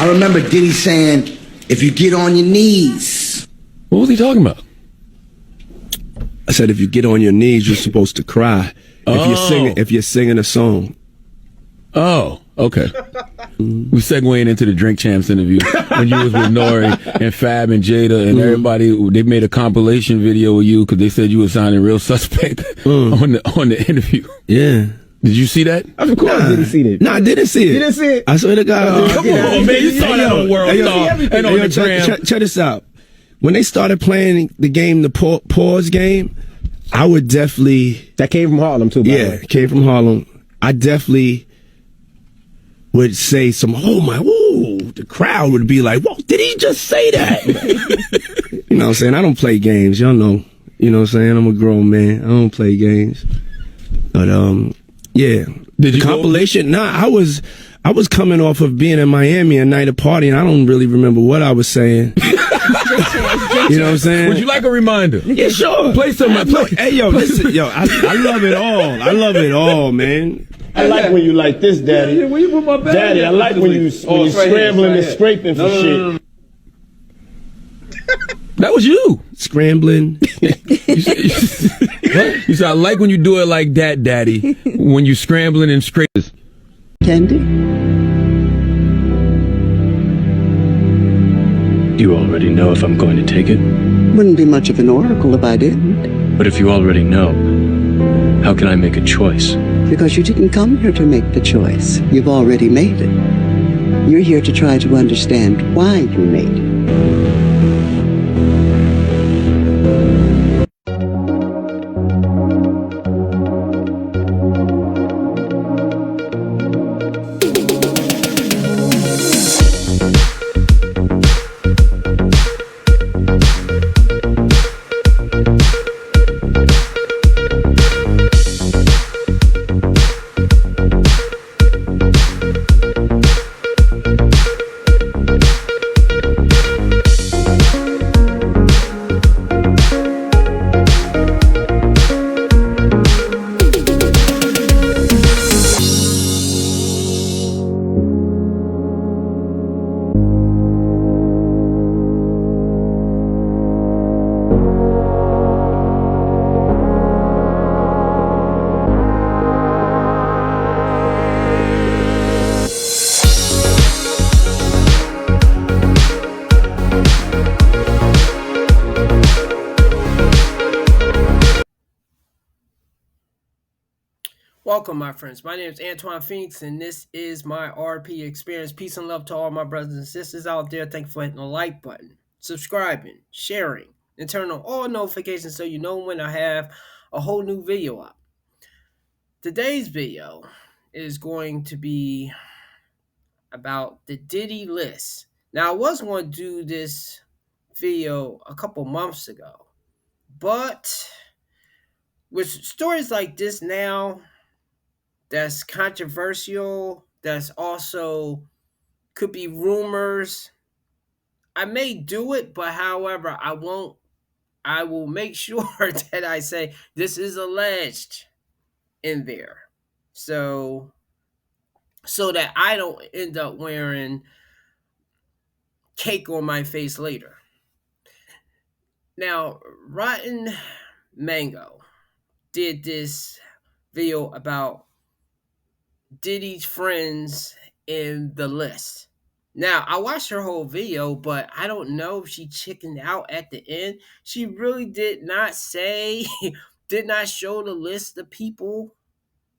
I remember Diddy saying, if you get on your knees. What was he talking about? I said, if you get on your knees, you're supposed to cry. If you're singing a song. Oh, okay. We segueing into the Drink Champs interview when you was with Nori and Fab and Jada and everybody. They made a compilation video of you because they said you were sounding real suspect on the interview. Yeah. Did you see that? Of course, I didn't see it. No, I didn't see it. You didn't see it? I swear to God. Come on, man. You saw that on World Star and on the gram. Check this out. When they started playing the game, the pause game, I would definitely... That came from Harlem, too, by the way. Yeah, came from Harlem. I definitely would say the crowd would be like, whoa, did he just say that? You know what I'm saying? I don't play games. Y'all know. You know what I'm saying? I'm a grown man. I don't play games. But, yeah. Did you compilation? Nah, I was coming off of being in Miami a night of party, and I don't really remember what I was saying. You know what I'm saying? Would you like a reminder? Yeah, sure. Play some. Hey, yo, listen, yo, I love it all. I love it all, man. I like when you like this, Daddy. Yeah, when you put my bag Daddy, I like when you scrambling and scraping for shit. That was you. Scrambling. You said, I like when you do it like that, Daddy. When you scrambling and scraping. Candy? You already know if I'm going to take it? Wouldn't be much of an oracle if I didn't. But if you already know, how can I make a choice? Because you didn't come here to make the choice. You've already made it. You're here to try to understand why you made it. Welcome, my friends. My name is Antoine Phoenix, and this is my RP experience. Peace and love to all my brothers and sisters out there. Thank you for hitting the like button, subscribing, sharing, and turn on all notifications so you know when I have a whole new video up. Today's video is going to be about the Diddy list. Now, I was going to do this video a couple months ago, but with stories like this now, that's controversial, that's also could be rumors, I may do it, but however, I won't. I will make sure that I say this is alleged in there, so that I don't end up wearing cake on my face later. Now, Rotten Mango did this video about Diddy's friends in the list. Now, I watched her whole video, but I don't know if she chickened out at the end. She really did not say, did not show the list of people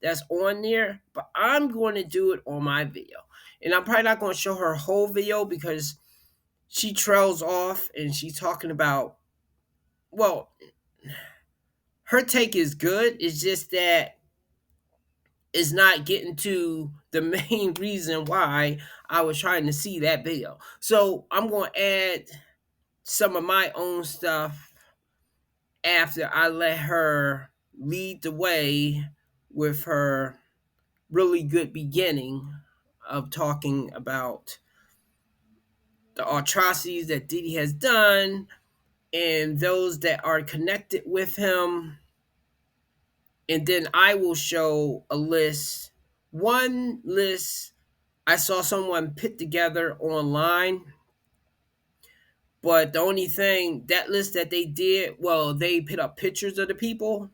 that's on there, but I'm going to do it on my video. And I'm probably not going to show her whole video because she trails off and she's talking about, well, her take is good. It's just that it's not getting to the main reason why I was trying to see that video. So I'm going to add some of my own stuff after I let her lead the way with her really good beginning of talking about the atrocities that Diddy has done and those that are connected with him. And then I will show a list, one list I saw someone put together online, but the only thing, that list that they did, well, they put up pictures of the people.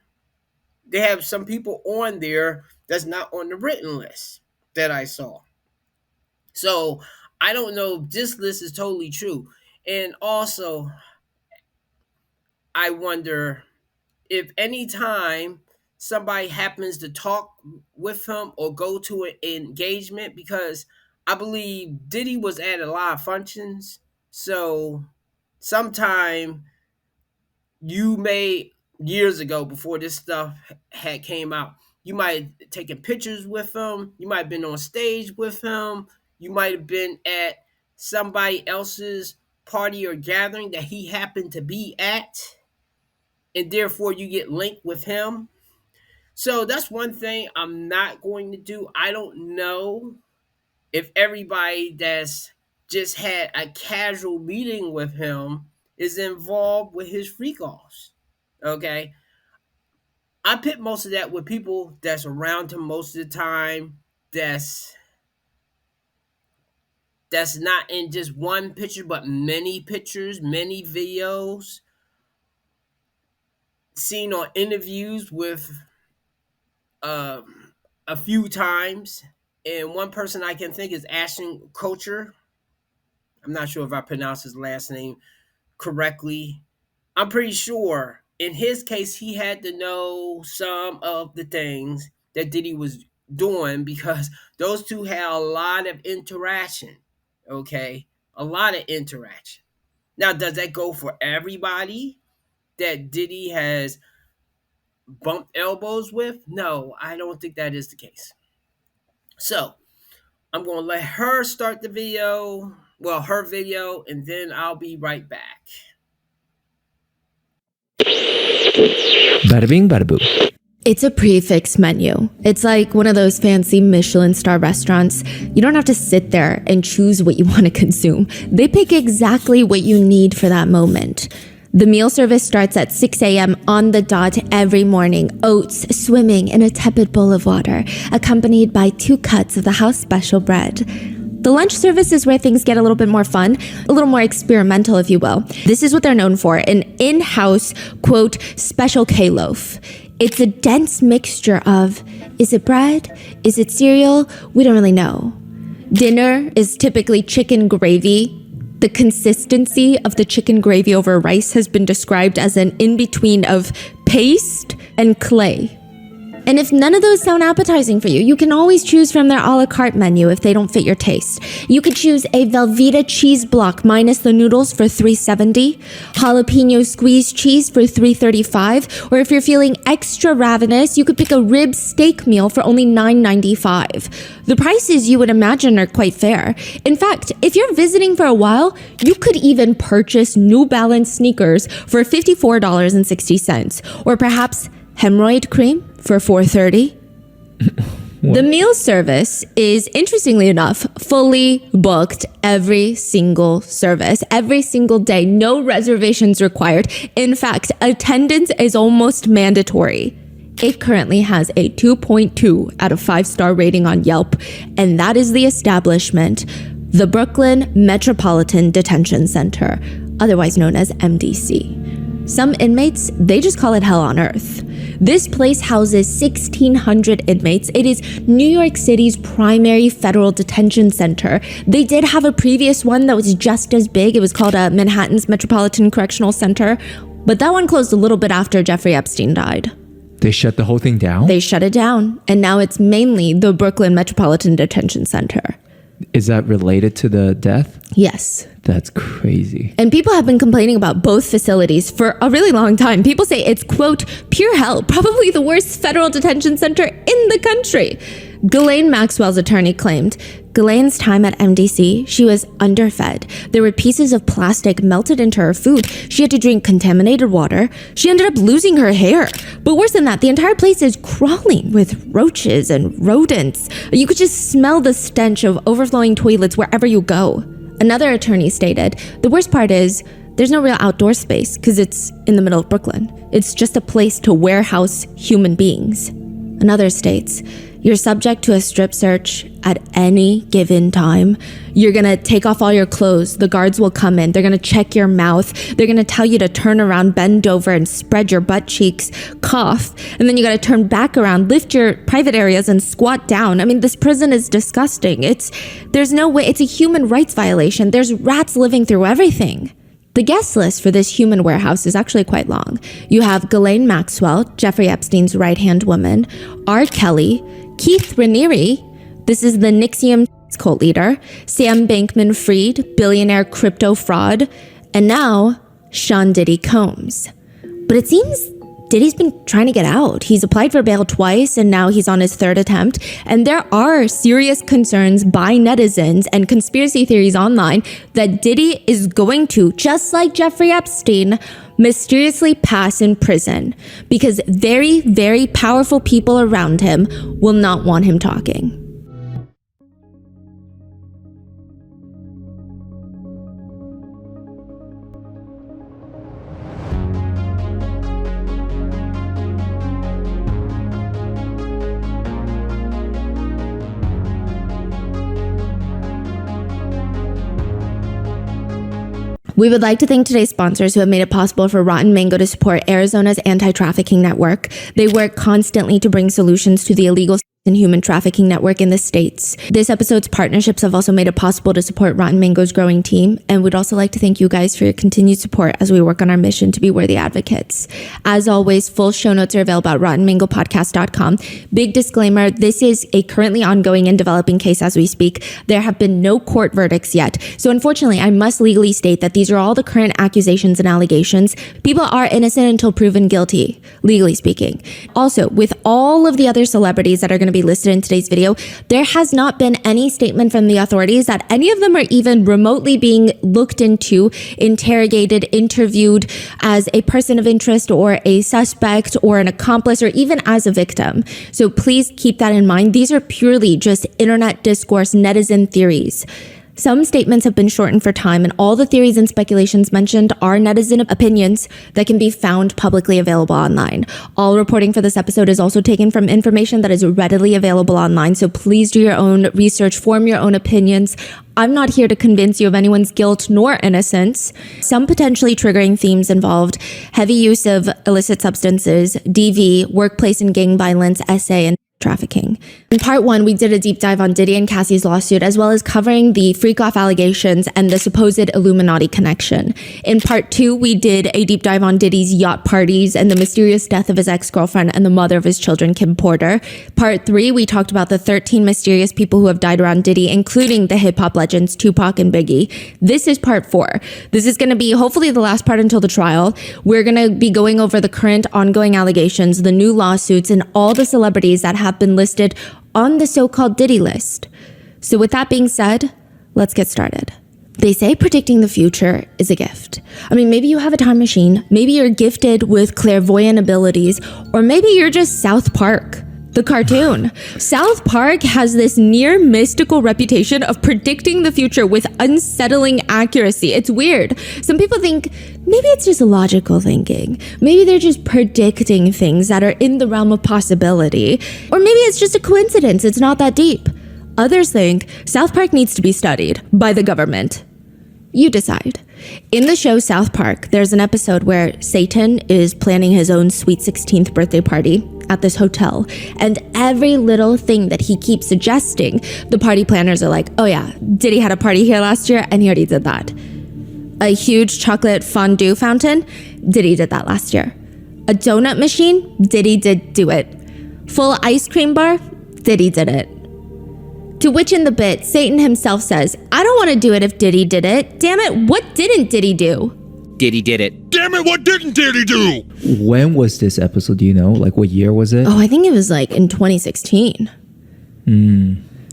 They have some people on there that's not on the written list that I saw. So I don't know if this list is totally true. And also, I wonder if any time somebody happens to talk with him or go to an engagement, because I believe Diddy was at a lot of functions. So sometime you may, years ago before this stuff had came out, you might have taken pictures with him, you might have been on stage with him, you might have been at somebody else's party or gathering that he happened to be at, and therefore you get linked with him. So that's one thing I'm not going to do. I don't know if everybody that's just had a casual meeting with him is involved with his freak offs. Okay. I put most of that with people that's around him most of the time, that's not in just one picture, but many pictures, many videos, seen on interviews with a few times. And one person I can think is Ashton Kutcher. I'm not sure if I pronounced his last name correctly. I'm pretty sure in his case, he had to know some of the things that Diddy was doing, because those two had a lot of interaction. Okay. A lot of interaction. Now, does that go for everybody that Diddy has bumped elbows with? No, I don't think that is the case. So I'm going to let her start the video, well, her video, and then I'll be right back. Bada bing, bada boo. It's a prefix menu. It's like one of those fancy Michelin star restaurants. You don't have to sit there and choose what you want to consume. They pick exactly what you need for that moment. The meal service starts at 6 a.m. on the dot every morning. Oats swimming in a tepid bowl of water, accompanied by 2 cuts of the house special bread. The lunch service is where things get a little bit more fun, a little more experimental, if you will. This is what they're known for, an in-house, quote, special K-loaf. It's a dense mixture of, is it bread? Is it cereal? We don't really know. Dinner is typically chicken gravy. The consistency of the chicken gravy over rice has been described as an in-between of paste and clay. And if none of those sound appetizing for you, you can always choose from their a la carte menu if they don't fit your taste. You could choose a Velveeta cheese block minus the noodles for $3.70, jalapeno squeeze cheese for $3.35, or if you're feeling extra ravenous, you could pick a rib steak meal for only $9.95. The prices you would imagine are quite fair. In fact, if you're visiting for a while, you could even purchase New Balance sneakers for $54.60, or perhaps hemorrhoid cream for $4.30. The meal service is, interestingly enough, fully booked every single service, every single day, no reservations required. In fact, attendance is almost mandatory. It currently has a 2.2 out of 5-star rating on Yelp, and that is the establishment, the Brooklyn Metropolitan Detention Center, otherwise known as MDC. Some inmates, they just call it hell on earth. This place houses 1,600 inmates. It is New York City's primary federal detention center. They did have a previous one that was just as big. It was called Manhattan's Metropolitan Correctional Center, but that one closed a little bit after Jeffrey Epstein died. They shut the whole thing down? They shut it down, and now it's mainly the Brooklyn Metropolitan Detention Center. Is that related to the death? Yes. That's crazy. And people have been complaining about both facilities for a really long time. People say it's, quote, pure hell, probably the worst federal detention center in the country. Ghislaine Maxwell's attorney claimed Ghislaine's time at MDC, she was underfed. There were pieces of plastic melted into her food. She had to drink contaminated water. She ended up losing her hair. But worse than that, the entire place is crawling with roaches and rodents. You could just smell the stench of overflowing toilets wherever you go. Another attorney stated, the worst part is there's no real outdoor space because it's in the middle of Brooklyn. It's just a place to warehouse human beings. Another states, you're subject to a strip search at any given time. You're gonna take off all your clothes. The guards will come in. They're gonna check your mouth. They're gonna tell you to turn around, bend over, and spread your butt cheeks, cough. And then you gotta turn back around, lift your private areas, and squat down. I mean, this prison is disgusting. There's no way, it's a human rights violation. There's rats living through everything. The guest list for this human warehouse is actually quite long. You have Ghislaine Maxwell, Jeffrey Epstein's right-hand woman, R. Kelly, Keith Raniere, this is the Nixium cult leader, Sam Bankman-Fried, billionaire crypto fraud, and now Sean Diddy Combs. But it seems Diddy's been trying to get out. He's applied for bail twice and now he's on his third attempt. And there are serious concerns by netizens and conspiracy theories online that Diddy is going to, just like Jeffrey Epstein, mysteriously pass in prison because very, very powerful people around him will not want him talking. We would like to thank today's sponsors who have made it possible for Rotten Mango to support Arizona's anti-trafficking network. They work constantly to bring solutions to the illegal and human trafficking network in the States. This episode's partnerships have also made it possible to support Rotten Mango's growing team, and we'd also like to thank you guys for your continued support as we work on our mission to be worthy advocates. As always, full show notes are available at rottenmangopodcast.com. Big disclaimer, this is a currently ongoing and developing case as we speak. There have been no court verdicts yet, so unfortunately, I must legally state that these are all the current accusations and allegations. People are innocent until proven guilty, legally speaking. Also, with all of the other celebrities that are going to be listed in today's video, there has not been any statement from the authorities that any of them are even remotely being looked into, interrogated, interviewed as a person of interest or a suspect or an accomplice or even as a victim. So please keep that in mind. These are purely just internet discourse, netizen theories. Some statements have been shortened for time, and all the theories and speculations mentioned are netizen opinions that can be found publicly available online. All reporting for this episode is also taken from information that is readily available online, so please do your own research, form your own opinions. I'm not here to convince you of anyone's guilt nor innocence. Some potentially triggering themes involved heavy use of illicit substances, DV, workplace and gang violence, SA, and trafficking. In part one, we did a deep dive on Diddy and Cassie's lawsuit, as well as covering the freak-off allegations and the supposed Illuminati connection. In part two, we did a deep dive on Diddy's yacht parties and the mysterious death of his ex-girlfriend and the mother of his children, Kim Porter. Part three, we talked about the 13 mysterious people who have died around Diddy, including the hip-hop legends Tupac and Biggie. This is part four. This is going to be hopefully the last part until the trial. We're going to be going over the current ongoing allegations, the new lawsuits, and all the celebrities that have been listed on the so-called Diddy list. So with that being said, let's get started. They say predicting the future is a gift. I mean, maybe you have a time machine, maybe you're gifted with clairvoyant abilities, or maybe you're just South Park, the cartoon. South Park has this near mystical reputation of predicting the future with unsettling accuracy. It's weird. Some people think maybe it's just logical thinking. Maybe they're just predicting things that are in the realm of possibility. Or maybe it's just a coincidence. It's not that deep. Others think South Park needs to be studied by the government. You decide. In the show South Park, there's an episode where Satan is planning his own sweet 16th birthday party at this hotel, and every little thing that he keeps suggesting, the party planners are like, oh yeah, Diddy had a party here last year and he already did that. A huge chocolate fondue fountain, Diddy did that last year. A donut machine, Diddy did do it. Full ice cream bar, Diddy did it. To which in the bit, Satan himself says, I don't want to do it if Diddy did it. Damn it, what didn't Diddy do? Diddy did it. Damn it, what didn't Diddy do? When was this episode? Do you know? Like, what year was it? Oh, I think it was like in 2016.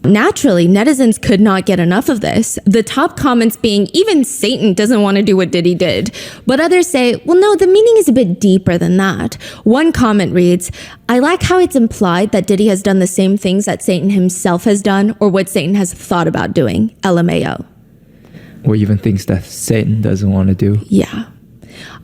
Naturally, netizens could not get enough of this. The top comments being, even Satan doesn't want to do what Diddy did. But others say, well, no, the meaning is a bit deeper than that. One comment reads, I like how it's implied that Diddy has done the same things that Satan himself has done or what Satan has thought about doing. LMAO. Or even things that Satan doesn't want to do. Yeah.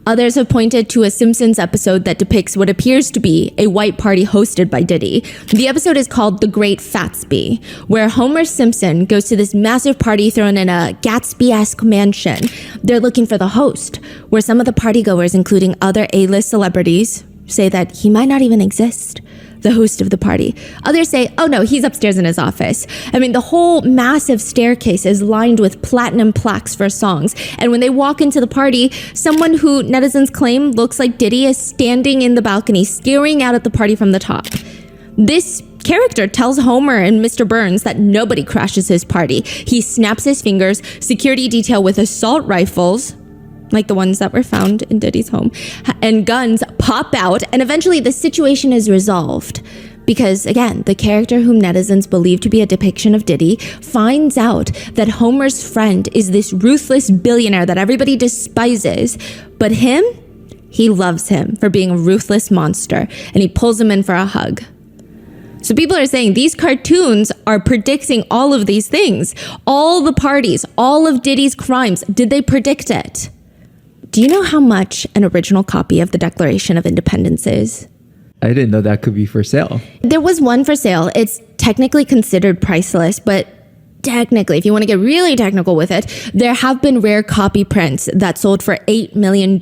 Others have pointed to a Simpsons episode that depicts what appears to be a white party hosted by Diddy. The episode is called The Great Fatsby, where Homer Simpson goes to this massive party thrown in a Gatsby-esque mansion. They're looking for the host, where some of the partygoers, including other A-list celebrities, say that he might not even exist, the host of the party. Others say, oh no, he's upstairs in his office. I mean, the whole massive staircase is lined with platinum plaques for songs. And when they walk into the party, someone who netizens claim looks like Diddy is standing in the balcony, staring out at the party from the top. This character tells Homer and Mr. Burns that nobody crashes his party. He snaps his fingers, security detail with assault rifles, like the ones that were found in Diddy's home, and guns pop out, and eventually the situation is resolved. Because, again, the character whom netizens believe to be a depiction of Diddy finds out that Homer's friend is this ruthless billionaire that everybody despises, but him, he loves him for being a ruthless monster, and he pulls him in for a hug. So people are saying these cartoons are predicting all of these things. All the parties, all of Diddy's crimes, did they predict it? Do you know how much an original copy of the Declaration of Independence is? I didn't know that could be for sale. There was one for sale. It's technically considered priceless, but technically, if you want to get really technical with it, there have been rare copy prints that sold for $8 million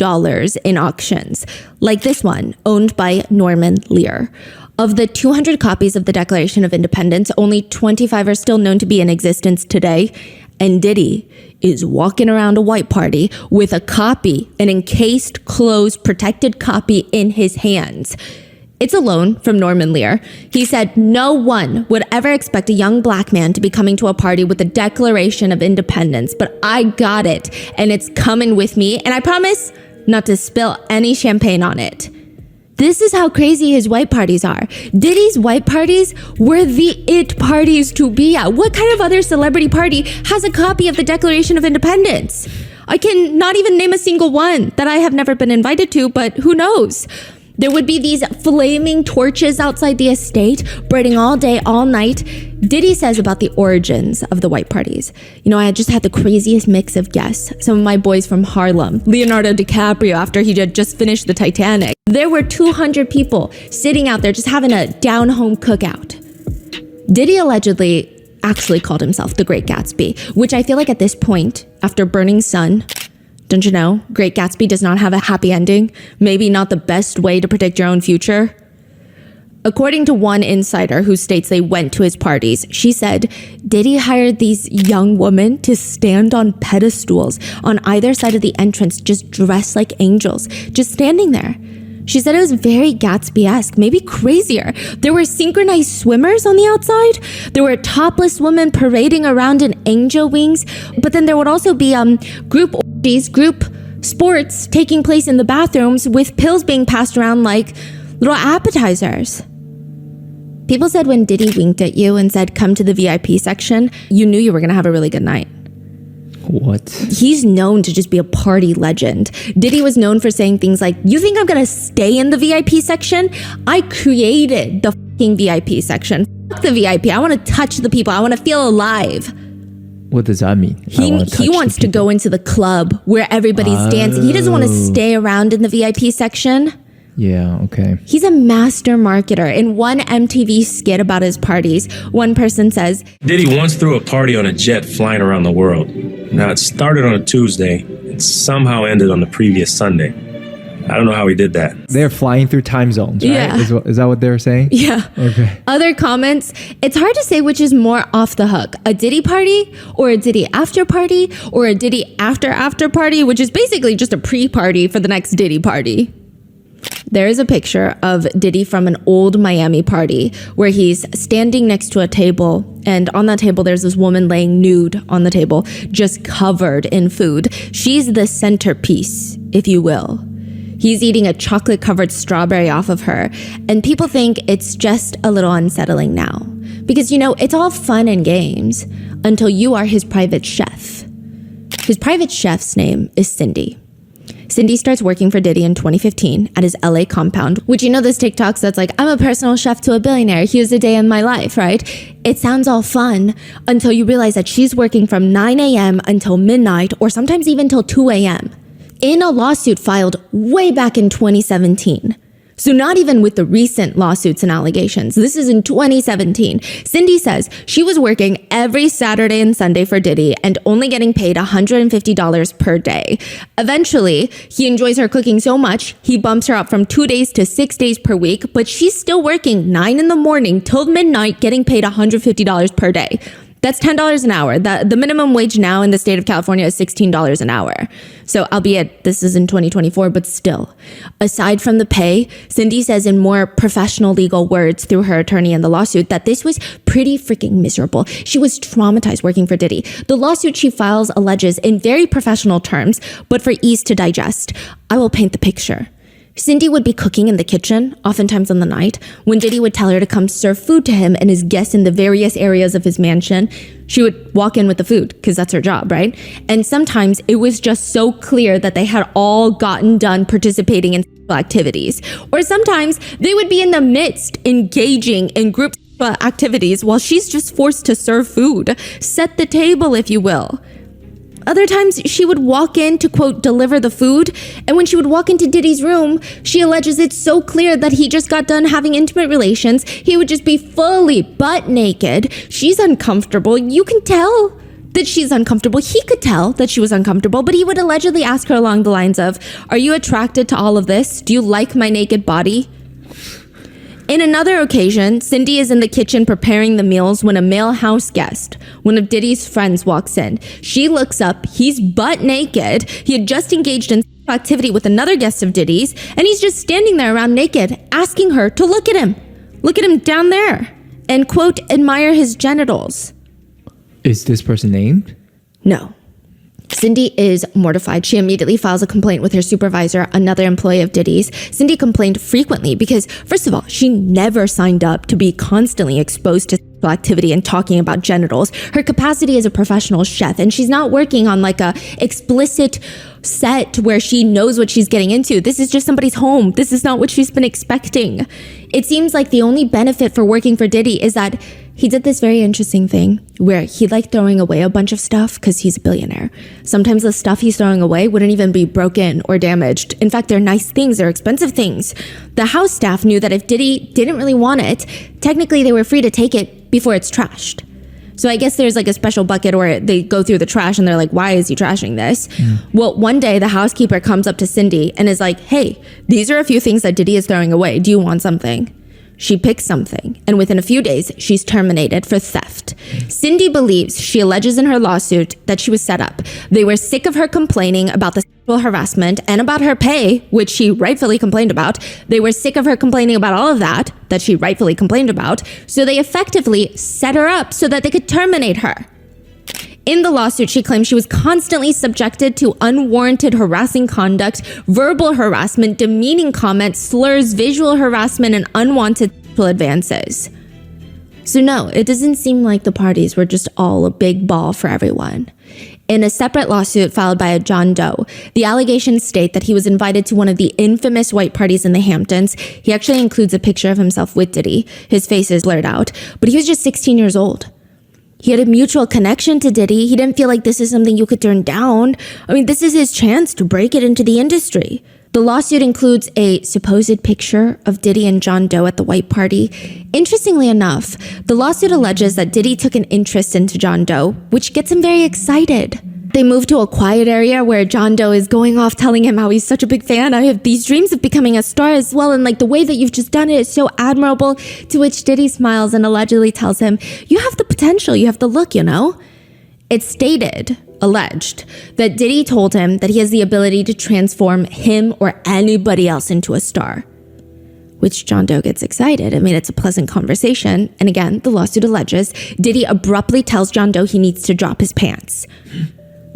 in auctions, like this one, owned by Norman Lear. Of the 200 copies of the Declaration of Independence, only 25 are still known to be in existence today, and Diddy is walking around a white party with a copy, an encased, closed, protected copy in his hands. It's a loan from Norman Lear. He said no one would ever expect a young black man to be coming to a party with the Declaration of Independence, but I got it, and it's coming with me, and I promise not to spill any champagne on it. This is how crazy his white parties are. Diddy's white parties were the it parties to be at. What kind of other celebrity party has a copy of the Declaration of Independence? I can not even name a single one that I have never been invited to, but who knows? There would be these flaming torches outside the estate, burning all day, all night. Diddy says about the origins of the white parties. You know, I had just had the craziest mix of guests. Some of my boys from Harlem, Leonardo DiCaprio after he had just finished the Titanic. There were 200 people sitting out there just having a down-home cookout. Diddy allegedly actually called himself the Great Gatsby, which I feel like at this point, after Burning Sun, don't you know, Great Gatsby does not have a happy ending. Maybe not the best way to predict your own future. According to one insider who states they went to his parties, she said, Diddy hired these young women to stand on pedestals on either side of the entrance, just dressed like angels, just standing there. She said it was very Gatsby-esque, maybe crazier. There were synchronized swimmers on the outside. There were topless women parading around in angel wings. But then there would also be group orgies, group sports taking place in the bathrooms with pills being passed around like little appetizers. People said when Diddy winked at you and said, come to the VIP section, you knew you were going to have a really good night. What? He's known to just be a party legend. Diddy was known for saying things like, you think I'm gonna stay in the VIP section? I created the fucking VIP section. Fuck the VIP. I want to touch the people. I want to feel alive. What does that mean? He wants to go into the club where everybody's dancing. He doesn't want to stay around in the VIP section. Yeah, okay. He's a master marketer. In one MTV skit about his parties, one person says, Diddy once threw a party on a jet flying around the world. Now, it started on a Tuesday and somehow ended on the previous Sunday. I don't know how he did that. They're flying through time zones, right? Yeah. Is that what they're saying? Yeah. Okay. Other comments, it's hard to say which is more off the hook. A Diddy party or a Diddy after party or a Diddy after party, which is basically just a pre-party for the next Diddy party. There is a picture of Diddy from an old Miami party where he's standing next to a table, and on that table there's this woman laying nude on the table, just covered in food. She's the centerpiece, if you will. He's eating a chocolate-covered strawberry off of her, and people think it's just a little unsettling now. Because, you know, it's all fun and games until you are his private chef. His private chef's name is Cindy. Cindy starts working for Diddy in 2015 at his LA compound, which, you know, this TikToks that's like, I'm a personal chef to a billionaire. Here's a day in my life, right? It sounds all fun until you realize that she's working from 9 a.m. until midnight or sometimes even till 2 a.m. in a lawsuit filed way back in 2017. So not even with the recent lawsuits and allegations. This is in 2017. Cindy says she was working every Saturday and Sunday for Diddy and only getting paid $150 per day. Eventually, he enjoys her cooking so much, he bumps her up from 2 days to 6 days per week, but she's still working 9 in the morning till midnight, getting paid $150 per day. That's $10 an hour. The minimum wage now in the state of California is $16 an hour. So albeit this is in 2024, but still. Aside from the pay, Cindy says in more professional legal words through her attorney in the lawsuit that this was pretty freaking miserable. She was traumatized working for Diddy. The lawsuit she files alleges in very professional terms, but for ease to digest, I will paint the picture. Cindy would be cooking in the kitchen, oftentimes in the night, when Diddy would tell her to come serve food to him and his guests in the various areas of his mansion. She would walk in with the food, because that's her job, right? And sometimes it was just so clear that they had all gotten done participating in sexual activities. Or sometimes they would be in the midst, engaging in group activities while she's just forced to serve food. Set the table, if you will. Other times, she would walk in to, quote, deliver the food. And when she would walk into Diddy's room, she alleges it's so clear that he just got done having intimate relations. He would just be fully butt naked. She's uncomfortable. You can tell that she's uncomfortable. He could tell that she was uncomfortable, but he would allegedly ask her along the lines of, "Are you attracted to all of this? Do you like my naked body?" In another occasion, Cindy is in the kitchen preparing the meals when a male house guest, one of Diddy's friends, walks in. She looks up, he's butt naked. He had just engaged in sexual activity with another guest of Diddy's, and he's just standing there around naked, asking her to look at him. Look at him down there, and, quote, admire his genitals. Is this person named? No. Cindy is mortified. She immediately files a complaint with her supervisor, another employee of Diddy's. Cindy complained frequently because, first of all, she never signed up to be constantly exposed to sexual activity and talking about genitals. Her capacity as a professional chef, and she's not working on like a explicit set where she knows what she's getting into. This is just somebody's home. This is not what she's been expecting. It seems like the only benefit for working for Diddy is that he did this very interesting thing where he liked throwing away a bunch of stuff because he's a billionaire. Sometimes the stuff he's throwing away wouldn't even be broken or damaged. In fact, they're nice things, they're expensive things. The house staff knew that if Diddy didn't really want it, technically they were free to take it before it's trashed. So I guess there's like a special bucket where they go through the trash and they're like, why is he trashing this? Well, one day the housekeeper comes up to Cindy and is like, hey, these are a few things that Diddy is throwing away. Do you want something? She picks something, and within a few days, she's terminated for theft. Cindy believes, she alleges in her lawsuit, that she was set up. They were sick of her complaining about the sexual harassment and about her pay, which she rightfully complained about. They were sick of her complaining about all of that she rightfully complained about. So they effectively set her up so that they could terminate her. In the lawsuit, she claims she was constantly subjected to unwarranted harassing conduct, verbal harassment, demeaning comments, slurs, visual harassment, and unwanted sexual advances. So no, it doesn't seem like the parties were just all a big ball for everyone. In a separate lawsuit filed by a John Doe, the allegations state that he was invited to one of the infamous white parties in the Hamptons. He actually includes a picture of himself with Diddy. His face is blurred out, but he was just 16 years old. He had a mutual connection to Diddy. He didn't feel like this is something you could turn down. I mean, this is his chance to break it into the industry. The lawsuit includes a supposed picture of Diddy and John Doe at the white party. Interestingly enough, the lawsuit alleges that Diddy took an interest into John Doe, which gets him very excited. They move to a quiet area where John Doe is going off telling him how he's such a big fan. I have these dreams of becoming a star as well, and like the way that you've just done it is so admirable. To which Diddy smiles and allegedly tells him, you have the potential, you have the look, you know? It's alleged, that Diddy told him that he has the ability to transform him or anybody else into a star. Which John Doe gets excited. I mean, it's a pleasant conversation. And again, the lawsuit alleges Diddy abruptly tells John Doe he needs to drop his pants.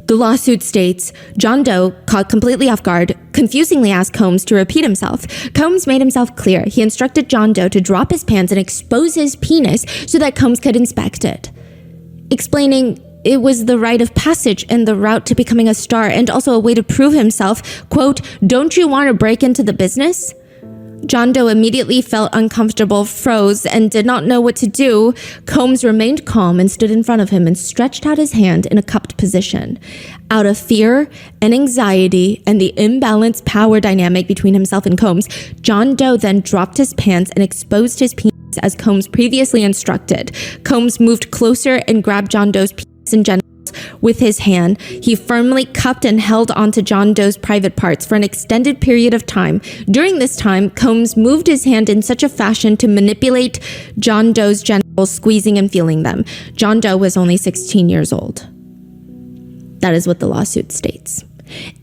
The lawsuit states, John Doe, caught completely off guard, confusingly asked Combs to repeat himself. Combs made himself clear. He instructed John Doe to drop his pants and expose his penis so that Combs could inspect it, explaining it was the rite of passage and the route to becoming a star and also a way to prove himself. Quote, don't you want to break into the business? John Doe immediately felt uncomfortable, froze, and did not know what to do. Combs remained calm and stood in front of him and stretched out his hand in a cupped position. Out of fear and anxiety and the imbalanced power dynamic between himself and Combs, John Doe then dropped his pants and exposed his penis as Combs previously instructed. Combs moved closer and grabbed John Doe's penis and genitals with his hand. He firmly cupped and held onto John Doe's private parts for an extended period of time. During this time, Combs moved his hand in such a fashion to manipulate John Doe's genitals, squeezing and feeling them. John Doe was only 16 years old. That is what the lawsuit states.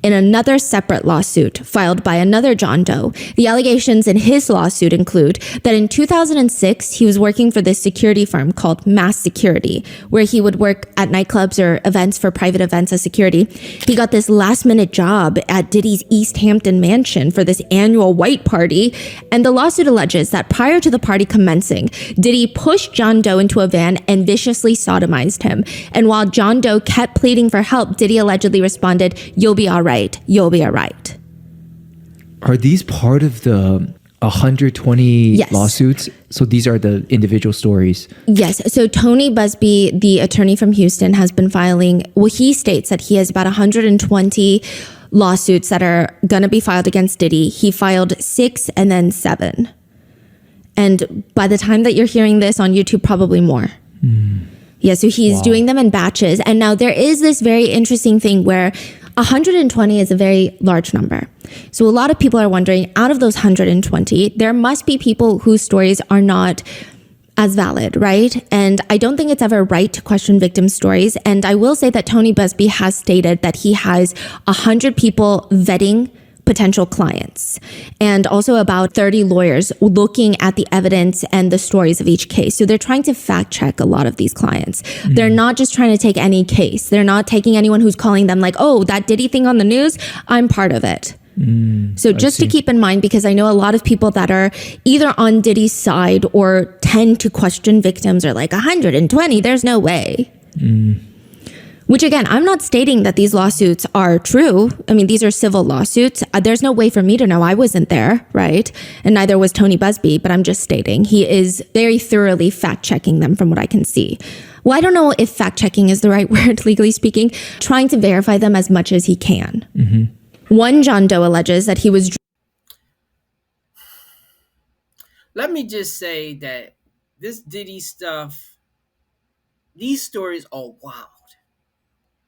In another separate lawsuit filed by another John Doe, the allegations in his lawsuit include that in 2006, he was working for this security firm called Mass Security, where he would work at nightclubs or events for private events as security. He got this last-minute job at Diddy's East Hampton mansion for this annual white party, and the lawsuit alleges that prior to the party commencing, Diddy pushed John Doe into a van and viciously sodomized him. And while John Doe kept pleading for help, Diddy allegedly responded, "You'll be all right. You'll be all right." Are these part of the 120 Yes. lawsuits? So these are the individual stories. Yes. So Tony Busby, the attorney from Houston, has been filing, well, he states that he has about 120 lawsuits that are going to be filed against Diddy. He filed 6 and then 7. And by the time that you're hearing this on YouTube, probably more. Yeah, so he's doing them in batches. And now there is this very interesting thing where 120 is a very large number. So a lot of people are wondering, out of those 120, there must be people whose stories are not as valid, right? And I don't think it's ever right to question victim stories. And I will say that Tony Busby has stated that he has 100 people vetting potential clients and also about 30 lawyers looking at the evidence and the stories of each case. So they're trying to fact check a lot of these clients. They're not just trying to take any case. They're not taking anyone who's calling them like, oh, that Diddy thing on the news, I'm part of it. So just to keep in mind, because I know a lot of people that are either on Diddy's side or tend to question victims are like 120, there's no way. Which again, I'm not stating that these lawsuits are true. I mean, these are civil lawsuits. There's no way for me to know. I wasn't there, right? And neither was Tony Busby, but I'm just stating he is very thoroughly fact-checking them from what I can see. Well, I don't know if fact-checking is the right word, legally speaking, trying to verify them as much as he can. One John Doe alleges that he was... Let me just say that this Diddy stuff, these stories are wild.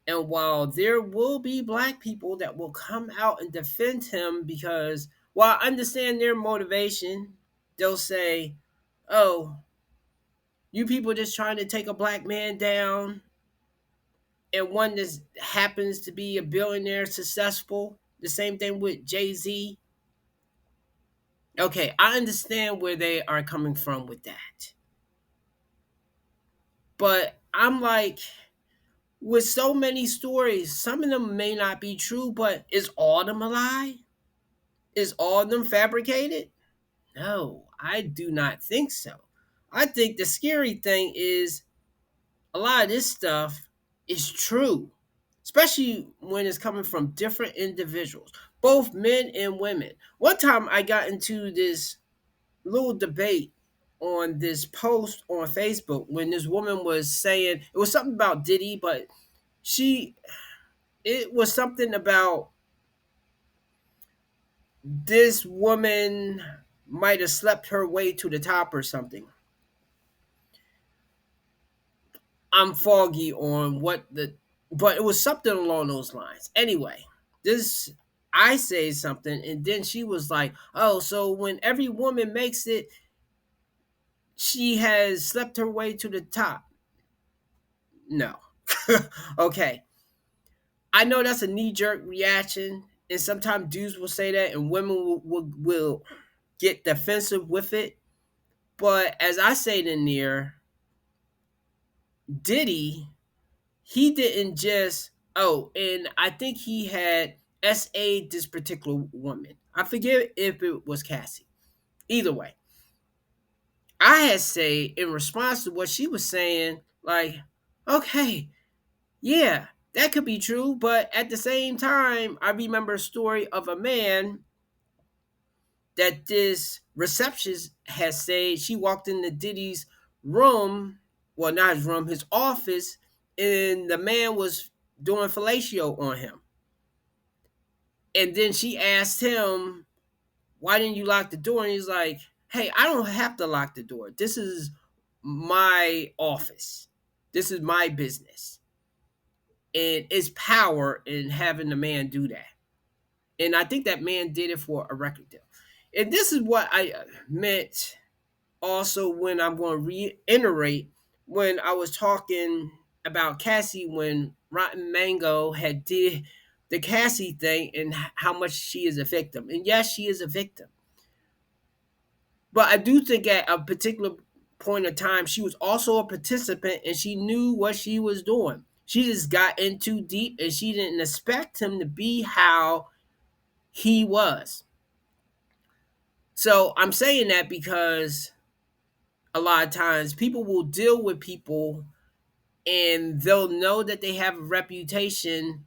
And while there will be black people that will come out and defend him because, while I understand their motivation, they'll say, oh, you people just trying to take a black man down and one that happens to be a billionaire successful. The same thing with Jay-Z. Okay, I understand where they are coming from with that. But I'm like, with so many stories, some of them may not be true, but is all of them a lie? Is all of them fabricated? No, I do not think so. I think the scary thing is a lot of this stuff is true, especially when it's coming from different individuals, both men and women. One time I got into this little debate on this post on Facebook when this woman was saying it was something about Diddy, but it was something about this woman might have slept her way to the top or something. I'm foggy on but it was something along those lines. Anyway, I say something and then she was like, oh, so when every woman makes it, she has slept her way to the top. No. Okay. I know that's a knee-jerk reaction, and sometimes dudes will say that, and women will get defensive with it. But as I said in there, Diddy, he didn't just, and I think he had S.A. this particular woman. I forget if it was Cassie. Either way, I had say in response to what she was saying, like, okay, yeah, that could be true, but at the same time, I remember a story of a man that this receptionist has said she walked into Diddy's room, well, not his room, his office, and the man was doing fellatio on him. And then she asked him, why didn't you lock the door? And he's like, hey, I don't have to lock the door. This is my office. This is my business. And it's power in having the man do that. And I think that man did it for a record deal. And this is what I meant also when I'm going to reiterate when I was talking about Cassie, when Rotten Mango had did the Cassie thing and how much she is a victim. And yes, she is a victim. But I do think at a particular point of time, she was also a participant and she knew what she was doing. She just got in too deep and she didn't expect him to be how he was. So I'm saying that because a lot of times people will deal with people and they'll know that they have a reputation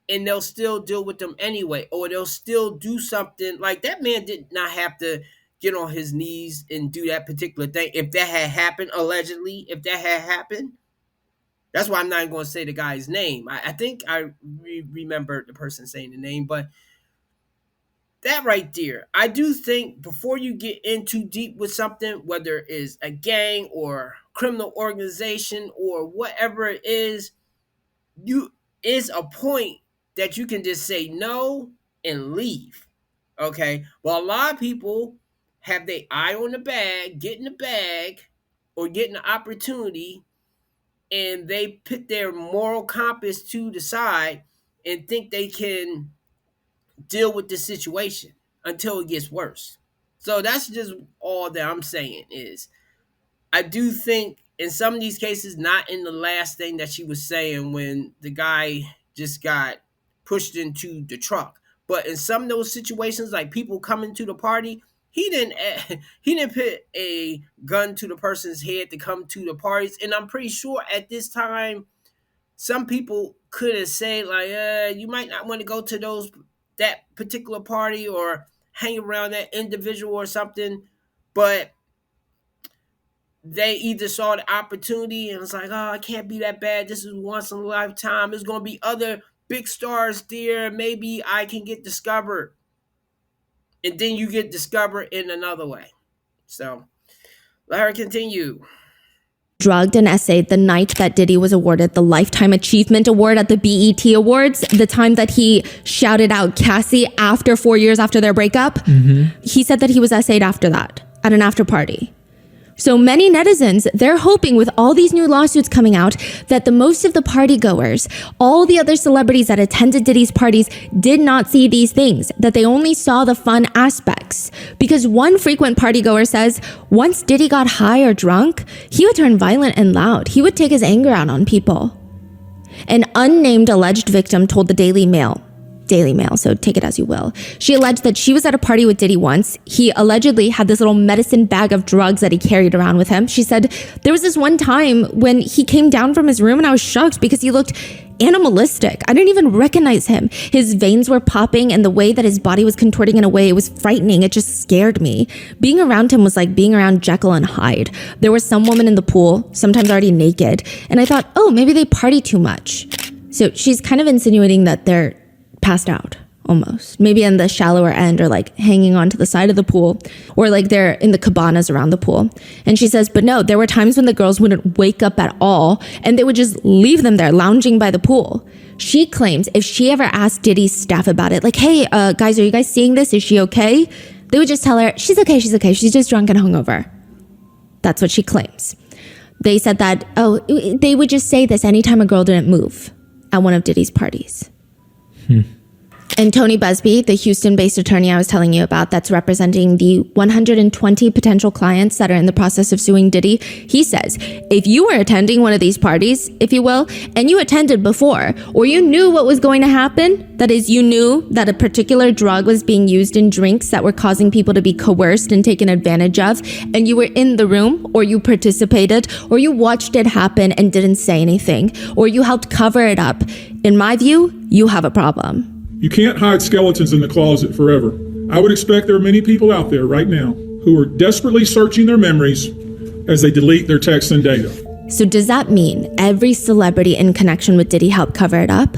and they'll still deal with them anyway, or they'll still do something. Like that man did not have to get on his knees and do that particular thing. If that had happened, allegedly, if that had happened, that's why I'm not going to say the guy's name. I think I remember the person saying the name, but that right there, I do think before you get in too deep with something, whether it is a gang or criminal organization or whatever it is a point that you can just say no and leave. Okay? Well, a lot of people have their eye on the bag, getting the bag, or getting the opportunity, and they put their moral compass to the side and think they can deal with the situation until it gets worse. So that's just all that I'm saying is I do think in some of these cases, not in the last thing that she was saying when the guy just got pushed into the truck, but in some of those situations, like people coming to the party, he didn't put a gun to the person's head to come to the parties. And I'm pretty sure at this time, some people could have said like, you might not want to go to that particular party or hang around that individual or something, but they either saw the opportunity and was like, oh, it can't be that bad. This is once in a lifetime. There's going to be other big stars there. Maybe I can get discovered. And then you get discovered in another way. So let her continue. Drugged and essayed the night that Diddy was awarded the Lifetime Achievement Award at the BET Awards, the time that he shouted out Cassie after 4 years after their breakup. He said that he was essayed after that at an after party. So many netizens, they're hoping with all these new lawsuits coming out that the most of the party goers, all the other celebrities that attended Diddy's parties did not see these things, that they only saw the fun aspects. Because one frequent party goer says once Diddy got high or drunk, he would turn violent and loud. He would take his anger out on people. An unnamed alleged victim told the Daily Mail, so take it as you will. She alleged that she was at a party with Diddy once. He allegedly had this little medicine bag of drugs that he carried around with him. She said there was this one time when he came down from his room and I was shocked because he looked animalistic. I didn't even recognize him. His veins were popping and the way that his body was contorting in a way, it was frightening. It just scared me. Being around him was like being around Jekyll and Hyde. There was some woman in the pool, sometimes already naked, and I thought, oh, maybe they party too much. So she's kind of insinuating that they're passed out almost, maybe in the shallower end or like hanging onto the side of the pool or like they're in the cabanas around the pool. And she says, but no, there were times when the girls wouldn't wake up at all and they would just leave them there lounging by the pool. She claims if she ever asked Diddy's staff about it, like, hey, guys, are you guys seeing this? Is she okay? They would just tell her, she's okay. She's just drunk and hungover. That's what she claims. They said that, they would just say this anytime a girl didn't move at one of Diddy's parties. And Tony Busby, the Houston-based attorney I was telling you about that's representing the 120 potential clients that are in the process of suing Diddy, he says, if you were attending one of these parties, if you will, and you attended before, or you knew what was going to happen, that is, you knew that a particular drug was being used in drinks that were causing people to be coerced and taken advantage of, and you were in the room, or you participated, or you watched it happen and didn't say anything, or you helped cover it up, in my view, you have a problem. You can't hide skeletons in the closet forever. I would expect there are many people out there right now who are desperately searching their memories as they delete their texts and data. So does that mean every celebrity in connection with Diddy helped cover it up?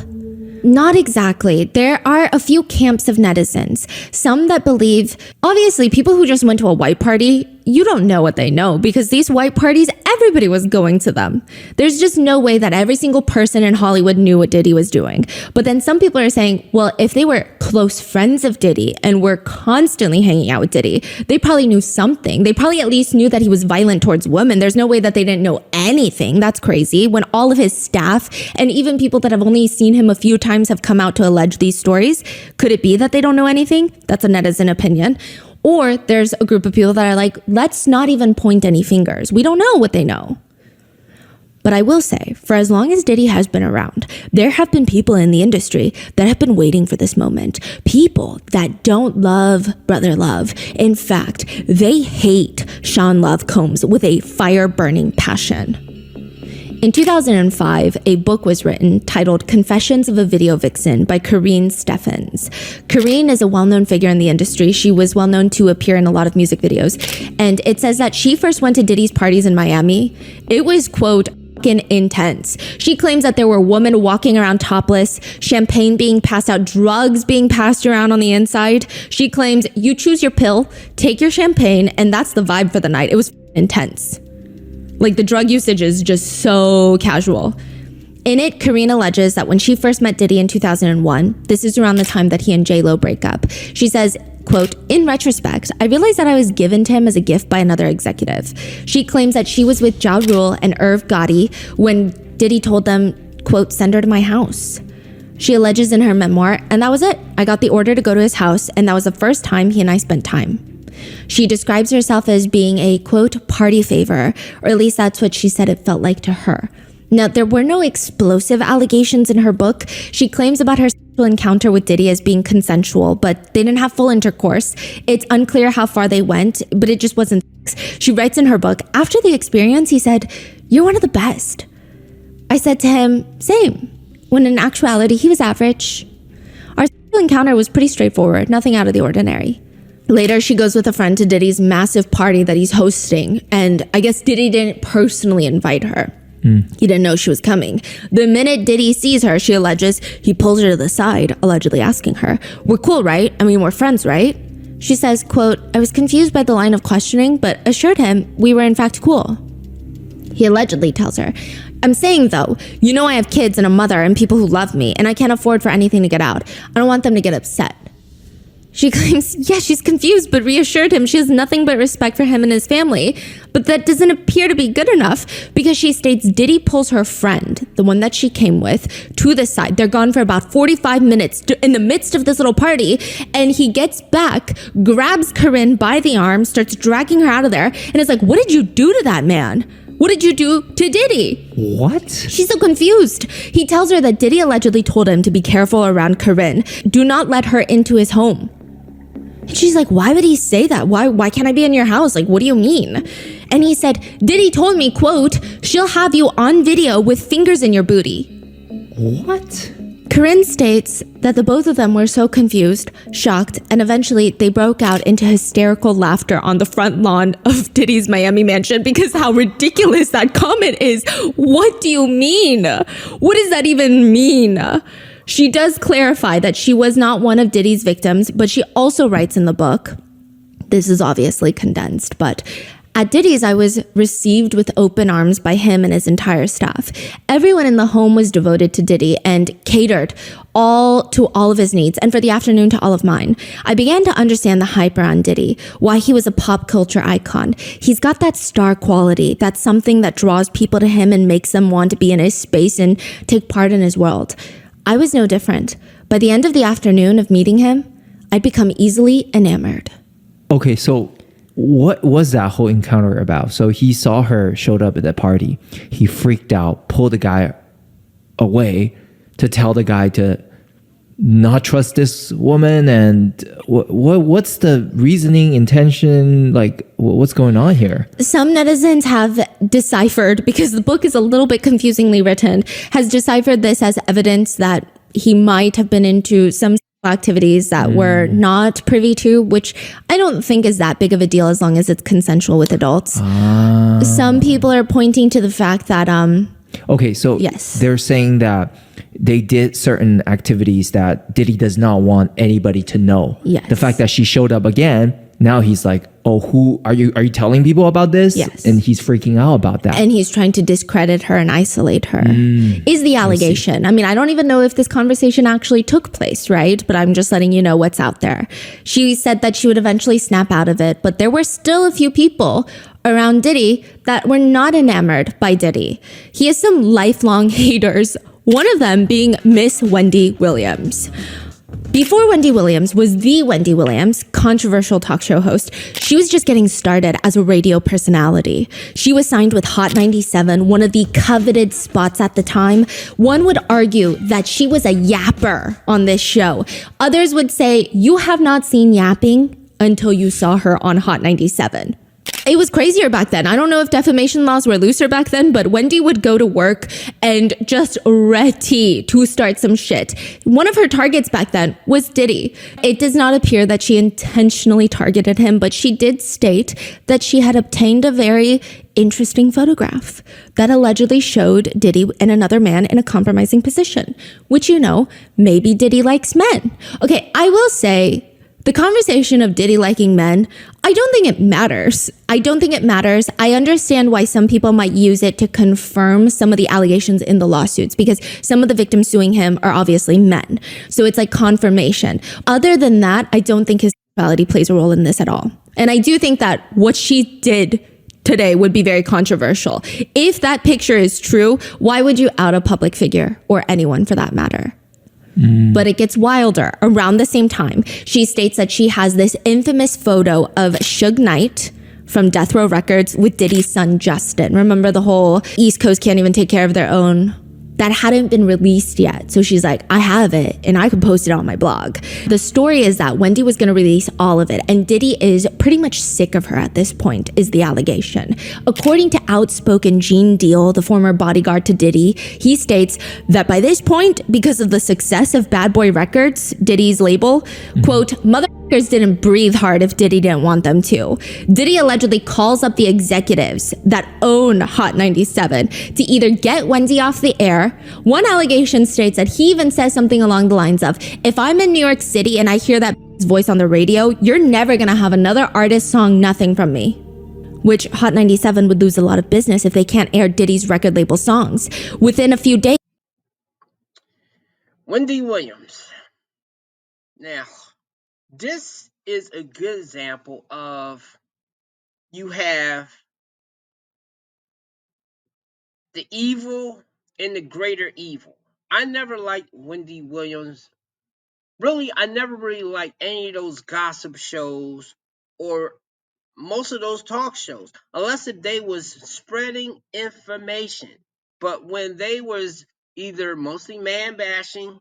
Not exactly. There are a few camps of netizens. Some that believe, obviously, people who just went to a white party, you don't know what they know because these white parties, everybody was going to them. There's just no way that every single person in Hollywood knew what Diddy was doing. But then some people are saying, well, if they were close friends of Diddy and were constantly hanging out with Diddy, they probably knew something. They probably at least knew that he was violent towards women. There's no way that they didn't know anything. That's crazy. When all of his staff and even people that have only seen him a few times have come out to allege these stories, could it be that they don't know anything? That's a netizen opinion. Or there's a group of people that are like, let's not even point any fingers. We don't know what they know. But I will say, for as long as Diddy has been around, there have been people in the industry that have been waiting for this moment. People that don't love Brother Love. In fact, they hate Sean Love Combs with a fire-burning passion. In 2005, a book was written titled Confessions of a Video Vixen by Kareen Steffens. Kareen is a well-known figure in the industry. She was well-known to appear in a lot of music videos. And it says that she first went to Diddy's parties in Miami. It was, quote, intense. She claims that there were women walking around topless, champagne being passed out, drugs being passed around on the inside. She claims you choose your pill, take your champagne, and that's the vibe for the night. It was intense. Like, the drug usage is just so casual. In it, Kareen alleges that when she first met Diddy in 2001, this is around the time that he and J-Lo break up. She says, quote, in retrospect, I realized that I was given to him as a gift by another executive. She claims that she was with Ja Rule and Irv Gotti when Diddy told them, quote, send her to my house. She alleges in her memoir, and that was it. I got the order to go to his house, and that was the first time he and I spent time. She describes herself as being a, quote, party favor, or at least that's what she said it felt like to her. Now, there were no explosive allegations in her book. She claims about her sexual encounter with Diddy as being consensual, but they didn't have full intercourse. It's unclear how far they went, but it just wasn't sex. She writes in her book, after the experience, he said, you're one of the best. I said to him, same, when in actuality, he was average. Our sexual encounter was pretty straightforward, nothing out of the ordinary. Later, she goes with a friend to Diddy's massive party that he's hosting, and I guess Diddy didn't personally invite her. He didn't know she was coming. The minute Diddy sees her, she alleges, he pulls her to the side, allegedly asking her, we're cool, right? I mean, we're friends, right? She says, quote, I was confused by the line of questioning, but assured him we were in fact cool. He allegedly tells her, I'm saying though, you know I have kids and a mother and people who love me, and I can't afford for anything to get out. I don't want them to get upset. She claims, yeah, she's confused, but reassured him she has nothing but respect for him and his family. But that doesn't appear to be good enough because she states Diddy pulls her friend, the one that she came with, to the side. They're gone for about 45 minutes in the midst of this little party. And he gets back, grabs Corinne by the arm, starts dragging her out of there. And is like, what did you do to that man? What did you do to Diddy? What? She's so confused. He tells her that Diddy allegedly told him to be careful around Corinne. Do not let her into his home. And she's like, why would he say that? Why can't I be in your house? Like, what do you mean? And he said, Diddy told me, quote, she'll have you on video with fingers in your booty. What? Corinne states that the both of them were so confused, shocked, and eventually they broke out into hysterical laughter on the front lawn of Diddy's Miami mansion because how ridiculous that comment is. What do you mean? What does that even mean? She does clarify that she was not one of Diddy's victims, but she also writes in the book, this is obviously condensed, but at Diddy's, I was received with open arms by him and his entire staff. Everyone in the home was devoted to Diddy and catered to all of his needs, and for the afternoon to all of mine. I began to understand the hype around Diddy, why he was a pop culture icon. He's got that star quality. That's something that draws people to him and makes them want to be in his space and take part in his world. I was no different. By the end of the afternoon of meeting him, I'd become easily enamored. Okay, so what was that whole encounter about? So he saw her, showed up at that party. He freaked out, pulled the guy away to tell the guy to not trust this woman. And what's the reasoning, intention? Like, what's going on here? Some netizens have deciphered, because the book is a little bit confusingly written, has deciphered this as evidence that he might have been into some activities that we're not privy to, which I don't think is that big of a deal as long as it's consensual with adults. Some people are pointing to the fact that okay, so yes, they're saying that they did certain activities that Diddy does not want anybody to know. Yes. The fact that she showed up again, now he's like, oh, who are you telling people about this? Yes. And he's freaking out about that. and he's trying to discredit her and isolate her is the allegation. I mean, I don't even know if this conversation actually took place, right? But I'm just letting you know what's out there. She said that she would eventually snap out of it, but there were still a few people around Diddy that were not enamored by Diddy. He has some lifelong haters, one of them being Miss Wendy Williams. Before Wendy Williams was the Wendy Williams, controversial talk show host, she was just getting started as a radio personality. She was signed with Hot 97, one of the coveted spots at the time. One would argue that she was a yapper on this show. Others would say, you have not seen yapping until you saw her on Hot 97. It was crazier back then. I don't know if defamation laws were looser back then, but Wendy would go to work and just ready to start some shit. One of her targets back then was Diddy. It does not appear that she intentionally targeted him, but she did state that she had obtained a very interesting photograph that allegedly showed Diddy and another man in a compromising position, which, you know, maybe Diddy likes men. Okay, I will say, the conversation of Diddy liking men, I don't think it matters. I understand why some people might use it to confirm some of the allegations in the lawsuits because some of the victims suing him are obviously men. So it's like confirmation. Other than that, I don't think his sexuality plays a role in this at all. And I do think that what she did today would be very controversial. If that picture is true, why would you out a public figure or anyone for that matter? But it gets wilder. Around the same time, she states that she has this infamous photo of Suge Knight from Death Row Records with Diddy's son, Justin. Remember the whole East Coast can't even take care of their own? That hadn't been released yet. So she's like, I have it and I could post it on my blog. The story is that Wendy was going to release all of it and Diddy is pretty much sick of her at this point, is the allegation. According to outspoken Gene Deal, the former bodyguard to Diddy, he states that by this point, because of the success of Bad Boy Records, Diddy's label, quote, motherfuckers didn't breathe hard if Diddy didn't want them to. Diddy allegedly calls up the executives that own Hot 97 to either get Wendy off the air. One allegation states that he even says something along the lines of, if I'm in New York City and I hear that voice on the radio, you're never gonna have another artist song nothing from me. Which Hot 97 would lose a lot of business if they can't air Diddy's record label songs. Within a few days. Wendy Williams. Now, this is a good example of you have the evil and the greater evil. I never liked Wendy Williams. Really, I never really liked any of those gossip shows or most of those talk shows, unless if they was spreading information. But when they was either mostly man bashing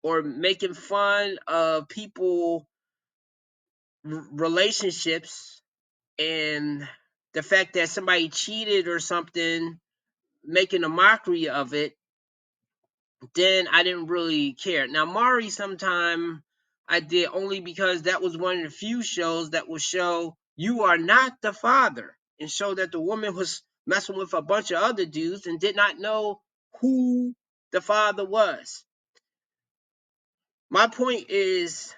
or making fun of people relationships and the fact that somebody cheated or something, making a mockery of it, then I didn't really care. Now, Mari, sometime I did only because that was one of the few shows that would show you are not the father and show that the woman was messing with a bunch of other dudes and did not know who the father was. My point is,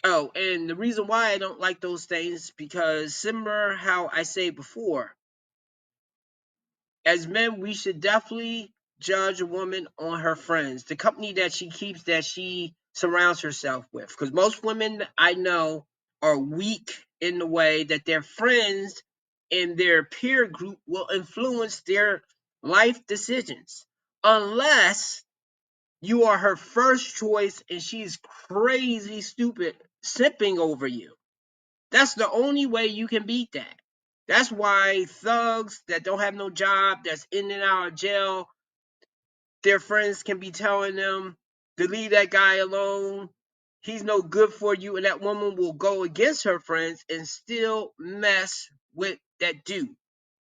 oh, and the reason why I don't like those things, because similar how I say before, as men, we should definitely judge a woman on her friends, the company that she keeps, that she surrounds herself with. Because most women I know are weak in the way that their friends and their peer group will influence their life decisions. Unless you are her first choice and she's crazy stupid sipping over you. That's the only way you can beat that. That's why thugs that don't have no job, that's in and out of jail, their friends can be telling them to leave that guy alone. He's no good for you. And that woman will go against her friends and still mess with that dude.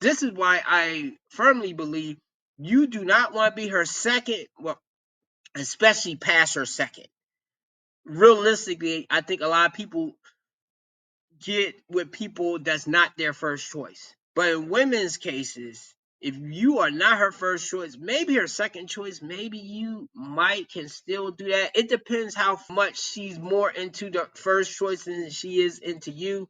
This is why I firmly believe you do not want to be her second, well, especially past her second. realistically, I think a lot of people get with people that's not their first choice. But in women's cases, if you are not her first choice, maybe her second choice, maybe you can still do that. It depends how much she's more into the first choice than she is into you.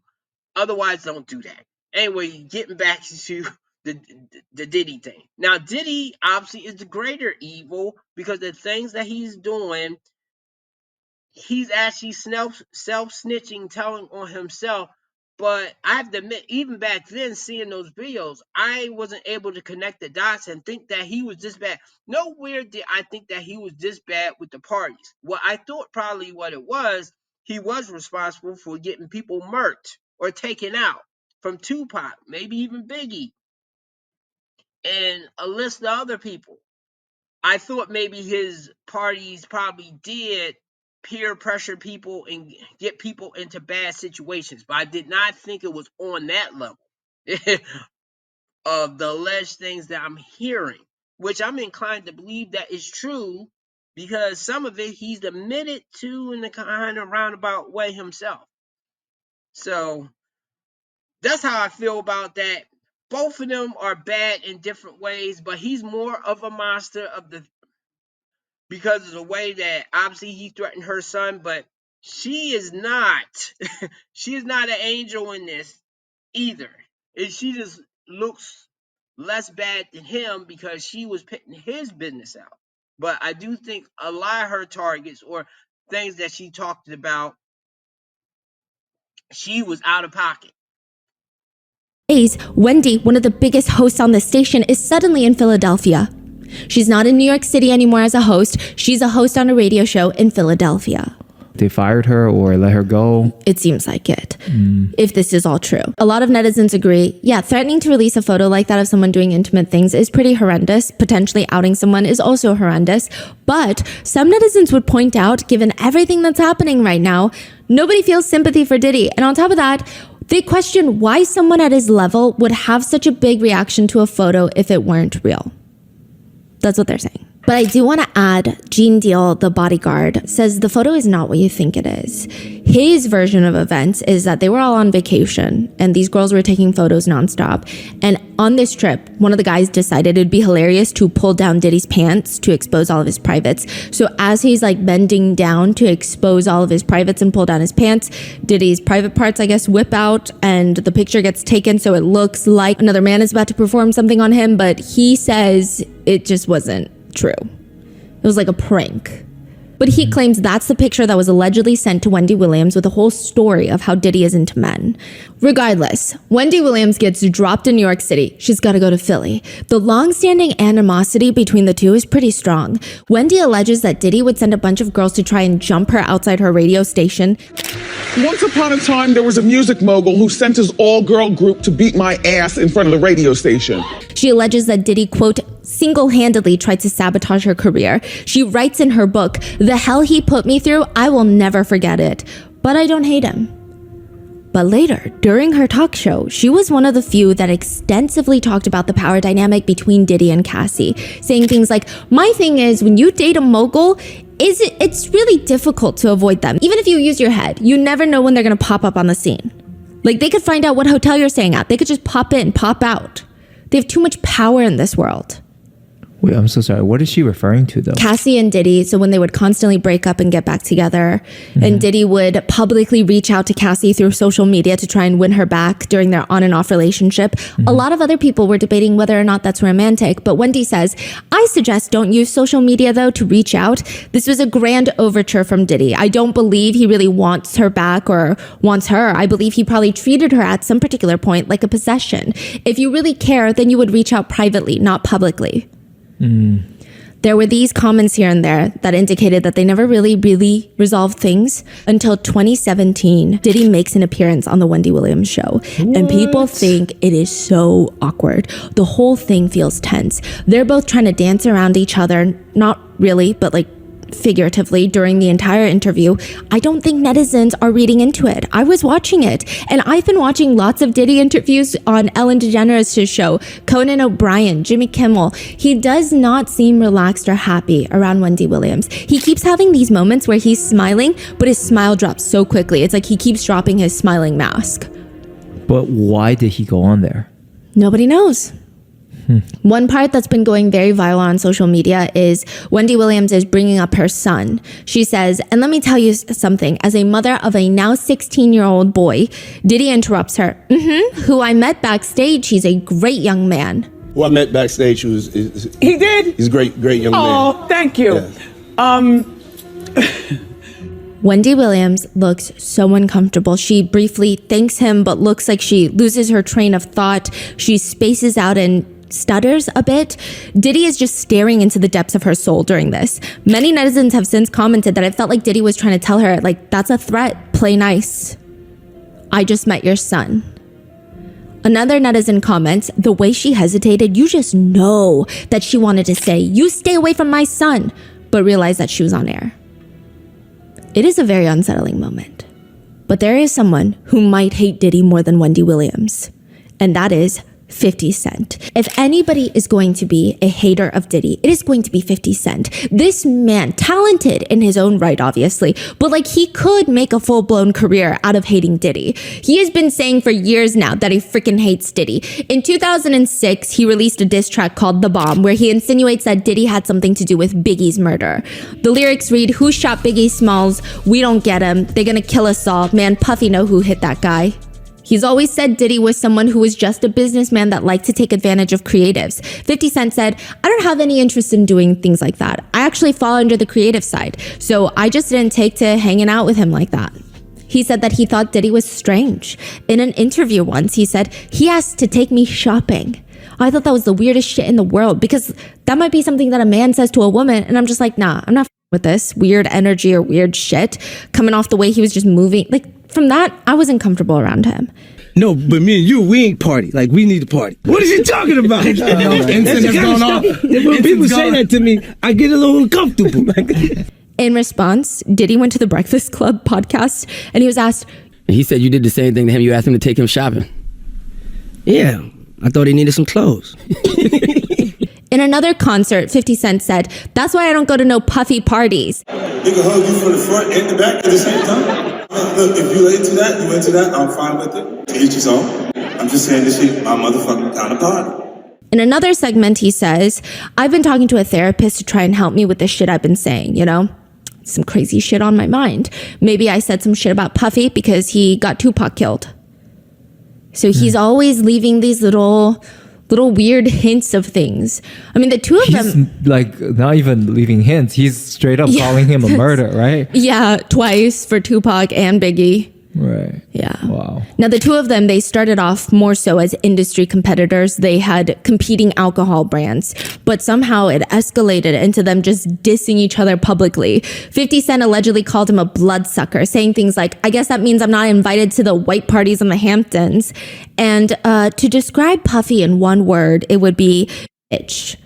Otherwise, don't do that. Anyway, getting back to the Diddy thing. Now, Diddy obviously is the greater evil because the things that he's doing, he's actually self-snitching, telling on himself. But I have to admit, even back then, seeing those videos, I wasn't able to connect the dots and think that he was this bad. Nowhere did I think that he was this bad with the parties. What I thought probably what it was, he was responsible for getting people murked or taken out from Tupac, maybe even Biggie, and a list of other people. I thought maybe his parties probably did peer pressure people and get people into bad situations, but I did not think it was on that level of the alleged things that I'm hearing, which I'm inclined to believe that is true because some of it he's admitted to in a kind of roundabout way himself. So that's how I feel about that. Both of them are bad in different ways, but he's more of a monster because of the way that obviously he threatened her son, but she is not. She is not an angel in this either. She just looks less bad than him because she was putting his business out. But I do think a lot of her targets or things that she talked about, she was out of pocket. Wendy, one of the biggest hosts on the station, is suddenly in Philadelphia. She's not in New York City anymore as a host. She's a host on a radio show in Philadelphia. They fired her or let her go? It seems like it. If this is all true. A lot of netizens agree, yeah, threatening to release a photo like that of someone doing intimate things is pretty horrendous. Potentially outing someone is also horrendous. But some netizens would point out, given everything that's happening right now, nobody feels sympathy for Diddy. And on top of that, they question why someone at his level would have such a big reaction to a photo if it weren't real. That's what they're saying. But I do want to add, Gene Deal, the bodyguard, says the photo is not what you think it is. His version of events is that they were all on vacation and these girls were taking photos nonstop. And on this trip, one of the guys decided it'd be hilarious to pull down Diddy's pants to expose all of his privates. So as he's like bending down to expose all of his privates and pull down his pants, Diddy's private parts, I guess, whip out and the picture gets taken so it looks like another man is about to perform something on him. But he says it just wasn't true. It was like a prank. But he claims that's the picture that was allegedly sent to Wendy Williams with a whole story of how Diddy is into men. Regardless, Wendy Williams gets dropped in New York City. She's got to go to Philly. The long-standing animosity between the two is pretty strong. Wendy alleges that Diddy would send a bunch of girls to try and jump her outside her radio station. Once upon a time, there was a music mogul who sent his all-girl group to beat my ass in front of the radio station. She alleges that Diddy, quote, single-handedly tried to sabotage her career. She writes in her book, "The hell he put me through, I will never forget it. But I don't hate him." But later, during her talk show, she was one of the few that extensively talked about the power dynamic between Diddy and Cassie, saying things like, "My thing is, when you date a mogul, it's really difficult to avoid them. Even if you use your head, you never know when they're gonna pop up on the scene. Like, they could find out what hotel you're staying at. They could just pop in, pop out. They have too much power in this world." Wait, I'm so sorry. What is she referring to, though? Cassie and Diddy, so when they would constantly break up and get back together, and Diddy would publicly reach out to Cassie through social media to try and win her back during their on and off relationship. A lot of other people were debating whether or not that's romantic, but Wendy says, "I suggest don't use social media, though, to reach out. This was a grand overture from Diddy. I don't believe he really wants her back or wants her. I believe he probably treated her at some particular point like a possession. If you really care, then you would reach out privately, not publicly." There were these comments here and there that indicated that they never really resolved things until 2017. Diddy makes an appearance on the Wendy Williams show. And people think it is so awkward. The whole thing feels tense. They're both trying to dance around each other. Not really, but like figuratively during the entire interview, I don't think netizens are reading into it. I was watching it, and I've been watching lots of Diddy interviews on Ellen DeGeneres' show, Conan O'Brien, Jimmy Kimmel. He does not seem relaxed or happy around Wendy Williams. He keeps having these moments where he's smiling, but his smile drops so quickly. It's like he keeps dropping his smiling mask. But why did he go on there? Nobody knows. One part that's been going very viral on social media is Wendy Williams is bringing up her son. She says, and let me tell you something, as a mother of a now 16-year-old boy, Diddy interrupts her, who I met backstage. He's a great young man. Who I met backstage, he did? He's a great young man. Oh, thank you. Yeah. Wendy Williams looks so uncomfortable. She briefly thanks him, but looks like she loses her train of thought. She spaces out and stutters a bit. Diddy is just staring into the depths of her soul during this. Many netizens have since commented that it felt like Diddy was trying to tell her, like, that's a threat, play nice. I just met your son. Another netizen comments, the way she hesitated, you just know that she wanted to say, you stay away from my son, but realized that she was on air. It is a very unsettling moment. But there is someone who might hate Diddy more than Wendy Williams, and that is 50 Cent. If anybody is going to be a hater of Diddy, it is going to be 50 Cent. This man, talented in his own right, obviously, but like he could make a full-blown career out of hating Diddy. He has been saying for years now that he freaking hates Diddy. In 2006, he released a diss track called The Bomb, where he insinuates that Diddy had something to do with Biggie's murder. The lyrics read, who shot Biggie Smalls? We don't get him. They're gonna kill us all. Man, Puffy know who hit that guy. He's always said Diddy was someone who was just a businessman that liked to take advantage of creatives. 50 Cent said, I don't have any interest in doing things like that. I actually fall under the creative side, so I just didn't take to hanging out with him like that. He said that he thought Diddy was strange. In an interview once, he said, he asked to take me shopping. I thought that was the weirdest shit in the world, because that might be something that a man says to a woman, and I'm just like, nah, I'm not with this weird energy or weird shit coming off the way he was just moving. Like, from that, I wasn't comfortable around him. No, but me and you, we ain't party. Like, we need to party. What is he talking about? That's the kind of stuff. When people say that to me, I get a little uncomfortable. In response, Diddy went to the Breakfast Club podcast, and he was asked... He said you did the same thing to him. You asked him to take him shopping. Yeah, I thought he needed some clothes. In another concert, 50 Cent said, that's why I don't go to no puffy parties. Nigga hug you from the front and the back at the same time. Look, if you into that, I'm fine with it. To each his own. I'm just saying this shit, my motherfucking kind of party. In another segment, he says, I've been talking to a therapist to try and help me with the shit I've been saying, you know? Some crazy shit on my mind. Maybe I said some shit about Puffy because he got Tupac killed. So he's always leaving these little weird hints of things. I mean, the two of them... like, not even leaving hints. He's straight up calling him a murder, right? Yeah, twice for Tupac and Biggie. Right. Yeah. Wow. Now, the two of them, they started off more so as industry competitors. They had competing alcohol brands, but somehow it escalated into them just dissing each other publicly. 50 Cent allegedly called him a bloodsucker, saying things like, I guess that means I'm not invited to the white parties in the Hamptons. And to describe Puffy in one word, it would be bitch.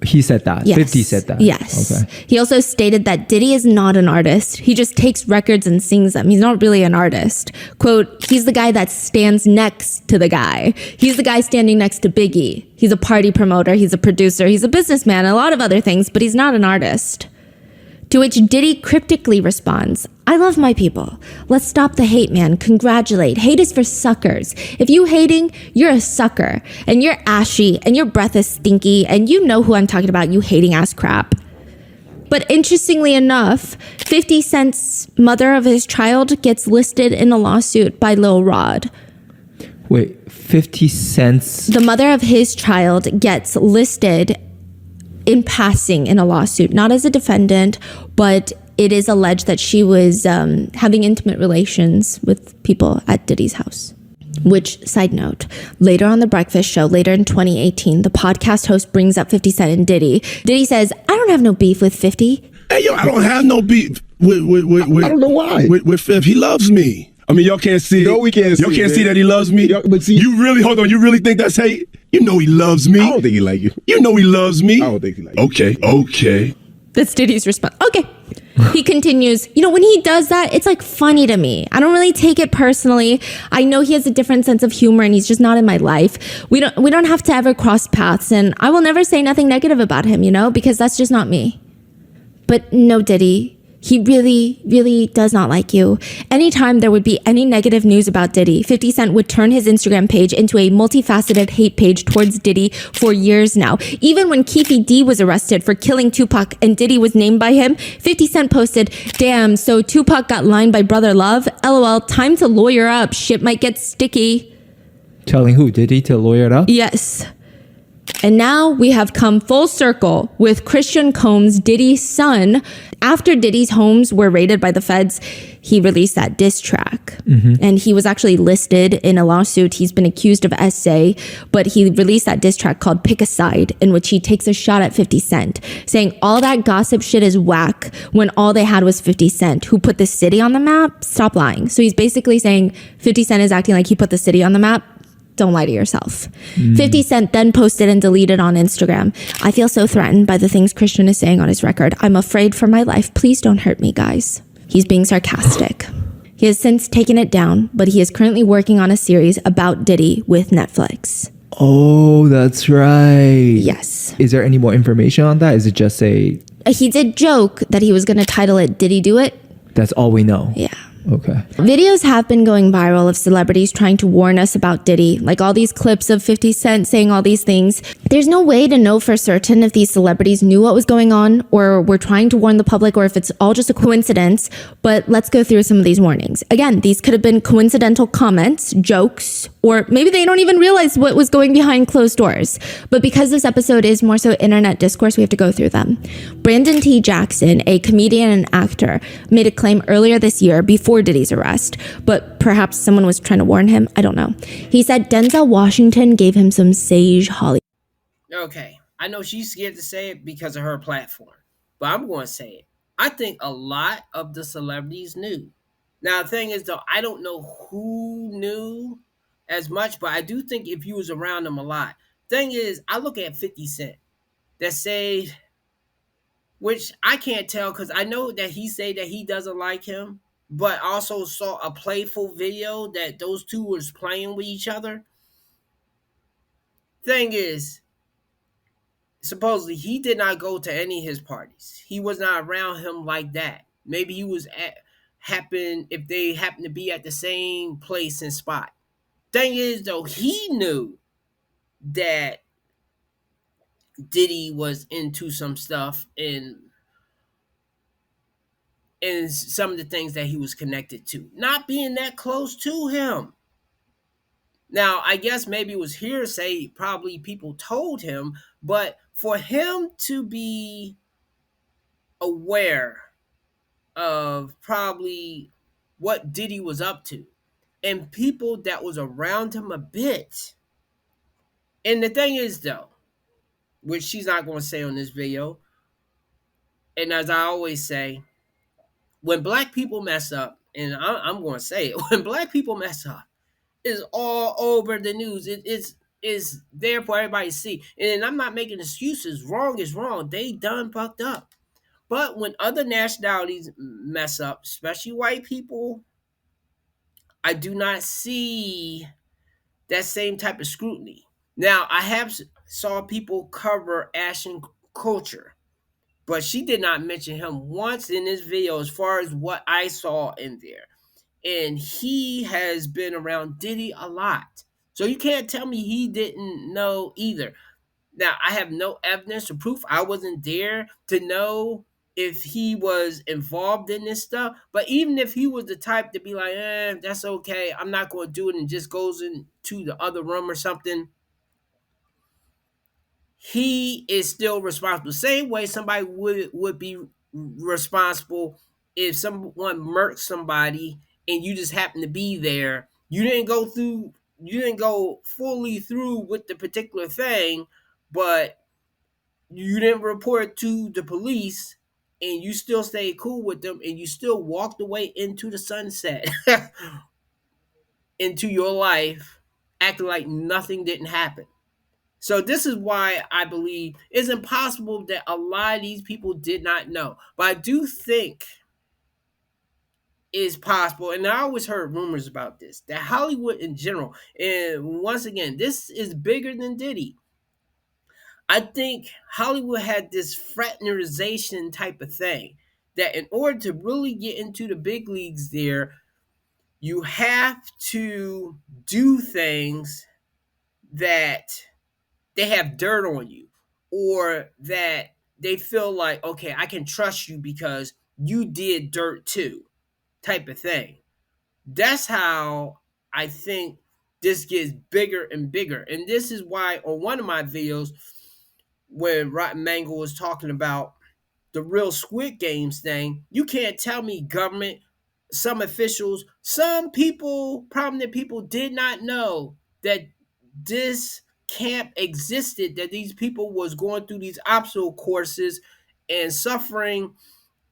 He said that. Yes. 50 said that. Yes. Okay. He also stated that Diddy is not an artist. He just takes records and sings them. He's not really an artist. Quote, he's the guy that stands next to the guy. He's the guy standing next to Biggie. He's a party promoter. He's a producer. He's a businessman, a lot of other things, but he's not an artist. To which Diddy cryptically responds, I love my people. Let's stop the hate, man. Congratulate. Hate is for suckers. If you hating, you're a sucker. And you're ashy, and your breath is stinky, and you know who I'm talking about, you hating ass crap. But interestingly enough, 50 Cent's mother of his child gets listed in a lawsuit by Lil Rod. Wait, 50 Cent's... The mother of his child gets listed in passing in a lawsuit, not as a defendant, but it is alleged that she was having intimate relations with people at Diddy's house. Which, side note, later on The Breakfast Show, later in 2018, the podcast host brings up 50 Cent and Diddy. Diddy says, I don't have no beef with 50. Hey, yo, I don't have no beef with I don't know why. With 50. He loves me. I mean, y'all can't see. No, we can't see. Y'all can't see that he loves me. But see, you really, hold on, you really think that's hate? You know he loves me. I don't think he like you. You know he loves me. I don't think he like you. Okay. That's Diddy's response. Okay. He continues, when he does that, it's like funny to me. I don't really take it personally. I know he has a different sense of humor and he's just not in my life. We don't have to ever cross paths, and I will never say nothing negative about him, because that's just not me. But no, Diddy, he really, really does not like you. Anytime there would be any negative news about Diddy, 50 Cent would turn his Instagram page into a multifaceted hate page towards Diddy for years now. Even when Keefe D was arrested for killing Tupac and Diddy was named by him, 50 Cent posted, "Damn, so Tupac got lined by Brother Love? LOL, time to lawyer up. Shit might get sticky." Telling who? Diddy to lawyer it up? Yes. And now we have come full circle with Christian Combs, Diddy's son. After Diddy's homes were raided by the feds, he released that diss track. And he was actually listed in a lawsuit. He's been accused of SA, but he released that diss track called Pick a Side, in which he takes a shot at 50 Cent, saying all that gossip shit is whack when all they had was 50 Cent, who put the city on the map. Stop lying. So he's basically saying 50 Cent is acting like he put the city on the map. Don't lie to yourself. 50 Cent then posted and deleted on Instagram, "I feel so threatened by the things Christian is saying on his record. I'm afraid for my life. Please don't hurt me, guys." He's being sarcastic. He has since taken it down, but he is currently working on a series about Diddy with Netflix. Oh, that's right. Yes. Is there any more information on that? Is it just He did joke that he was going to title it Diddy Do It? That's all we know? Yeah. Okay. Videos have been going viral of celebrities trying to warn us about Diddy, like all these clips of 50 Cent saying all these things. There's no way to know for certain if these celebrities knew what was going on or were trying to warn the public, or if it's all just a coincidence, but let's go through some of these warnings. Again, these could have been coincidental comments, jokes, or maybe they don't even realize what was going behind closed doors. But because this episode is more so internet discourse, we have to go through them. Brandon T. Jackson, a comedian and actor, made a claim earlier this year before Diddy's arrest, but perhaps someone was trying to warn him. I don't know. He said Denzel Washington gave him some sage Hollywood. Okay, I know she's scared to say it because of her platform, but I'm going to say it. I think a lot of the celebrities knew. Now, the thing is, though, I don't know who knew as much, but I do think if you was around them a lot. Thing is, I look at 50 Cent that say, which I can't tell because I know that he say that he doesn't like him, but also saw a playful video that those two was playing with each other. Thing is, supposedly he did not go to any of his parties. He was not around him like that. Maybe he was if they happened to be at the same place and spot. Thing is, though, he knew that Diddy was into some stuff and some of the things that he was connected to, not being that close to him. Now, I guess maybe it was hearsay, probably people told him, but for him to be aware of probably what Diddy was up to and people that was around him a bit. And the thing is, though, which she's not going to say on this video, and as I always say, when black people mess up, and I'm going to say it, when black people mess up, it's all over the news. It's there for everybody to see. And I'm not making excuses. Wrong is wrong. They done fucked up. But when other nationalities mess up, especially white people, I do not see that same type of scrutiny. Now, I have saw people cover Ashton Kutcher, but she did not mention him once in this video as far as what I saw in there. And he has been around Diddy a lot. So you can't tell me he didn't know either. Now, I have no evidence or proof. I wasn't there to know if he was involved in this stuff. But even if he was the type to be like, that's okay, I'm not going to do it, and just goes into the other room or something, he is still responsible. Same way somebody would be responsible if someone murked somebody and you just happen to be there. You didn't go fully through with the particular thing, but you didn't report to the police, and you still stayed cool with them, and you still walked away into the sunset, into your life, acting like nothing didn't happen. So this is why I believe it's impossible that a lot of these people did not know. But I do think it's possible, and I always heard rumors about this, that Hollywood in general, and once again, this is bigger than Diddy. I think Hollywood had this fraternization type of thing that in order to really get into the big leagues there, you have to do things that they have dirt on you, or that they feel like, okay, I can trust you because you did dirt too, type of thing. That's how I think this gets bigger and bigger. And this is why on one of my videos, when Rotten Mango was talking about the real Squid Games thing, you can't tell me government, some officials, some people, prominent people did not know that this camp existed, that these people was going through these obstacle courses and suffering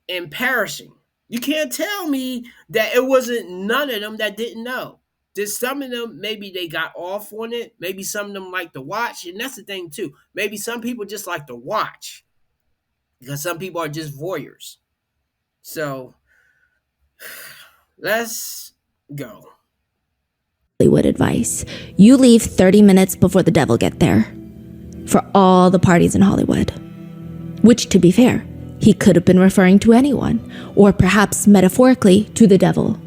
and perishing. You can't tell me that it wasn't none of them that didn't know. Just some of them, maybe they got off on it. Maybe some of them like to watch. And that's the thing too. Maybe some people just like to watch because some people are just voyeurs. So let's go. Hollywood advice. You leave 30 minutes before the devil get there for all the parties in Hollywood. Which, to be fair, he could have been referring to anyone, or perhaps metaphorically to the devil.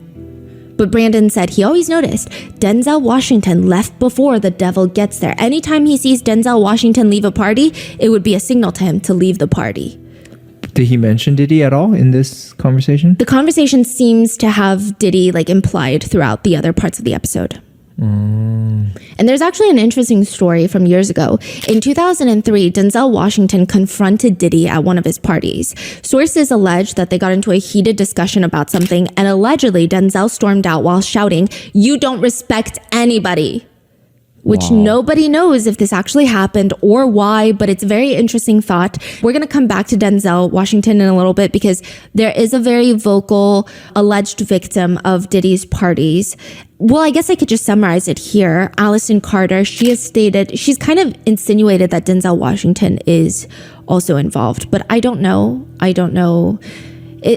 But Brandon said he always noticed Denzel Washington left before the devil gets there. Anytime he sees Denzel Washington leave a party, it would be a signal to him to leave the party. Did he mention Diddy at all in this conversation? The conversation seems to have Diddy implied throughout the other parts of the episode. And there's actually an interesting story from years ago. In 2003, Denzel Washington confronted Diddy at one of his parties. Sources allege that they got into a heated discussion about something, and allegedly Denzel stormed out while shouting, "You don't respect anybody." Which nobody knows if this actually happened or why, but it's a very interesting thought. We're going to come back to Denzel Washington in a little bit because there is a very vocal alleged victim of Diddy's parties. Well, I guess I could just summarize it here. Allison Carter, she has stated, she's kind of insinuated that Denzel Washington is also involved, but I don't know.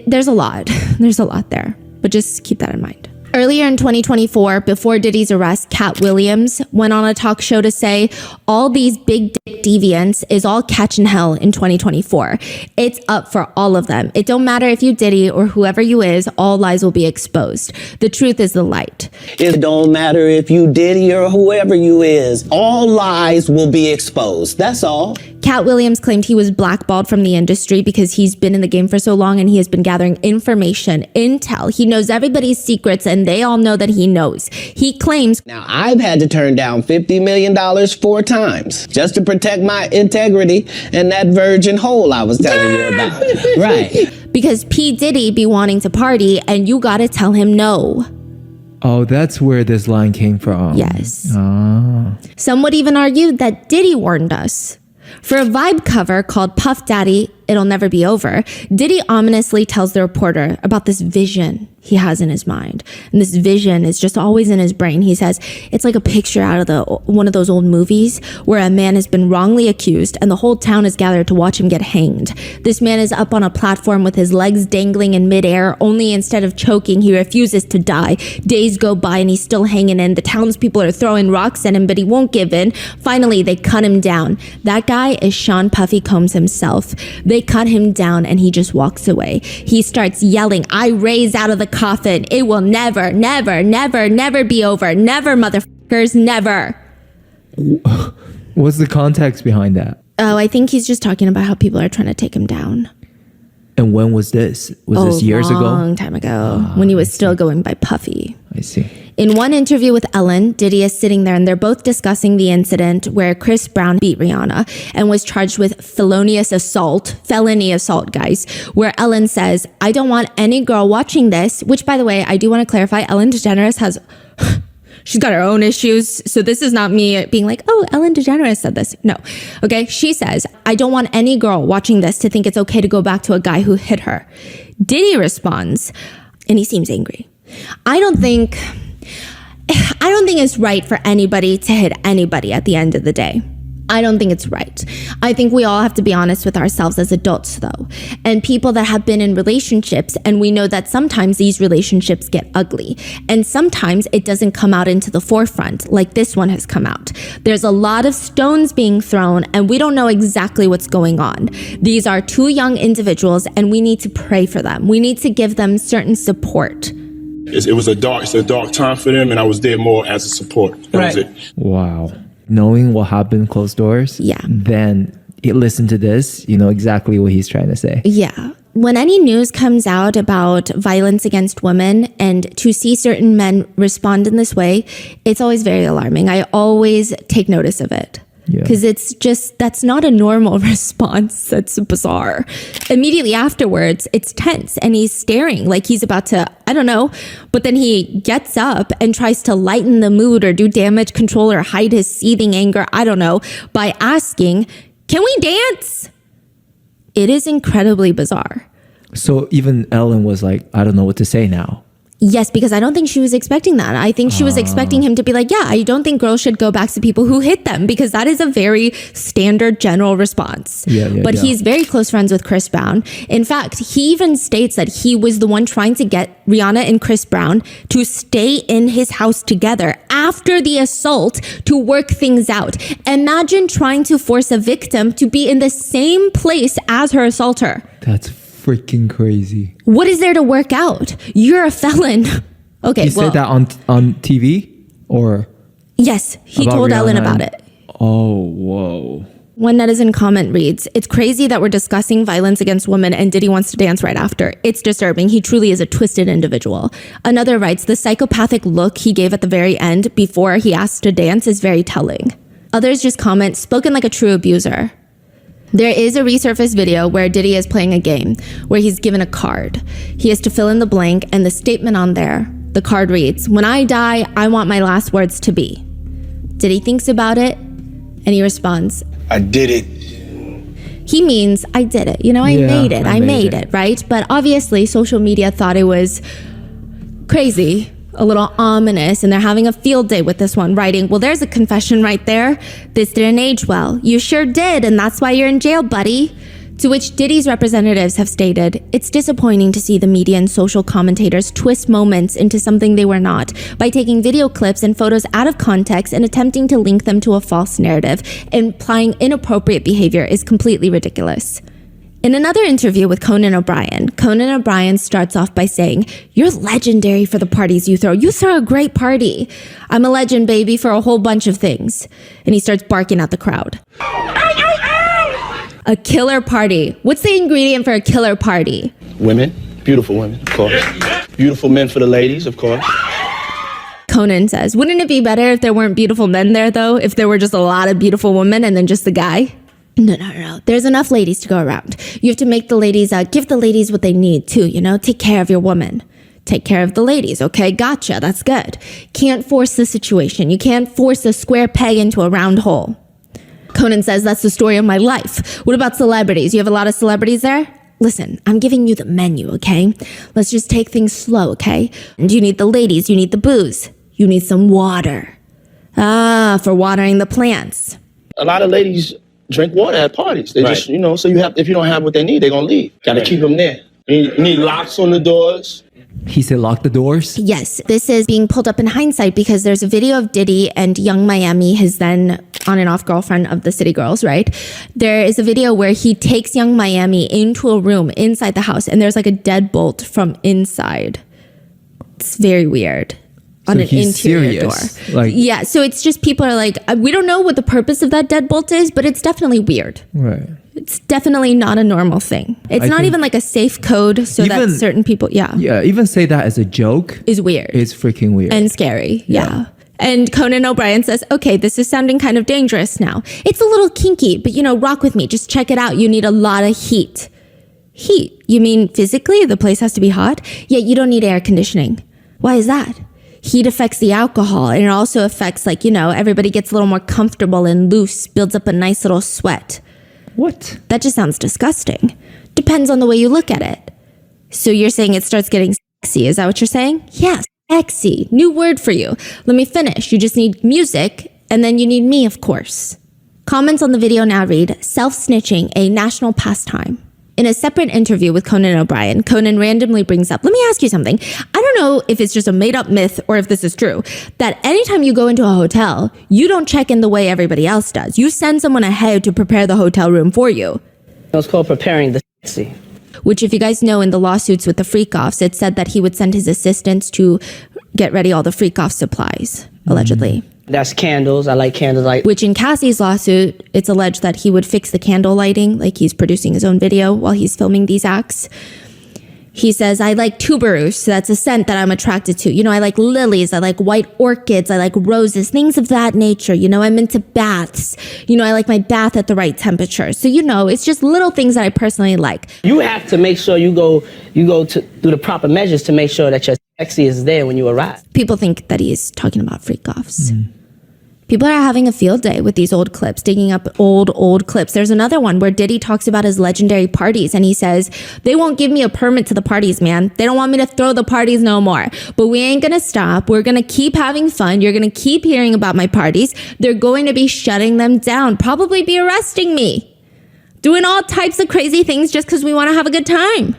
There's a lot. There's a lot there, but just keep that in mind. Earlier in 2024, before Diddy's arrest, Cat Williams went on a talk show to say all these big dick deviants is all catching hell in 2024. It's up for all of them. It don't matter if you Diddy or whoever you is, all lies will be exposed. The truth is the light. It don't matter if you Diddy or whoever you is, all lies will be exposed. That's all. Cat Williams claimed he was blackballed from the industry because he's been in the game for so long and he has been gathering information, intel. He knows everybody's secrets and they all know that he knows. He claims, now I've had to turn down $50 million 4 times just to protect my integrity and that virgin hole I was telling you about. Right. Because P. Diddy be wanting to party and you gotta tell him no. Oh, that's where this line came from. Yes. Some would even argue that Diddy warned us. For a Vibe cover called Puff Daddy, It'll Never Be Over, Diddy ominously tells the reporter about this vision he has in his mind. And this vision is just always in his brain. He says it's like a picture out of one of those old movies where a man has been wrongly accused and the whole town is gathered to watch him get hanged. This man is up on a platform with his legs dangling in midair, only instead of choking, he refuses to die. Days go by and he's still hanging in. The townspeople are throwing rocks at him, but he won't give in. Finally, they cut him down. That guy is Sean Puffy Combs himself. They cut him down and he just walks away. He starts yelling, "I raise out of the coffin. It will never, never, never, never be over. Never, motherfuckers, never." What's the context behind that? Oh, I think he's just talking about how people are trying to take him down. And when was this? Was this years ago? A long time ago, when he was still going by Puffy. I see. In one interview with Ellen, Diddy is sitting there and they're both discussing the incident where Chris Brown beat Rihanna and was charged with felony assault, guys, where Ellen says, "I don't want any girl watching this," which, by the way, I do want to clarify, Ellen DeGeneres has... She's got her own issues. So this is not me being like, oh, Ellen DeGeneres said this. No. Okay. She says, "I don't want any girl watching this to think it's okay to go back to a guy who hit her." Diddy responds, and he seems angry. I don't think it's right for anybody to hit anybody at the end of the day. I don't think it's right. I think we all have to be honest with ourselves as adults, though. And people that have been in relationships, and we know that sometimes these relationships get ugly. And sometimes it doesn't come out into the forefront, like this one has come out. There's a lot of stones being thrown, and we don't know exactly what's going on. These are two young individuals, and we need to pray for them. We need to give them certain support. It's a dark time for them, and I was there more as a support. That was it. Wow. Knowing what happened closed doors, then listen to this, you know exactly what he's trying to say. Yeah. When any news comes out about violence against women and to see certain men respond in this way, it's always very alarming. I always take notice of it. Because it's just, that's not a normal response. That's bizarre. Immediately afterwards, it's tense and he's staring like he's about to, I don't know, but then he gets up and tries to lighten the mood or do damage control or hide his seething anger, I don't know, by asking, "Can we dance?" It is incredibly bizarre. So even Ellen was like, I don't know what to say now. Yes, because I don't think she was expecting that. I think she was expecting him to be like, yeah, I don't think girls should go back to people who hit them, because that is a very standard general response. But he's very close friends with Chris Brown. In fact, he even states that he was the one trying to get Rihanna and Chris Brown to stay in his house together after the assault to work things out. Imagine trying to force a victim to be in the same place as her assaulter. That's freaking crazy. What is there to work out? You're a felon. Okay, he said that on TV, or? Yes, he told Ellen about it. Oh, whoa. One netizen comment reads, "It's crazy that we're discussing violence against women and Diddy wants to dance right after. It's disturbing. He truly is a twisted individual." Another writes, "The psychopathic look he gave at the very end before he asked to dance is very telling." Others just comment, "Spoken like a true abuser." There is a resurfaced video where Diddy is playing a game where he's given a card. He has to fill in the blank, and the statement on there, the card reads, "When I die, I want my last words to be." Diddy thinks about it and he responds, "I did it." He means, I did it. I made it, right? But obviously social media thought it was crazy, a little ominous, and they're having a field day with this one, writing, "Well, there's a confession right there. This didn't age well. You sure did, and that's why you're in jail, buddy." To which Diddy's representatives have stated, "It's disappointing to see the media and social commentators twist moments into something they were not by taking video clips and photos out of context and attempting to link them to a false narrative. Implying inappropriate behavior is completely ridiculous." In another interview with Conan O'Brien starts off by saying, "You're legendary for the parties you throw. You throw a great party. I'm a legend, baby, for a whole bunch of things." And he starts barking at the crowd. A killer party. What's the ingredient for a killer party? Women, beautiful women, of course. Beautiful men for the ladies, of course. Conan says, "Wouldn't it be better if there weren't beautiful men there, though? If there were just a lot of beautiful women and then just the guy?" No. There's enough ladies to go around. You have to make the ladies, give the ladies what they need too, Take care of your woman. Take care of the ladies, okay? Gotcha, that's good. Can't force the situation. You can't force a square peg into a round hole. Conan says, "That's the story of my life. What about celebrities? You have a lot of celebrities there?" Listen, I'm giving you the menu, okay? Let's just take things slow, okay? And you need the ladies, you need the booze. You need some water. For watering the plants. A lot of ladies drink water at parties. They just, so if you don't have what they need, they're going to leave. Got to keep them there. You need locks on the doors. He said lock the doors? Yes, this is being pulled up in hindsight because there's a video of Diddy and Young Miami, his then on and off girlfriend of the City Girls, right? There is a video where he takes Young Miami into a room inside the house and there's like a deadbolt from inside. It's very weird. On an interior door. Yeah, so it's just people are like, we don't know what the purpose of that deadbolt is, but it's definitely weird. Right. It's definitely not a normal thing. It's not even like a safe code so that certain people, Yeah, even say that as a joke is weird. It's freaking weird. And scary, yeah. And Conan O'Brien says, "Okay, this is sounding kind of dangerous now. It's a little kinky, but rock with me. Just check it out. You need a lot of heat." Heat? You mean physically? The place has to be hot? Yeah, you don't need air conditioning. Why is that? Heat affects the alcohol, and it also affects, everybody gets a little more comfortable and loose, builds up a nice little sweat. What? That just sounds disgusting. Depends on the way you look at it. So you're saying it starts getting sexy, is that what you're saying? Yes, sexy. New word for you. Let me finish. You just need music, and then you need me, of course. Comments on the video now read, self-snitching, a national pastime. In a separate interview with Conan O'Brien, Conan randomly brings up, let me ask you something. I don't know if it's just a made-up myth or if this is true, that anytime you go into a hotel, you don't check in the way everybody else does. You send someone ahead to prepare the hotel room for you. It's called preparing the sexy. Which, if you guys know, in the lawsuits with the freak-offs, it said that he would send his assistants to get ready all the freak-off supplies, allegedly. That's candles. I like candles. Which in Cassie's lawsuit, it's alleged that he would fix the candle lighting, like he's producing his own video while he's filming these acts. He says, I like tuberose, that's a scent that I'm attracted to. You know, I like lilies, I like white orchids, I like roses, things of that nature. You know, I'm into baths. You know, I like my bath at the right temperature. So, you know, it's just little things that I personally like. You have to make sure you go to do the proper measures to make sure that your sexy is there when you arrive. People think that he's talking about freak-offs. People are having a field day with these old clips, digging up old clips. There's another one where Diddy talks about his legendary parties, and he says, they won't give me a permit to the parties, man. They don't want me to throw the parties no more. But we ain't gonna stop. We're gonna keep having fun. You're gonna keep hearing about my parties. They're going to be shutting them down, probably be arresting me. Doing all types of crazy things just because we want to have a good time.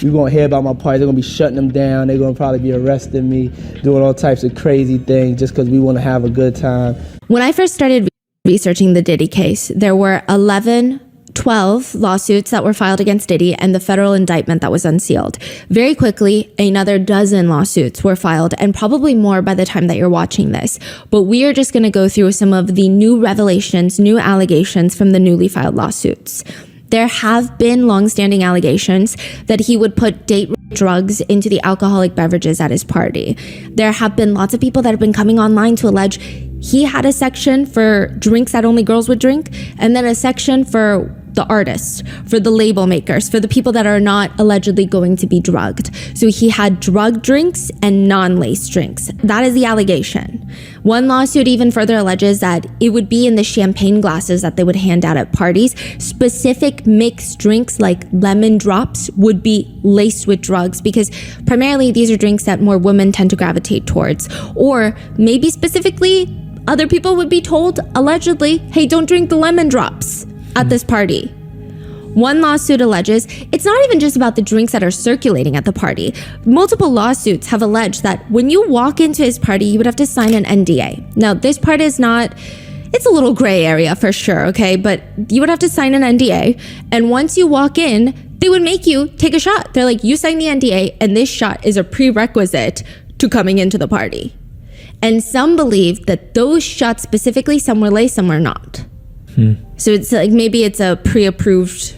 You're going to hear about my parties. They're going to be shutting them down. They're going to probably be arresting me, doing all types of crazy things just because we want to have a good time. When I first started researching the Diddy case, there were 12 lawsuits that were filed against Diddy and the federal indictment that was unsealed. Very quickly, another dozen lawsuits were filed, and probably more by the time that you're watching this. But we are just going to go through some of the new revelations, new allegations from the newly filed lawsuits. There have been longstanding allegations that he would put date drugs into the alcoholic beverages at his party. There have been lots of people that have been coming online to allege he had a section for drinks that only girls would drink, and then a section for the artists, for the label makers, for the people that are not allegedly going to be drugged. So he had drug drinks and non-laced drinks. That is the allegation. One lawsuit even further alleges that it would be in the champagne glasses that they would hand out at parties. Specific mixed drinks like lemon drops would be laced with drugs, because primarily these are drinks that more women tend to gravitate towards. Or maybe specifically, other people would be told, allegedly, hey, don't drink the lemon drops at this party. One lawsuit alleges it's not even just about the drinks that are circulating at the party. Multiple lawsuits have alleged that when you walk into his party, you would have to sign an NDA. Now, this part is not, it's a little gray area for sure, okay? But you would have to sign an NDA. And once you walk in, they would make you take a shot. They're like, you sign the NDA, and this shot is a prerequisite to coming into the party. And some believe that those shots specifically, some were laced, some were not. So it's like, maybe it's a pre-approved,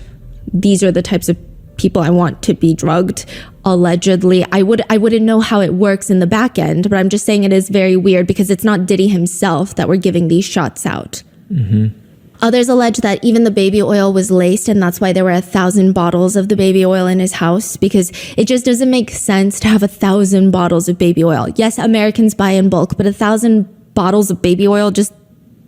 these are the types of people I want to be drugged, allegedly. I wouldn't know how it works in the back end, but I'm just saying it is very weird because it's not Diddy himself that we're giving these shots out. Others allege that even the baby oil was laced, and that's why there were 1,000 bottles of the baby oil in his house, because it just doesn't make sense to have 1,000 bottles of baby oil. Yes, Americans buy in bulk, but 1,000 bottles of baby oil just,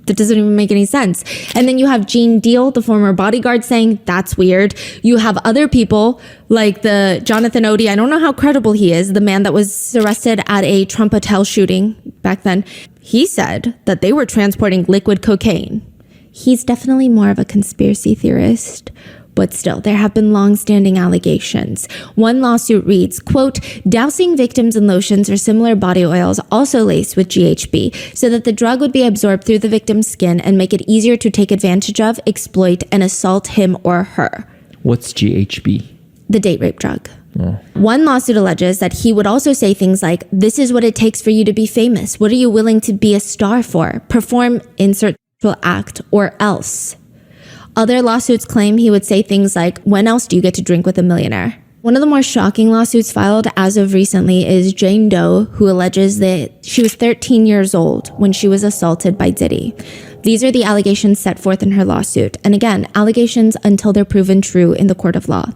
that doesn't even make any sense. And then you have Gene Deal, the former bodyguard, saying that's weird. You have other people like the Jonathan Odie. I don't know how credible he is. The man that was arrested at a Trump hotel shooting back then. He said that they were transporting liquid cocaine. He's definitely more of a conspiracy theorist. But still, there have been long-standing allegations. One lawsuit reads, quote, dousing victims in lotions or similar body oils also laced with GHB so that the drug would be absorbed through the victim's skin and make it easier to take advantage of, exploit, and assault him or her. What's GHB? The date rape drug. One lawsuit alleges that he would also say things like, this is what it takes for you to be famous. What are you willing to be a star for? Perform insert act or else. Other lawsuits claim he would say things like, when else do you get to drink with a millionaire? One of the more shocking lawsuits filed as of recently is Jane Doe, who alleges that she was 13 years old when she was assaulted by Diddy. These are the allegations set forth in her lawsuit. And again, allegations until they're proven true in the court of law.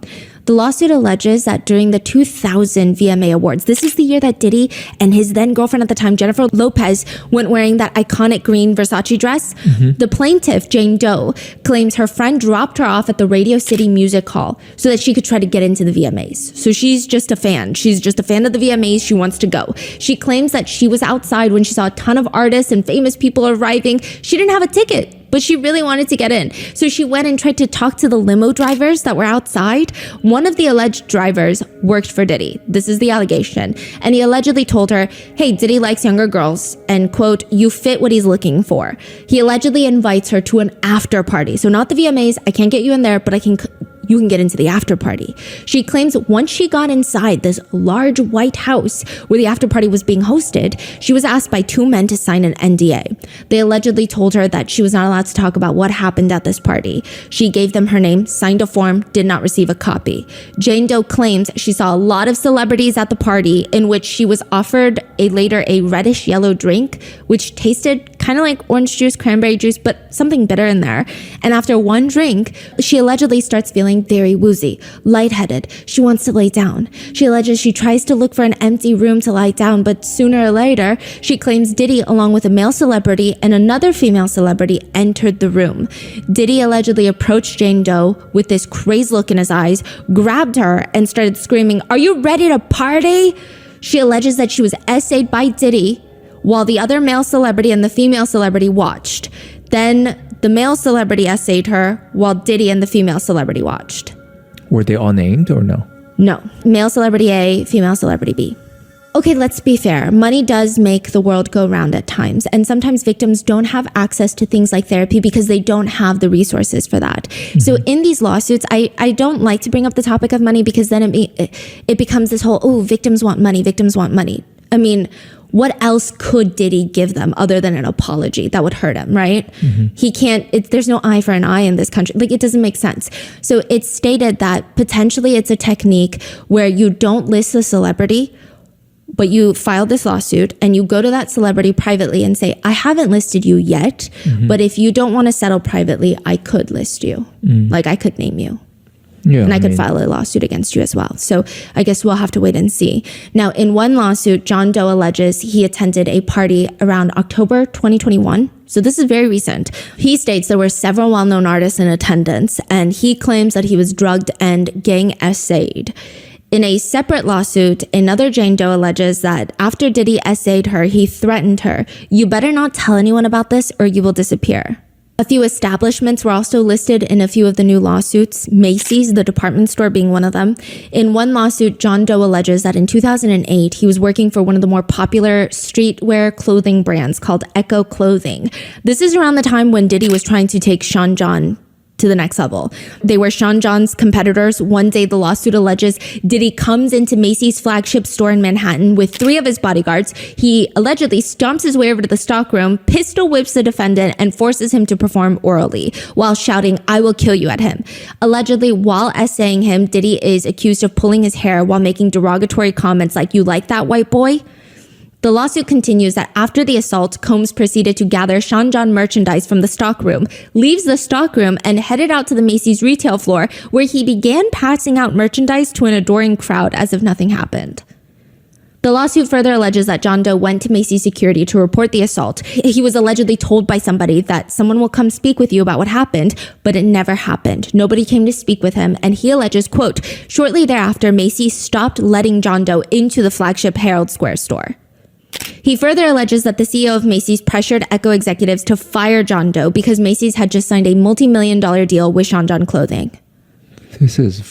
The lawsuit alleges that during the 2000 VMA Awards, this is the year that Diddy and his then girlfriend at the time, Jennifer Lopez, went wearing that iconic green Versace dress. The plaintiff, Jane Doe, claims her friend dropped her off at the Radio City Music Hall so that she could try to get into the VMAs. So she's just a fan. She's just a fan of the VMAs. She wants to go. She claims that she was outside when she saw a ton of artists and famous people arriving. She didn't have a ticket, but she really wanted to get in. So she went and tried to talk to the limo drivers that were outside. One of the alleged drivers worked for Diddy. This is the allegation. And he allegedly told her, hey, Diddy likes younger girls, and quote, you fit what he's looking for. He allegedly invites her to an after party. So not the VMAs, I can't get you in there, but you can get into the after party. She claims once she got inside this large white house where the after party was being hosted, she was asked by two men to sign an NDA. They allegedly told her that she was not allowed to talk about what happened at this party. She gave them her name, signed a form, did not receive a copy. Jane Doe claims she saw a lot of celebrities at the party in which she was offered later a reddish yellow drink, which tasted kind of like orange juice, cranberry juice, but something bitter in there. And after one drink, she allegedly starts feeling very woozy, lightheaded. She wants to lay down. She alleges she tries to look for an empty room to lie down, but sooner or later, she claims Diddy, along with a male celebrity and another female celebrity, entered the room. Diddy allegedly approached Jane Doe with this crazed look in his eyes, grabbed her, and started screaming, "Are you ready to party?" She alleges that she was essayed by Diddy while the other male celebrity and the female celebrity watched. Then the male celebrity essayed her while Diddy and the female celebrity watched. Were they all named or no? No. Male celebrity A, female celebrity B. Okay, let's be fair. Money does make the world go round at times. And sometimes victims don't have access to things like therapy because they don't have the resources for that. Mm-hmm. So in these lawsuits, I don't like to bring up the topic of money because then it becomes this whole, oh, victims want money, victims want money. I mean, what else could Diddy give them other than an apology that would hurt him, right? Mm-hmm. He can't, there's no eye for an eye in this country. Like, it doesn't make sense. So it's stated that potentially it's a technique where you don't list the celebrity, but you file this lawsuit and you go to that celebrity privately and say, I haven't listed you yet, but if you don't want to settle privately, I could list you. Like, I could name you. Yeah, and I could file a lawsuit against you as well. So I guess we'll have to wait and see. Now, in one lawsuit, John Doe alleges he attended a party around October 2021. So this is very recent. He states there were several well-known artists in attendance, and he claims that he was drugged and gang essayed. In a separate lawsuit, another Jane Doe alleges that after Diddy essayed her, he threatened her, "You better not tell anyone about this or you will disappear." A few establishments were also listed in a few of the new lawsuits, Macy's, the department store, being one of them. In one lawsuit, John Doe alleges that in 2008, he was working for one of the more popular streetwear clothing brands called Echo Clothing. This is around the time when Diddy was trying to take Sean John to the next level. They were Sean John's competitors. One day, the lawsuit alleges Diddy comes into Macy's flagship store in Manhattan with 3 of his bodyguards. He allegedly stomps his way over to the stockroom, pistol whips the defendant, and forces him to perform orally while shouting, "I will kill you" at him. Allegedly, while essaying him, Diddy is accused of pulling his hair while making derogatory comments like, "You like that, white boy?" The lawsuit continues that after the assault, Combs proceeded to gather Sean John merchandise from the stockroom, leaves the stockroom, and headed out to the Macy's retail floor, where he began passing out merchandise to an adoring crowd as if nothing happened. The lawsuit further alleges that John Doe went to Macy's security to report the assault. He was allegedly told by somebody that someone will come speak with you about what happened, but it never happened. Nobody came to speak with him, and he alleges, quote, shortly thereafter, Macy's stopped letting John Doe into the flagship Herald Square store. He further alleges that the CEO of Macy's pressured Echo executives to fire John Doe because Macy's had just signed a multi-million-dollar deal with Sean John Clothing. This is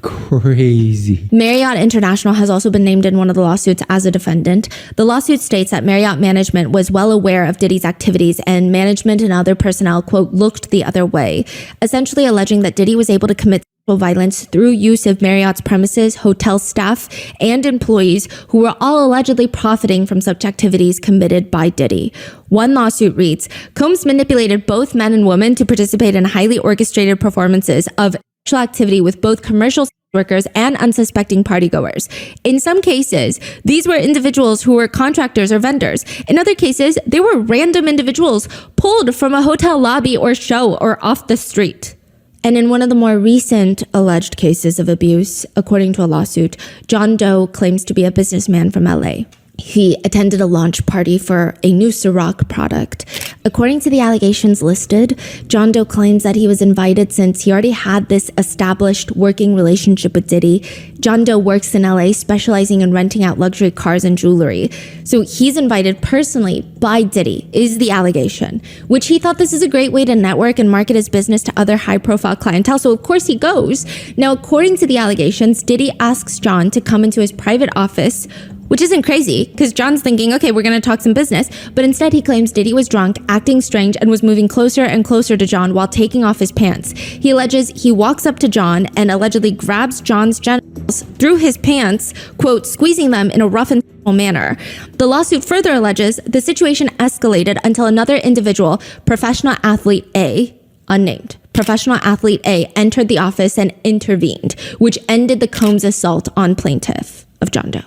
crazy. Marriott International has also been named in one of the lawsuits as a defendant. The lawsuit states that Marriott management was well aware of Diddy's activities, and management and other personnel, quote, looked the other way, essentially alleging that Diddy was able to commit violence through use of Marriott's premises, hotel staff, and employees who were all allegedly profiting from such activities committed by Diddy. One lawsuit reads, Combs manipulated both men and women to participate in highly orchestrated performances of sexual activity with both commercial workers and unsuspecting partygoers. In some cases, these were individuals who were contractors or vendors. In other cases, they were random individuals pulled from a hotel lobby or show or off the street. And in one of the more recent alleged cases of abuse, according to a lawsuit, John Doe claims to be a businessman from LA. He attended a launch party for a new Ciroc product. According to the allegations listed, John Doe claims that he was invited since he already had this established working relationship with Diddy. John Doe works in LA, specializing in renting out luxury cars and jewelry. So he's invited personally by Diddy, is the allegation, which he thought this is a great way to network and market his business to other high-profile clientele. So of course he goes. Now, according to the allegations, Diddy asks John to come into his private office, which isn't crazy, because John's thinking, okay, we're going to talk some business. But instead, he claims Diddy was drunk, acting strange, and was moving closer and closer to John while taking off his pants. He alleges he walks up to John and allegedly grabs John's genitals through his pants, quote, squeezing them in a rough and tumble manner. The lawsuit further alleges the situation escalated until another individual, professional athlete A, unnamed, professional athlete A, entered the office and intervened, which ended the Combs assault on plaintiff of John Doe.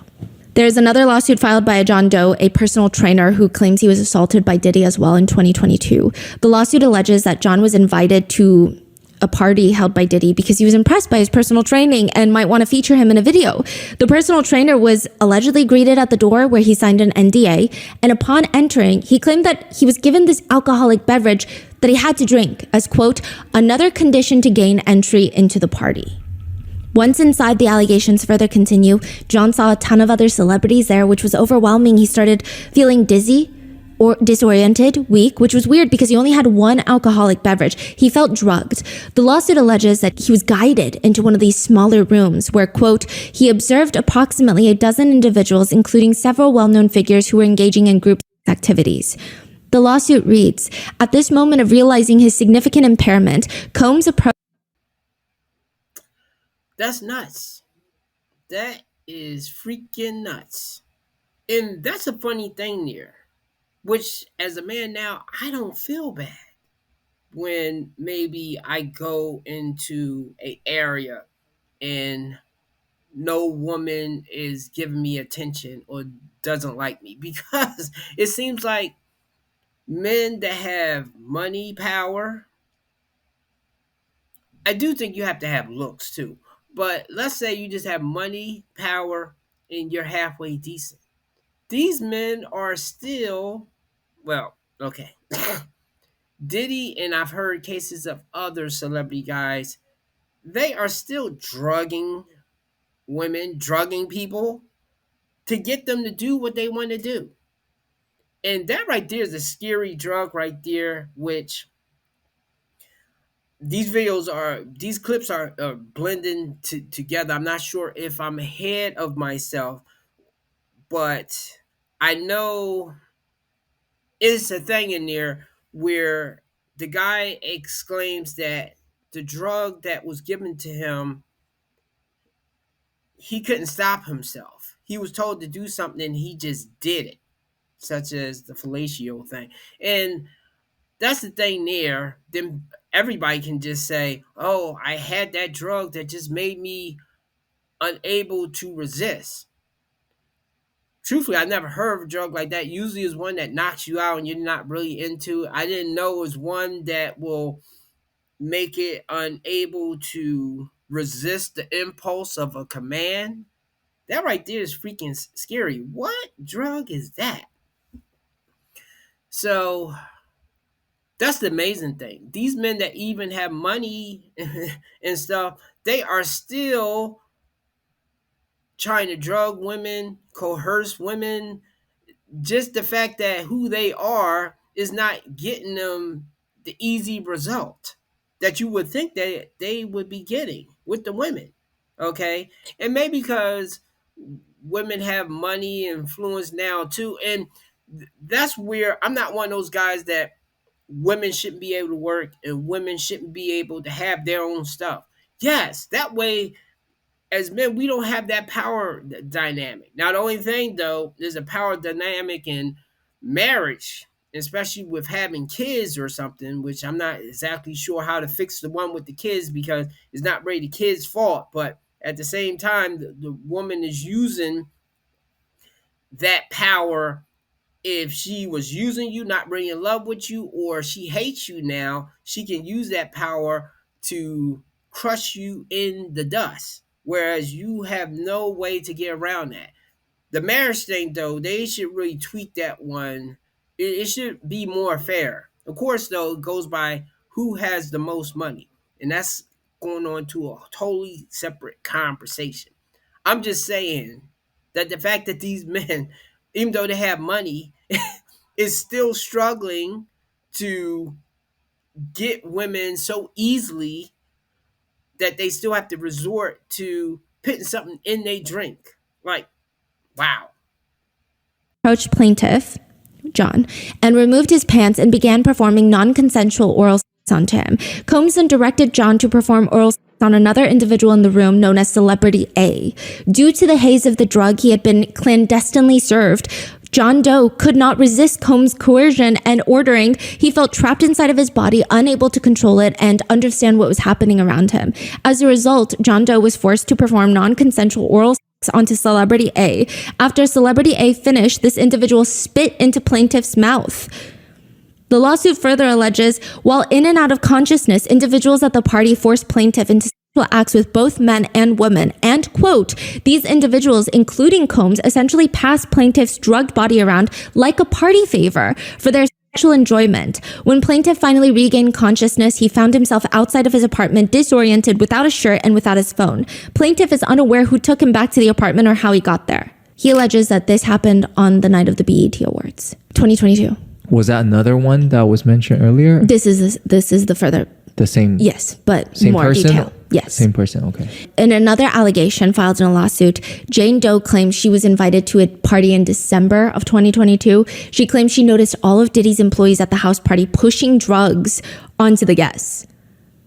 There's another lawsuit filed by a John Doe, a personal trainer who claims he was assaulted by Diddy as well in 2022. The lawsuit alleges that John was invited to a party held by Diddy because he was impressed by his personal training and might want to feature him in a video. The personal trainer was allegedly greeted at the door where he signed an NDA, and upon entering, he claimed that he was given this alcoholic beverage that he had to drink as, quote, another condition to gain entry into the party. Once inside, the allegations further continue. John saw a ton of other celebrities there, which was overwhelming. He started feeling dizzy or disoriented, weak, which was weird because he only had one alcoholic beverage. He felt drugged. The lawsuit alleges that he was guided into one of these smaller rooms where, quote, he observed approximately a dozen individuals, including several well-known figures who were engaging in group activities. The lawsuit reads, at this moment of realizing his significant impairment, Combs approached. That's nuts. That is freaking nuts. And that's a funny thing there, which as a man now, I don't feel bad when maybe I go into a area and no woman is giving me attention or doesn't like me, because it seems like men that have money, power, I do think you have to have looks too. But let's say you just have money, power, and you're halfway decent. These men are still, well, okay. Diddy, and I've heard cases of other celebrity guys, they are still drugging women, drugging people to get them to do what they want to do. And that right there is a scary drug right there, which these clips are blending together. I'm not sure if I'm ahead of myself, but I know it's a thing in there where the guy exclaims that the drug that was given to him, he couldn't stop himself. He was told to do something and he just did it, such as the fellatio thing. And that's the thing there. Then everybody can just say, oh, I had that drug that just made me unable to resist. Truthfully, I never heard of a drug like that. Usually it's one that knocks you out and you're not really into it. I didn't know it was one that will make it unable to resist the impulse of a command. That right there is freaking scary. What drug is that? So that's the amazing thing. These men that even have money and stuff, they are still trying to drug women, coerce women. Just the fact that who they are is not getting them the easy result that you would think that they would be getting with the women. Okay. And maybe because women have money and influence now too. And that's where I'm not one of those guys that women shouldn't be able to work and women shouldn't be able to have their own stuff. Yes, that way, as men, we don't have that power dynamic. Now, the only thing though, there's a power dynamic in marriage, especially with having kids or something, which I'm not exactly sure how to fix the one with the kids because it's not really the kid's fault. But at the same time, the woman is using that power. If she was using you, not really in love with you, or she hates you now, she can use that power to crush you in the dust. Whereas you have no way to get around that. The marriage thing, though, they should really tweak that one. It should be more fair. Of course, though, it goes by who has the most money. And that's going on to a totally separate conversation. I'm just saying that the fact that these men, even though they have money, is still struggling to get women so easily that they still have to resort to putting something in their drink. Like, wow. Approached plaintiff, John, and removed his pants and began performing non-consensual oral sex onto him. Combs then directed John to perform oral sex on another individual in the room known as Celebrity A. Due to the haze of the drug he had been clandestinely served, John Doe could not resist Combs' coercion and ordering. He felt trapped inside of his body, unable to control it and understand what was happening around him. As a result, John Doe was forced to perform non-consensual oral sex onto Celebrity A. After Celebrity A finished, this individual spit into plaintiff's mouth. The lawsuit further alleges, while in and out of consciousness, individuals at the party forced plaintiff into sexual acts with both men and women, and, quote, these individuals, including Combs, essentially passed plaintiff's drugged body around like a party favor for their sexual enjoyment. When plaintiff finally regained consciousness, he found himself outside of his apartment, disoriented, without a shirt and without his phone. Plaintiff is unaware who took him back to the apartment or how he got there. He alleges that this happened on the night of the BET Awards, 2022. Was that another one that was mentioned earlier? This is the further. The same. Yes, but same more person? detail. Yes. Same person. Okay. In another allegation filed in a lawsuit, Jane Doe claims she was invited to a party in December of 2022. She claims she noticed all of Diddy's employees at the house party pushing drugs onto the guests,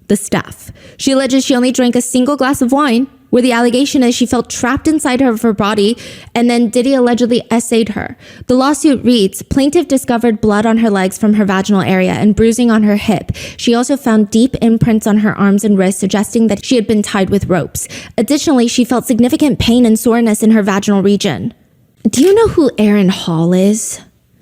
the staff. She alleges she only drank a single glass of wine, where the allegation is she felt trapped inside of her body, and then Diddy allegedly essayed her. The lawsuit reads, plaintiff discovered blood on her legs from her vaginal area and bruising on her hip. She also found deep imprints on her arms and wrists, suggesting that she had been tied with ropes. Additionally, she felt significant pain and soreness in her vaginal region. Do you know who Aaron Hall is?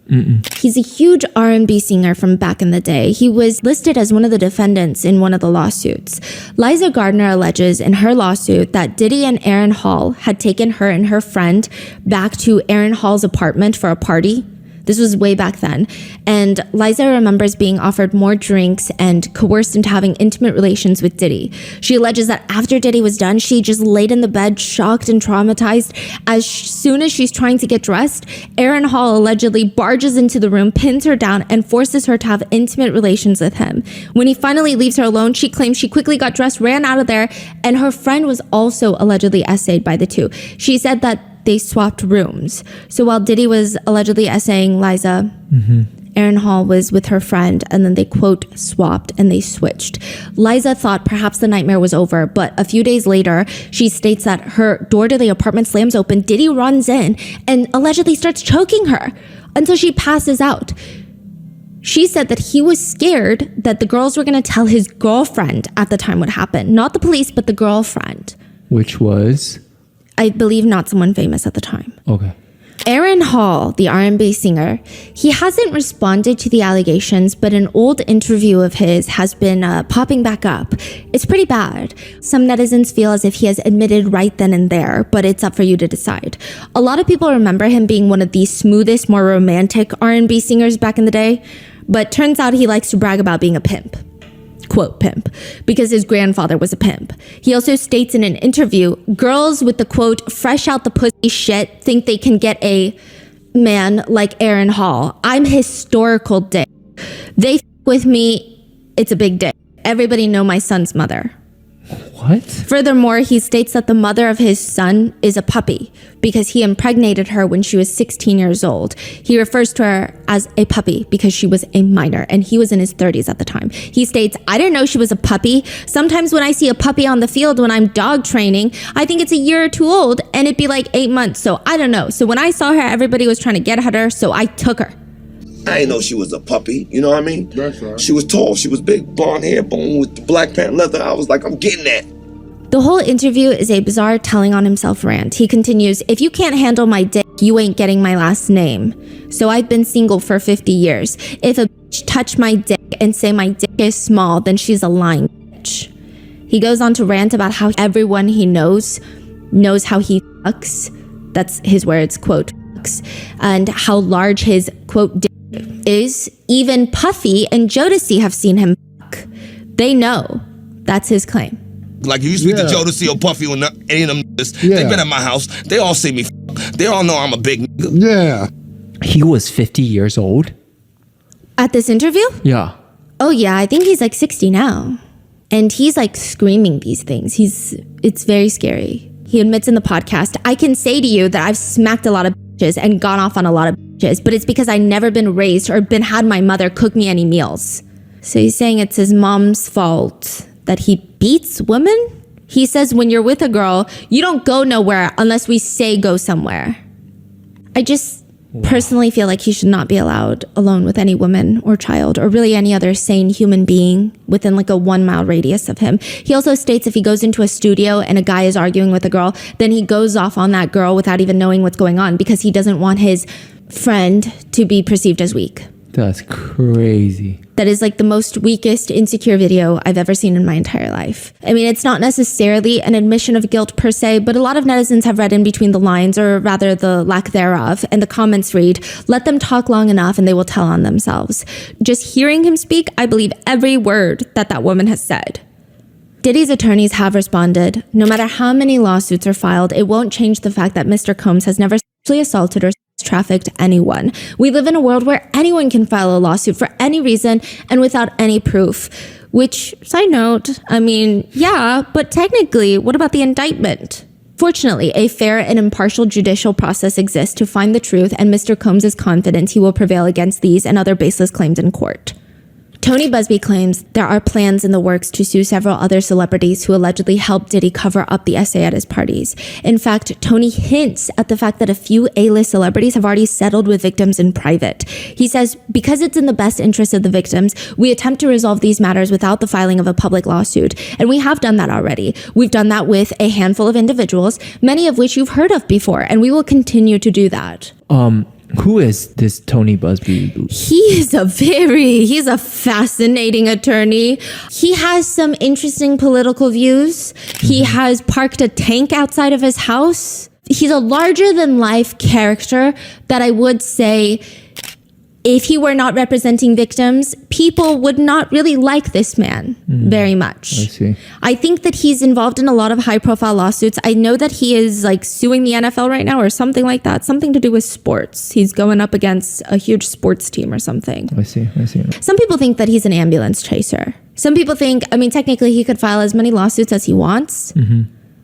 Mm-mm. He's a huge R&B singer from back in the day. He was listed as one of the defendants in one of the lawsuits. Liza Gardner alleges in her lawsuit that Diddy and Aaron Hall had taken her and her friend back to Aaron Hall's apartment for a party. This was way back then. And Liza remembers being offered more drinks and coerced into having intimate relations with Diddy. She alleges that after Diddy was done, she just laid in the bed, shocked and traumatized. As soon as she's trying to get dressed, Aaron Hall allegedly barges into the room, pins her down, and forces her to have intimate relations with him. When he finally leaves her alone, she claims she quickly got dressed, ran out of there, and her friend was also allegedly essayed by the two. She said that they swapped rooms. So while Diddy was allegedly essaying Liza, Aaron Hall was with her friend, and then they, quote, swapped and they switched. Liza thought perhaps the nightmare was over, but a few days later, she states that her door to the apartment slams open, Diddy runs in and allegedly starts choking her until she passes out. She said that he was scared that the girls were going to tell his girlfriend at the time what happened. Not the police, but the girlfriend. Which was? I believe not someone famous at the time. Okay. Aaron Hall, the R&B singer, he hasn't responded to the allegations, but an old interview of his has been popping back up. It's pretty bad. Some netizens feel as if he has admitted right then and there, but it's up for you to decide. A lot of people remember him being one of the smoothest, more romantic R&B singers back in the day, but turns out he likes to brag about being a pimp. Quote, pimp, because his grandfather was a pimp. He also states in an interview, girls with the, quote, fresh out the pussy shit think they can get a man like Aaron Hall. I'm historical dick. They f with me, it's a big dick. Everybody know my son's mother. What? Furthermore, he states that the mother of his son is a puppy because he impregnated her when she was 16 years old. He refers to her as a puppy because she was a minor and he was in his 30s at the time. He states, I didn't know she was a puppy. Sometimes when I see a puppy on the field when I'm dog training, I think it's a year or two old and it'd be like 8 months. So I don't know. So when I saw her, everybody was trying to get at her. So I took her. I didn't know she was a puppy, you know what I mean? That's right. She was tall, she was big, blonde hair, bone with the black pant leather. I was like, I'm getting that. The whole interview is a bizarre telling on himself rant. He continues, if you can't handle my dick, you ain't getting my last name. So I've been single for 50 years. If a bitch touch my dick and say my dick is small, then she's a lying bitch. He goes on to rant about how everyone he knows how he fucks. That's his words, quote, fucks. And how large his, quote, dick is. Even Puffy and Jodeci have seen him fuck. They know. That's his claim. Like, if you speak to Jodeci or Puffy or any of them niggas, they been at my house. They all see me. They all know I'm a big nigga. Yeah. He was 50 years old? At this interview? Yeah. Oh yeah, I think he's like 60 now. And he's like screaming these things. It's very scary. He admits in the podcast, I can say to you that I've smacked a lot of bitches and gone off on a lot of bitches, but it's because I've never been raised or had my mother cook me any meals. So he's saying it's his mom's fault that he beats women? He says when you're with a girl, you don't go nowhere unless we say go somewhere. I just personally feel like he should not be allowed alone with any woman or child or really any other sane human being within like a 1 mile radius of him. He also states if he goes into a studio and a guy is arguing with a girl, then he goes off on that girl without even knowing what's going on because he doesn't want his friend to be perceived as weak. That's crazy. That is like the most weakest insecure video I've ever seen in my entire life. I mean, it's not necessarily an admission of guilt per se, but a lot of netizens have read in between the lines, or rather the lack thereof, and the comments read, let them talk long enough and they will tell on themselves. Just hearing him speak, I believe every word that woman has said. Diddy's attorneys have responded. No matter how many lawsuits are filed, it won't change the fact that Mr. Combs has never sexually assaulted or trafficked anyone. We live in a world where anyone can file a lawsuit for any reason and without any proof. Which, side note, I mean, yeah, but technically, what about the indictment? Fortunately, a fair and impartial judicial process exists to find the truth, and Mr. Combs is confident he will prevail against these and other baseless claims in court. Tony Busby claims there are plans in the works to sue several other celebrities who allegedly helped Diddy cover up the essay at his parties. In fact, Tony hints at the fact that a few A-list celebrities have already settled with victims in private. He says, because it's in the best interest of the victims, we attempt to resolve these matters without the filing of a public lawsuit. And we have done that already. We've done that with a handful of individuals, many of which you've heard of before, and we will continue to do that. Who is this Tony Busby? He's a fascinating attorney. He has some interesting political views. He has parked a tank outside of his house. He's a larger than life character that I would say, if he were not representing victims, people would not really like this man very much. I see. I think that he's involved in a lot of high profile lawsuits. I know that he is like suing the NFL right now or something like that. Something to do with sports. He's going up against a huge sports team or something. I see. Some people think that he's an ambulance chaser. Some people think, I mean, technically he could file as many lawsuits as he wants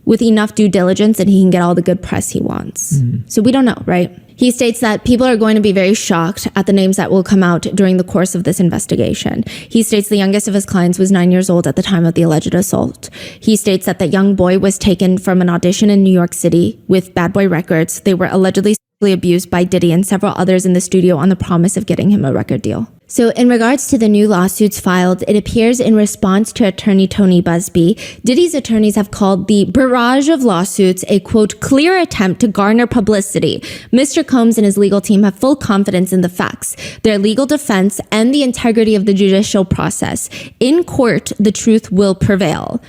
with enough due diligence and he can get all the good press he wants. So we don't know, right? He states that people are going to be very shocked at the names that will come out during the course of this investigation. He states the youngest of his clients was 9 years old at the time of the alleged assault. He states that the young boy was taken from an audition in New York City with Bad Boy Records. They were allegedly sexually abused by Diddy and several others in the studio on the promise of getting him a record deal. So in regards to the new lawsuits filed, it appears in response to attorney Tony Busby, Diddy's attorneys have called the barrage of lawsuits a, quote, clear attempt to garner publicity. Mr. Combs and his legal team have full confidence in the facts, their legal defense, and the integrity of the judicial process. In court, the truth will prevail.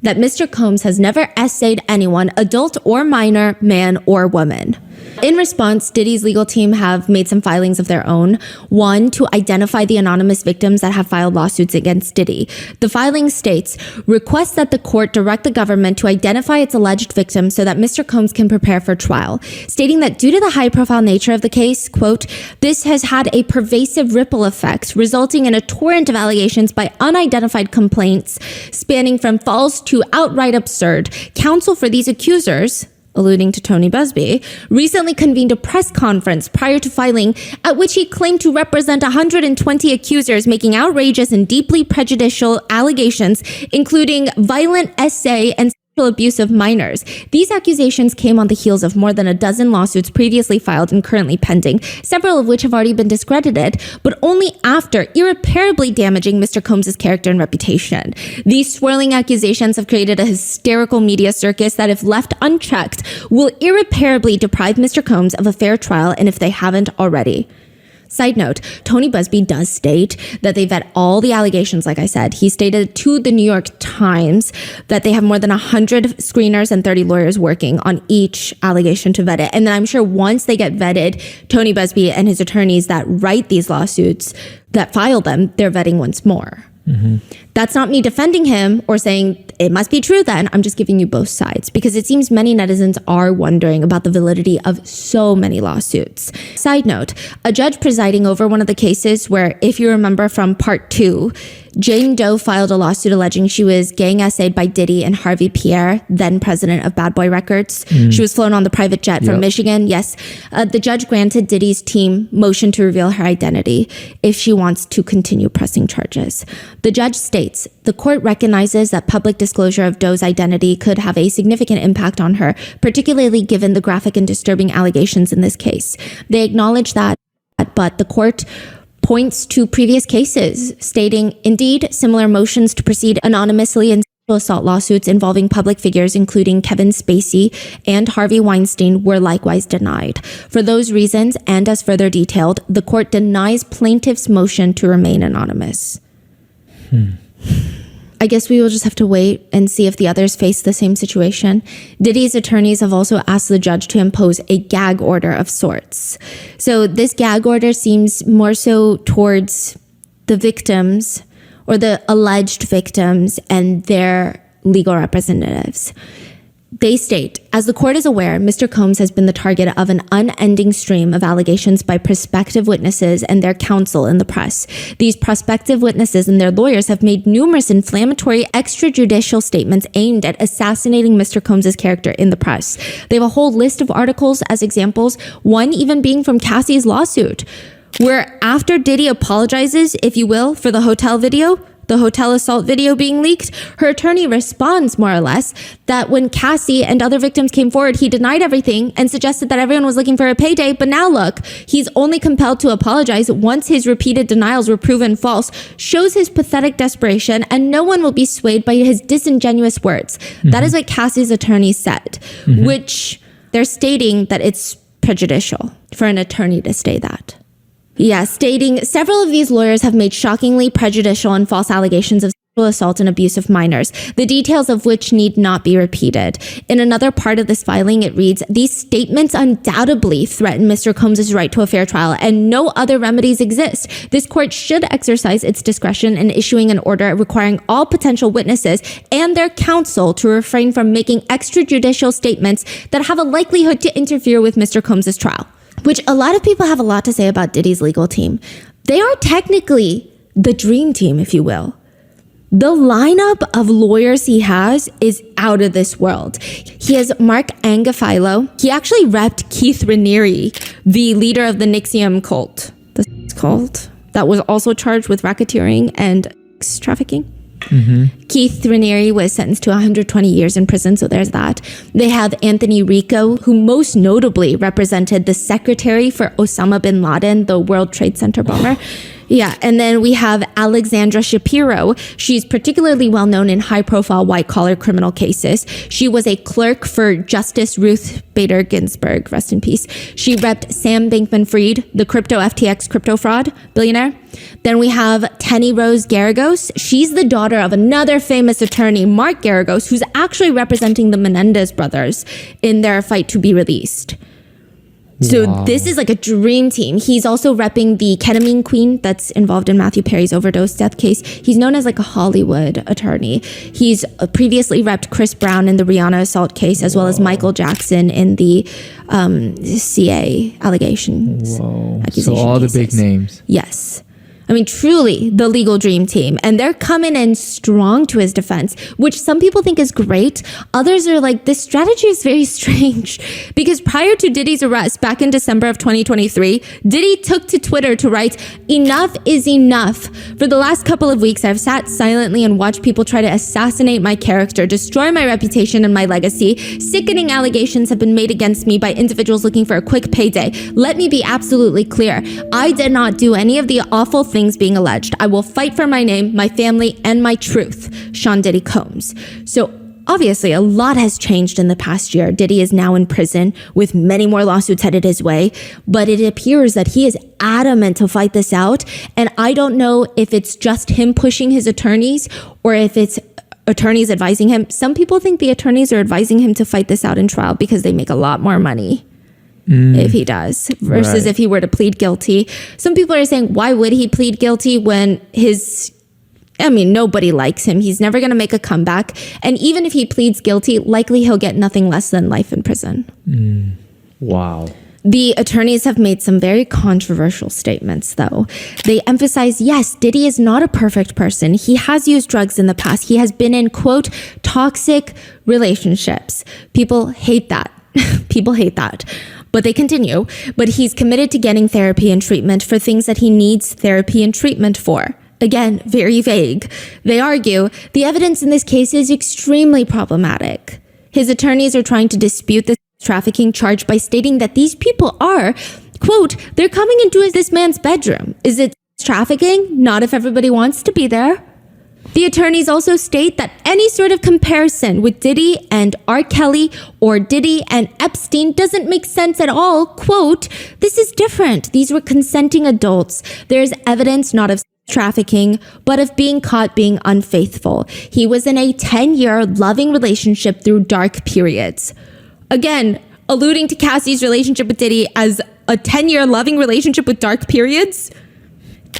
That Mr. Combs has never essayed anyone, adult or minor, man or woman. In response, Diddy's legal team have made some filings of their own. One, to identify the anonymous victims that have filed lawsuits against Diddy. The filing states, request that the court direct the government to identify its alleged victims so that Mr. Combs can prepare for trial, stating that due to the high-profile nature of the case, quote, this has had a pervasive ripple effect, resulting in a torrent of allegations by unidentified complaints spanning from false to outright absurd. Counsel for these accusers, alluding to Tony Busby, recently convened a press conference prior to filing at which he claimed to represent 120 accusers making outrageous and deeply prejudicial allegations, including violent essay and sexual abuse of minors. These accusations came on the heels of more than a dozen lawsuits previously filed and currently pending, several of which have already been discredited, but only after irreparably damaging Mr. Combs' character and reputation. These swirling accusations have created a hysterical media circus that, if left unchecked, will irreparably deprive Mr. Combs of a fair trial, and if they haven't already. Side note, Tony Busby does state that they vet all the allegations, like I said. He stated to the New York Times that they have more than 100 screeners and 30 lawyers working on each allegation to vet it. And then I'm sure once they get vetted, Tony Busby and his attorneys that write these lawsuits, that file them, they're vetting once more. That's not me defending him or saying it must be true then. I'm just giving you both sides because it seems many netizens are wondering about the validity of so many lawsuits. Side note, a judge presiding over one of the cases where, if you remember from part 2, Jane Doe filed a lawsuit alleging she was gang essayed by Diddy and Harvey Pierre, then president of Bad Boy Records. She was flown on the private jet from Michigan. Yes. The judge granted Diddy's team motion to reveal her identity if she wants to continue pressing charges. The judge states, the court recognizes that public disclosure of Doe's identity could have a significant impact on her, particularly given the graphic and disturbing allegations in this case. They acknowledge that, but the court points to previous cases, stating, indeed, similar motions to proceed anonymously in sexual assault lawsuits involving public figures, including Kevin Spacey and Harvey Weinstein, were likewise denied. For those reasons, and as further detailed, the court denies plaintiff's motion to remain anonymous. I guess we will just have to wait and see if the others face the same situation. Diddy's attorneys have also asked the judge to impose a gag order of sorts. So this gag order seems more so towards the victims or the alleged victims and their legal representatives. They state, as the court is aware, Mr. Combs has been the target of an unending stream of allegations by prospective witnesses and their counsel in the press. These prospective witnesses and their lawyers have made numerous inflammatory extrajudicial statements aimed at assassinating Mr. Combs' character in the press. They have a whole list of articles as examples, one even being from Cassie's lawsuit, where after Diddy apologizes, if you will, for the hotel video, the hotel assault video being leaked, her attorney responds more or less that when Cassie and other victims came forward, he denied everything and suggested that everyone was looking for a payday. But now look, he's only compelled to apologize once his repeated denials were proven false, shows his pathetic desperation, and no one will be swayed by his disingenuous words. That is what Cassie's attorney said, which they're stating that it's prejudicial for an attorney to say that. Yeah, stating several of these lawyers have made shockingly prejudicial and false allegations of sexual assault and abuse of minors, the details of which need not be repeated. In another part of this filing, it reads, these statements undoubtedly threaten Mr. Combs' right to a fair trial and no other remedies exist. This court should exercise its discretion in issuing an order requiring all potential witnesses and their counsel to refrain from making extrajudicial statements that have a likelihood to interfere with Mr. Combs' trial. Which a lot of people have a lot to say about Diddy's legal team. They are technically the dream team, if you will. The lineup of lawyers he has is out of this world. He has Mark Angafilo. He actually repped Keith Raniere, the leader of the NXIVM cult. That's called. That was also charged with racketeering and sex trafficking. Keith Raniere was sentenced to 120 years in prison, so there's that. They have Anthony Rico, who most notably represented the secretary for Osama bin Laden, the World Trade Center bomber. Yeah, and then we have Alexandra Shapiro. She's particularly well known in high-profile white-collar criminal cases. She was a clerk for Justice Ruth Bader Ginsburg, rest in peace. She repped Sam Bankman-Fried, the crypto FTX crypto fraud billionaire. Then we have Tenny Rose Garagos. She's the daughter of another famous attorney, Mark Garagos, who's actually representing the Menendez brothers in their fight to be released. So this is like a dream team. He's also repping the ketamine queen that's involved in Matthew Perry's overdose death case. He's known as like a Hollywood attorney. He's previously repped Chris Brown in the Rihanna assault case, as well as Michael Jackson in the CA allegations. So all the big names. Yes. I mean, truly the legal dream team. And they're coming in strong to his defense, which some people think is great. Others are like, this strategy is very strange. Because prior to Diddy's arrest back in December of 2023, Diddy took to Twitter to write, enough is enough. For the last couple of weeks, I've sat silently and watched people try to assassinate my character, destroy my reputation and my legacy. Sickening allegations have been made against me by individuals looking for a quick payday. Let me be absolutely clear. I did not do any of the awful things being alleged. I will fight for my name, my family, and my truth. Sean Diddy Combs. So obviously a lot has changed in the past year. Diddy is now in prison with many more lawsuits headed his way, but it appears that he is adamant to fight this out. And I don't know if it's just him pushing his attorneys or if it's attorneys advising him. Some people think the attorneys are advising him to fight this out in trial because they make a lot more money. If he does versus if he were to plead guilty. Some people are saying, why would he plead guilty when his I mean, nobody likes him. He's never going to make a comeback. And even if he pleads guilty, likely he'll get nothing less than life in prison. Wow. The attorneys have made some very controversial statements, though. They emphasize, yes, Diddy is not a perfect person. He has used drugs in the past. He has been in, quote, toxic relationships. People hate that. People hate that. But they continue. But he's committed to getting therapy and treatment for things that he needs therapy and treatment for. Again, very vague. They argue the evidence in this case is extremely problematic. His attorneys are trying to dispute this trafficking charge by stating that these people are, quote, they're coming into this man's bedroom. Is it trafficking? Not if everybody wants to be there. The attorneys also state that any sort of comparison with Diddy and R. Kelly or Diddy and Epstein doesn't make sense at all. Quote, this is different. These were consenting adults. There's evidence not of trafficking, but of being caught being unfaithful. He was in a 10-year loving relationship through dark periods. Again, alluding to Cassie's relationship with Diddy as a 10-year loving relationship with dark periods.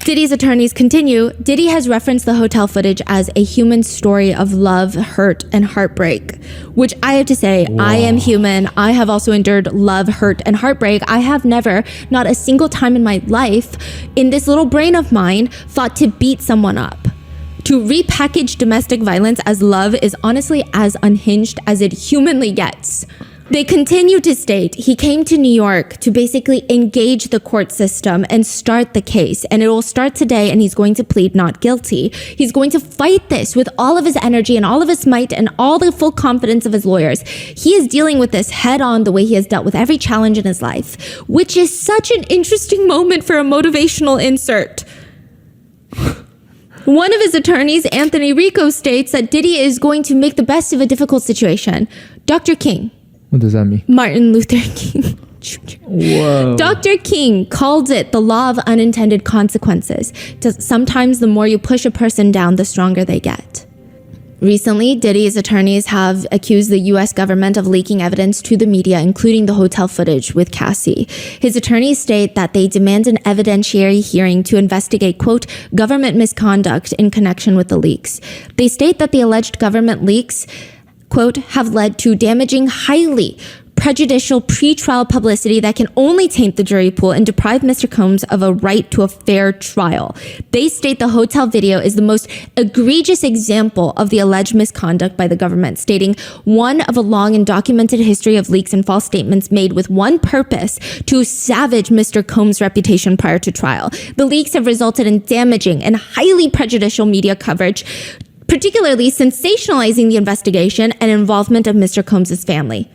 Diddy's attorneys continue, Diddy has referenced the hotel footage as a human story of love, hurt, and heartbreak, which I have to say, wow. I am human. I have also endured love, hurt, and heartbreak. I have never, not a single time in my life, in this little brain of mine, thought to beat someone up. To repackage domestic violence as love is honestly as unhinged as it humanly gets. They continue to state he came to New York to basically engage the court system and start the case. And it will start today, and he's going to plead not guilty. He's going to fight this with all of his energy and all of his might and all the full confidence of his lawyers. He is dealing with this head on the way he has dealt with every challenge in his life, which is such an interesting moment for a motivational insert. One of his attorneys, Anthony Rico, states that Diddy is going to make the best of a difficult situation. Dr. King. What does that mean? Martin Luther King Jr. Whoa. Dr. King called it the law of unintended consequences. Sometimes the more you push a person down, the stronger they get. Recently, Diddy's attorneys have accused the U.S. government of leaking evidence to the media, including the hotel footage with Cassie. His attorneys state that they demand an evidentiary hearing to investigate, quote, government misconduct in connection with the leaks. They state that the alleged government leaks, quote, have led to damaging, highly prejudicial pretrial publicity that can only taint the jury pool and deprive Mr. Combs of a right to a fair trial. They state the hotel video is the most egregious example of the alleged misconduct by the government, stating one of a long and documented history of leaks and false statements made with one purpose: to savage Mr. Combs' reputation prior to trial. The leaks have resulted in damaging and highly prejudicial media coverage, particularly sensationalizing the investigation and involvement of Mr. Combs' family.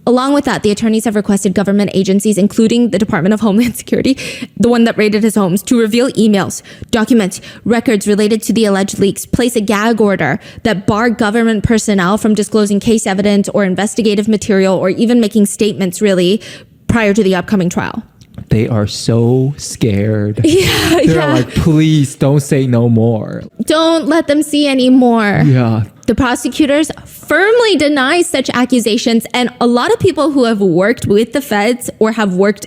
Along with that, the attorneys have requested government agencies, including the Department of Homeland Security, the one that raided his homes, to reveal emails, documents, records related to the alleged leaks, place a gag order that bar government personnel from disclosing case evidence or investigative material or even making statements, really, prior to the upcoming trial. They are so scared. Yeah, They're like, please don't say no more. Don't let them see any more. Yeah. The prosecutors firmly deny such accusations, and a lot of people who have worked with the feds or have worked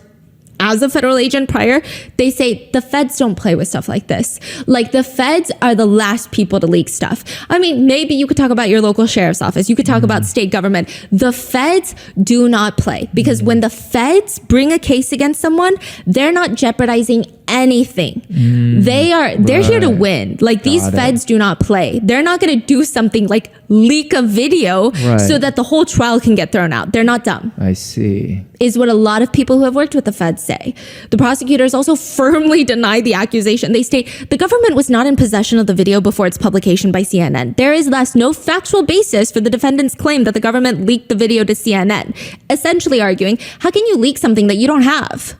as a federal agent prior, they say the feds don't play with stuff like this. Like, the feds are the last people to leak stuff. I mean, maybe you could talk about your local sheriff's office. You could talk about state government. The feds do not play, because when the feds bring a case against someone, they're not jeopardizing anything. They're here to win. Like, these feds do not play. They're not going to do something like leak a video so that the whole trial can get thrown out. They're not dumb. I see. Is what a lot of people who have worked with the feds say. The prosecutors also firmly deny the accusation. They state the government was not in possession of the video before its publication by CNN. There is thus no factual basis for the defendant's claim that the government leaked the video to CNN, essentially arguing, how can you leak something that you don't have?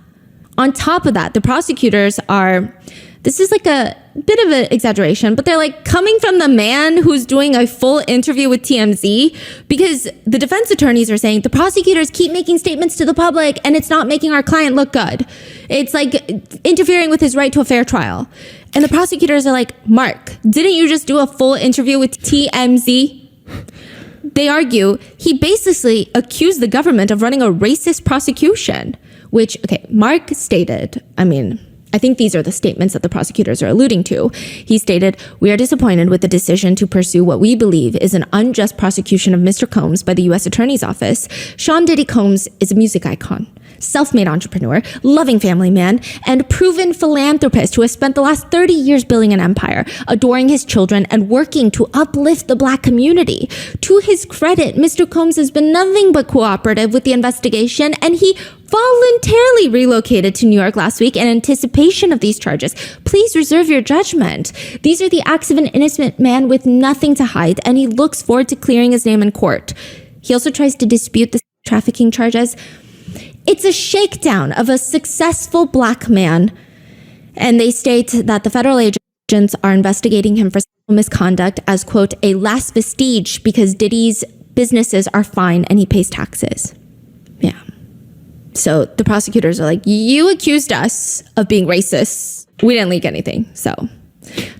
On top of that, the prosecutors are, this is like a bit of an exaggeration, but they're like coming from the man who's doing a full interview with TMZ, because the defense attorneys are saying the prosecutors keep making statements to the public and it's not making our client look good. It's like interfering with his right to a fair trial. And the prosecutors are like, Mark, didn't you just do a full interview with TMZ? They argue he basically accused the government of running a racist prosecution, which, okay, Mark stated, I I think these are the statements that the prosecutors are alluding to. He stated, "We are disappointed with the decision to pursue what we believe is an unjust prosecution of Mr. Combs by the U.S. Attorney's Office. Sean Diddy Combs is a music icon, self-made entrepreneur, loving family man, and proven philanthropist who has spent the last 30 years building an empire, adoring his children, and working to uplift the Black community. To his credit, Mr. Combs has been nothing but cooperative with the investigation, and he voluntarily relocated to New York last week in anticipation of these charges. Please reserve your judgment. These are the acts of an innocent man with nothing to hide, and he looks forward to clearing his name in court." He also tries to dispute the trafficking charges. It's a shakedown of a successful Black man, and they state that the federal agents are investigating him for sexual misconduct as, quote, "a last vestige because Diddy's businesses are fine and he pays taxes." Yeah. So the prosecutors are like, you accused us of being racist. We didn't leak anything. So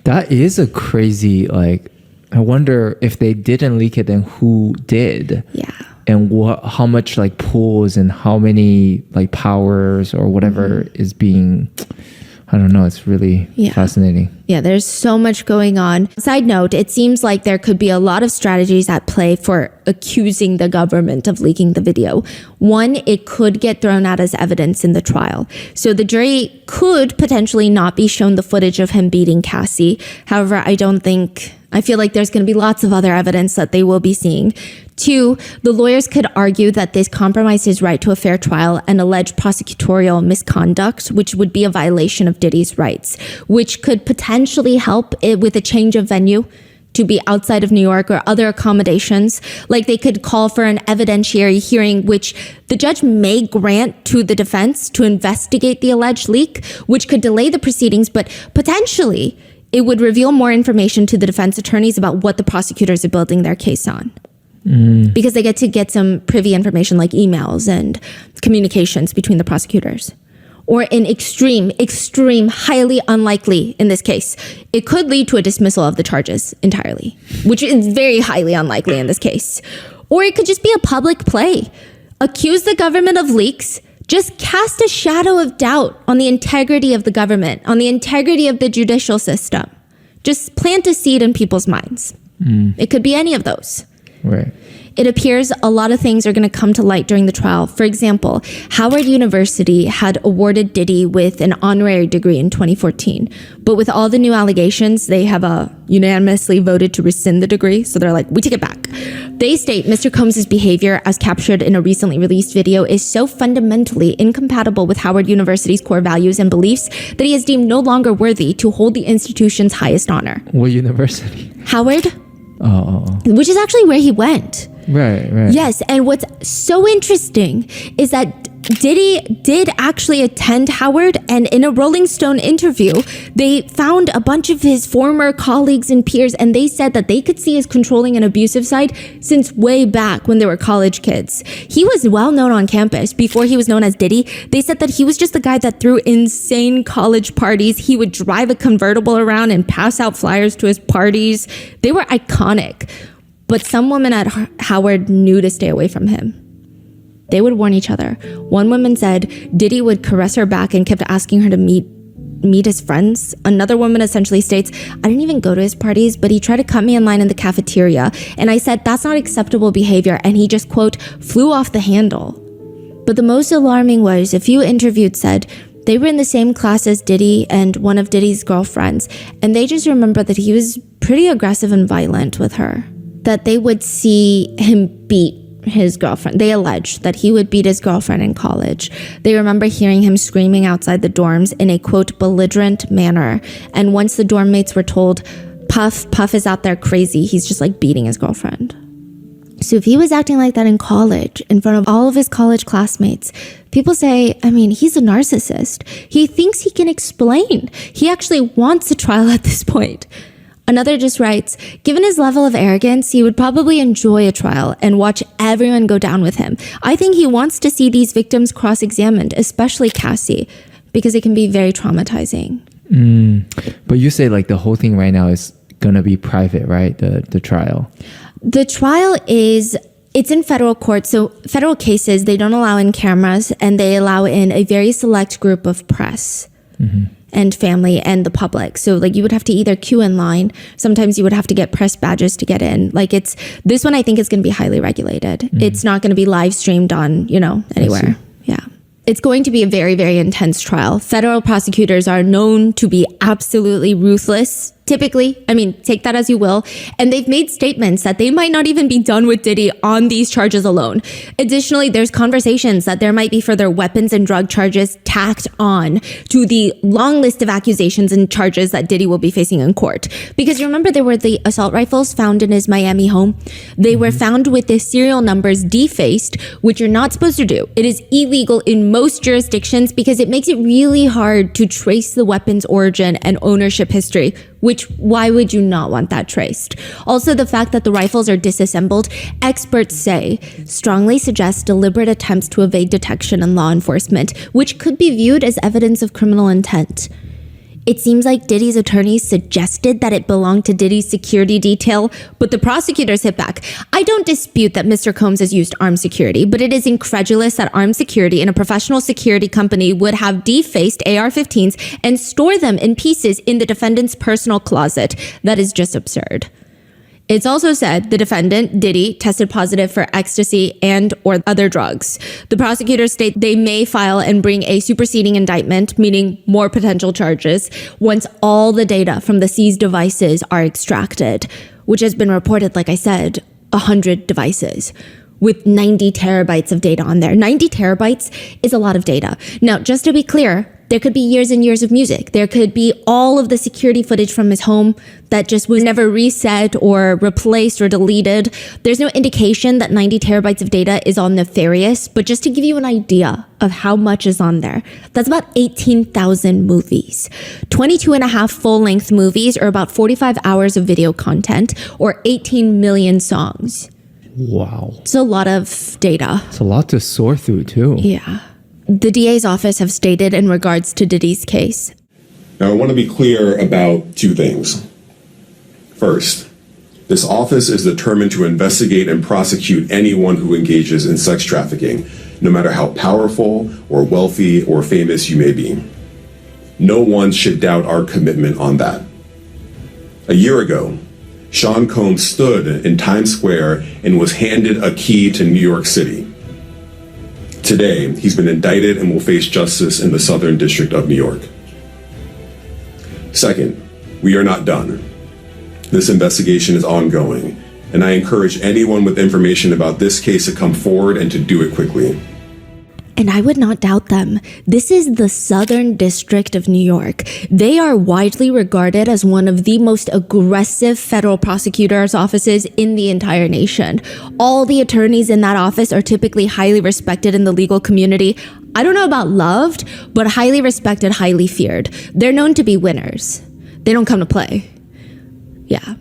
that is a crazy, like, I wonder if they didn't leak it, then who did? Yeah. And how much like pools and how many like powers or whatever is being, I don't know. It's really fascinating. Yeah, there's so much going on. Side note, it seems like there could be a lot of strategies at play for accusing the government of leaking the video. One, it could get thrown out as evidence in the trial. So the jury could potentially not be shown the footage of him beating Cassie. However, I feel like there's going to be lots of other evidence that they will be seeing. Two, the lawyers could argue that this compromised his right to a fair trial and alleged prosecutorial misconduct, which would be a violation of Diddy's rights, which could potentially help it with a change of venue to be outside of New York or other accommodations. Like they could call for an evidentiary hearing, which the judge may grant to the defense to investigate the alleged leak, which could delay the proceedings, but potentially it would reveal more information to the defense attorneys about what the prosecutors are building their case on. Because they get to get some privy information like emails and communications between the prosecutors. Or in extreme, highly unlikely in this case, it could lead to a dismissal of the charges entirely, which is very highly unlikely in this case. Or it could just be a public play. Accuse the government of leaks, just cast a shadow of doubt on the integrity of the government, on the integrity of the judicial system. Just plant a seed in people's minds. It could be any of those. Right. It appears a lot of things are going to come to light during the trial. For example, Howard University had awarded Diddy with an honorary degree in 2014. But with all the new allegations, they have unanimously voted to rescind the degree. So they're like, we take it back. They state Mr. Combs' behavior, as captured in a recently released video, is so fundamentally incompatible with Howard University's core values and beliefs that he is deemed no longer worthy to hold the institution's highest honor. What university? Howard. Which is actually where he went. Right. Yes, and what's so interesting is that Diddy did actually attend Howard, and in a Rolling Stone interview, they found a bunch of his former colleagues and peers, and they said that they could see his controlling and abusive side since way back when they were college kids. He was well known on campus before he was known as Diddy. They said that he was just the guy that threw insane college parties. He would drive a convertible around and pass out flyers to his parties. They were iconic. But some women at Howard knew to stay away from him. They would warn each other. One woman said Diddy would caress her back and kept asking her to meet his friends. Another woman essentially states, I didn't even go to his parties, but he tried to cut me in line in the cafeteria. And I said, that's not acceptable behavior. And he just, quote, flew off the handle. But the most alarming was a few interviewed said they were in the same class as Diddy and one of Diddy's girlfriends. And they just remember that he was pretty aggressive and violent with her. That they would see him beat his girlfriend. They allege that he would beat his girlfriend in college. They remember hearing him screaming outside the dorms in a, quote, belligerent manner. And once the dorm mates were told, Puff is out there crazy, he's just like beating his girlfriend. So if he was acting like that in college, in front of all of his college classmates, people say, I mean, he's a narcissist. He thinks he can explain. He actually wants a trial at this point. Another just writes, given his level of arrogance, he would probably enjoy a trial and watch everyone go down with him. I think he wants to see these victims cross-examined, especially Cassie, because it can be very traumatizing. But you say like the whole thing right now is going to be private, right? The trial. The trial it's in federal court. So federal cases, they don't allow in cameras and they allow in a very select group of press. and family and the public. So like you would have to either queue in line. Sometimes you would have to get press badges to get in. Like this one I think is going to be highly regulated. It's not going to be live streamed on, anywhere. Yeah. It's going to be a very, very intense trial. Federal prosecutors are known to be absolutely ruthless. Typically, take that as you will. And they've made statements that they might not even be done with Diddy on these charges alone. Additionally, there's conversations that there might be further weapons and drug charges tacked on to the long list of accusations and charges that Diddy will be facing in court. Because you remember there were the assault rifles found in his Miami home? They were found with the serial numbers defaced, which you're not supposed to do. It is illegal in most jurisdictions because it makes it really hard to trace the weapon's origin and ownership history, why would you not want that traced? Also, the fact that the rifles are disassembled, experts say, strongly suggests deliberate attempts to evade detection and law enforcement, which could be viewed as evidence of criminal intent. It seems like Diddy's attorneys suggested that it belonged to Diddy's security detail, but the prosecutors hit back. I don't dispute that Mr. Combs has used armed security, but it is incredulous that armed security in a professional security company would have defaced AR-15s and store them in pieces in the defendant's personal closet. That is just absurd. It's also said the defendant, Diddy, tested positive for ecstasy and or other drugs. The prosecutors state they may file and bring a superseding indictment, meaning more potential charges, once all the data from the seized devices are extracted, which has been reported, like I said, 100 devices with 90 terabytes of data on there. 90 terabytes is a lot of data. Now, just to be clear, there could be years and years of music. There could be all of the security footage from his home that just was never reset or replaced or deleted. There's no indication that 90 terabytes of data is all nefarious, but just to give you an idea of how much is on there, that's about 18,000 movies. 22 and a half full-length movies, or about 45 hours of video content, or 18 million songs. Wow. It's a lot of data. It's a lot to sort through, too. Yeah. The DA's office have stated in regards to Diddy's case. Now, I want to be clear about two things. First, this office is determined to investigate and prosecute anyone who engages in sex trafficking, no matter how powerful or wealthy or famous you may be. No one should doubt our commitment on that. A year ago, Sean Combs stood in Times Square and was handed a key to New York City. Today, he's been indicted and will face justice in the Southern District of New York. Second, we are not done. This investigation is ongoing, and I encourage anyone with information about this case to come forward and to do it quickly. And I would not doubt them. This is the Southern District of New York. They are widely regarded as one of the most aggressive federal prosecutors' offices in the entire nation. All the attorneys in that office are typically highly respected in the legal community. I don't know about loved, but highly respected, highly feared. They're known to be winners. They don't come to play. Yeah.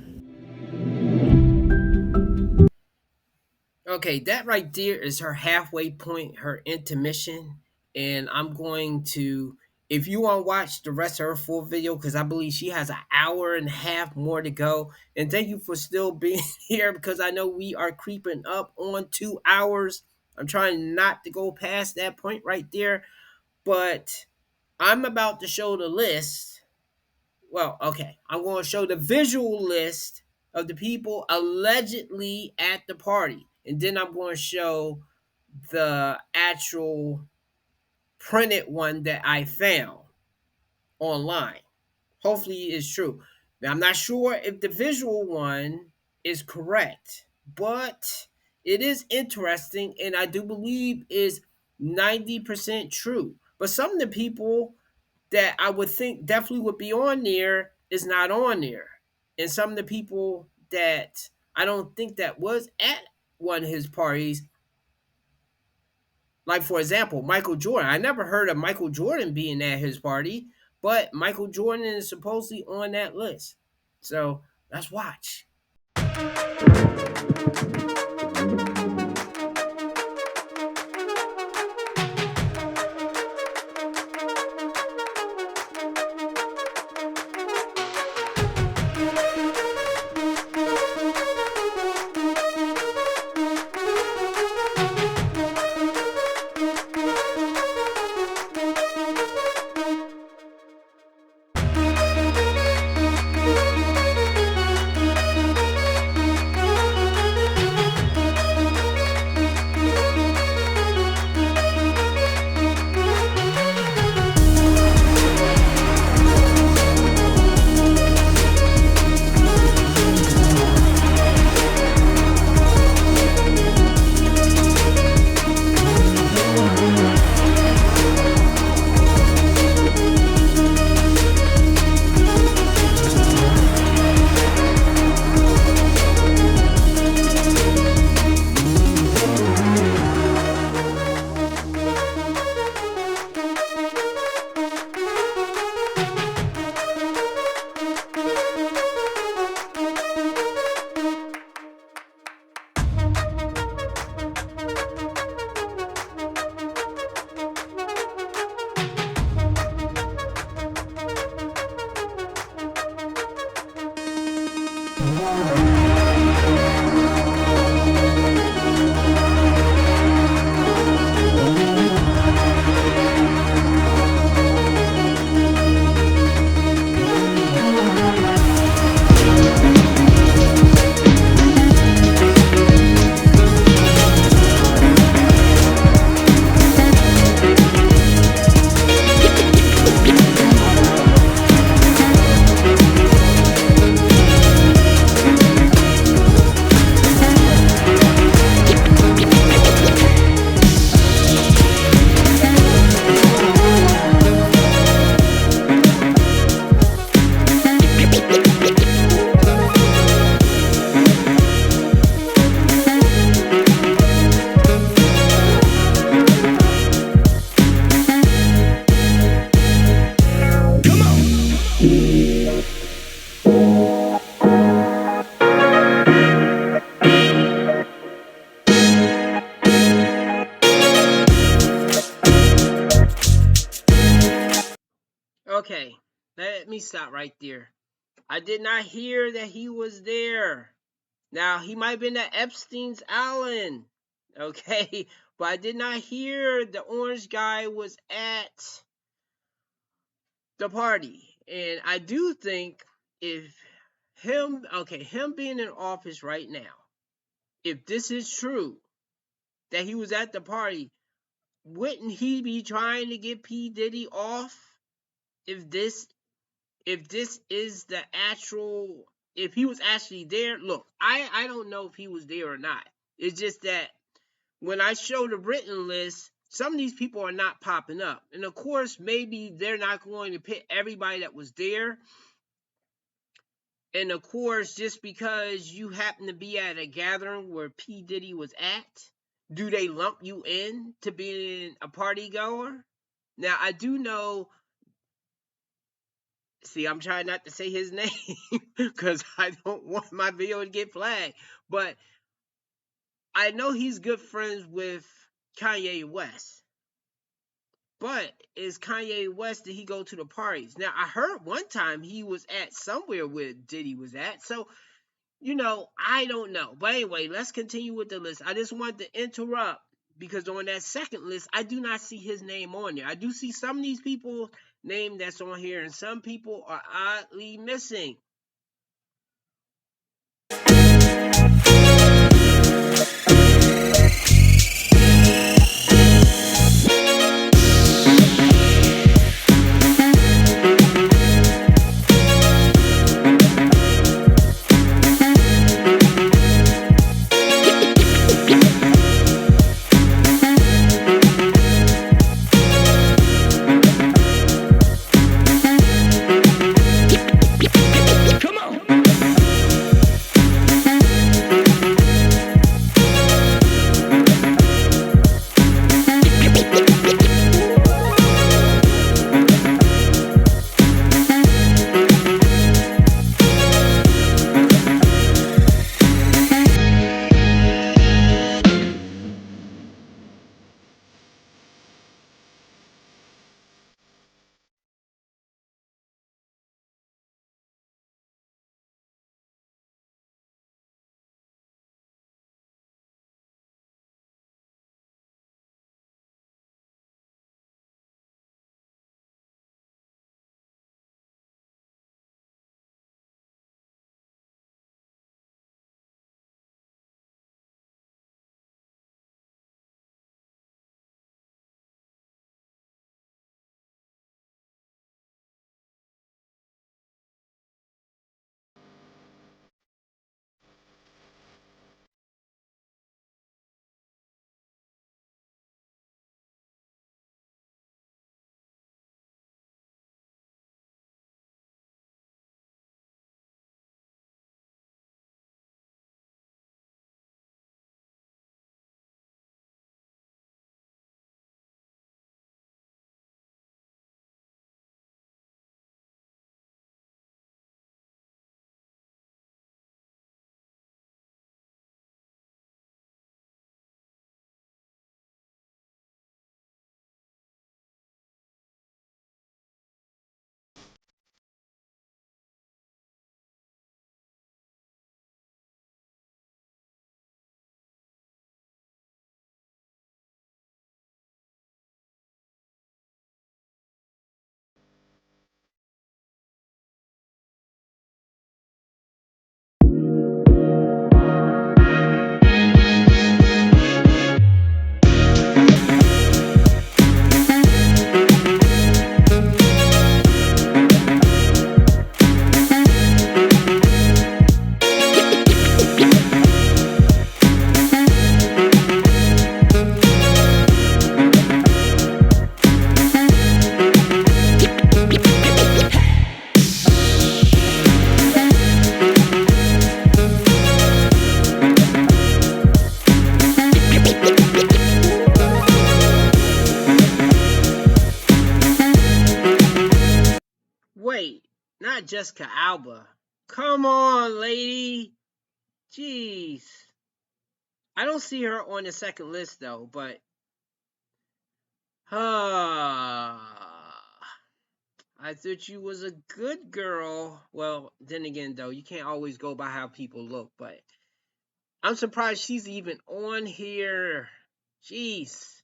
Okay, that right there is her halfway point, her intermission. And I'm going to, if you want to watch the rest of her full video, because I believe she has an hour and a half more to go. And thank you for still being here, because I know we are creeping up on 2 hours. I'm trying not to go past that point right there. But I'm about to show the list. Well, okay, I'm going to show the visual list of the people allegedly at the party. And then I'm going to show the actual printed one that I found online. Hopefully it's true. Now, I'm not sure if the visual one is correct, but it is interesting, and I do believe is 90% true. But some of the people that I would think definitely would be on there is not on there. And some of the people that I don't think that was at one of his parties, like for example, Michael Jordan. I never heard of Michael Jordan being at his party, but Michael Jordan is supposedly on that list. So let's watch. Okay, let me stop right there. I did not hear that he was there. Now, he might have been at Epstein's Island, okay? But I did not hear the orange guy was at the party. And I do think if him being in office right now, if this is true, that he was at the party, wouldn't he be trying to get P. Diddy off? If this is the actual, if he was actually there, look, I don't know if he was there or not. It's just that when I show the written list, some of these people are not popping up. And of course, maybe they're not going to pick everybody that was there. And of course, just because you happen to be at a gathering where P. Diddy was at, do they lump you in to being a party goer? Now, I do know, see, I'm trying not to say his name because I don't want my video to get flagged. But I know he's good friends with Kanye West. But is Kanye West, did he go to the parties? Now, I heard one time he was at somewhere where Diddy was at. So, I don't know. But anyway, let's continue with the list. I just wanted to interrupt because on that second list, I do not see his name on there. I do see some of these people name that's on here, and some people are oddly missing. Wait, not Jessica Alba. Come on, lady. Jeez. I don't see her on the second list though, but I thought you was a good girl. Well, then again though, you can't always go by how people look, but I'm surprised she's even on here. Jeez.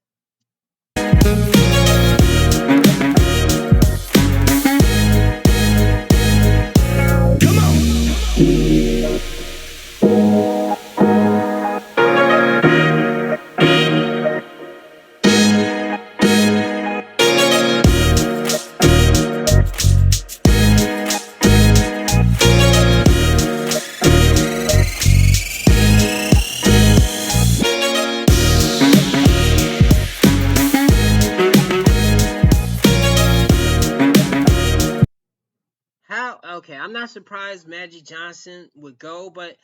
Okay, I'm not surprised Magic Johnson would go, but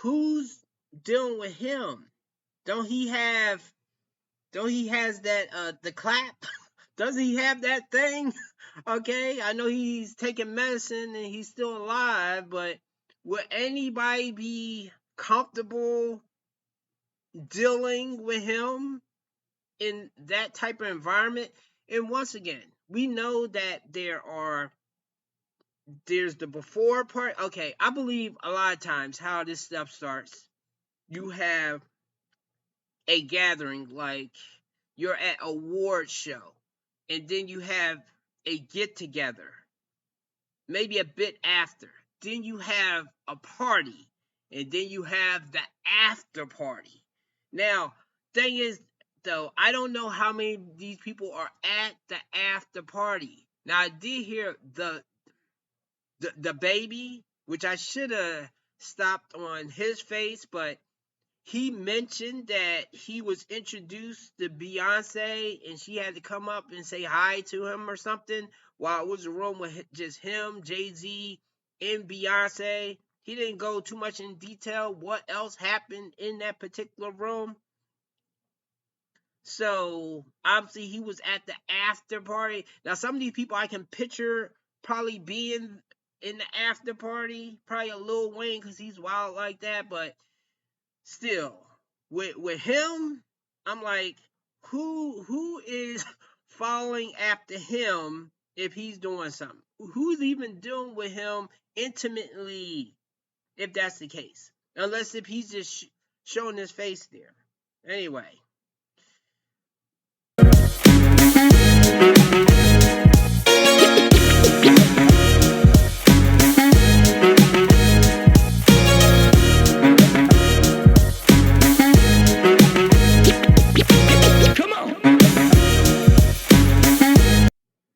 who's dealing with him? Don't he has that the clap? Doesn't he have that thing? Okay, I know he's taking medicine and he's still alive, but would anybody be comfortable dealing with him in that type of environment? And once again, we know that there's the before part. Okay, I believe a lot of times how this stuff starts, you have a gathering, like you're at a award show, and then you have a get together, maybe a bit after. Then you have a party, and then you have the after party. Now, thing is, though, I don't know how many of these people are at the after party. Now, I did hear the baby, which I should have stopped on his face, but he mentioned that he was introduced to Beyonce and she had to come up and say hi to him or something while it was a room with just him, Jay-Z, and Beyonce. He didn't go too much in detail what else happened in that particular room. So obviously he was at the after party. Now some of these people I can picture probably being in the after party, probably a Lil Wayne because he's wild like that, but still, with him, I'm like, who is following after him if he's doing something? Who's even dealing with him intimately if that's the case? Unless if he's just showing his face there. Anyway.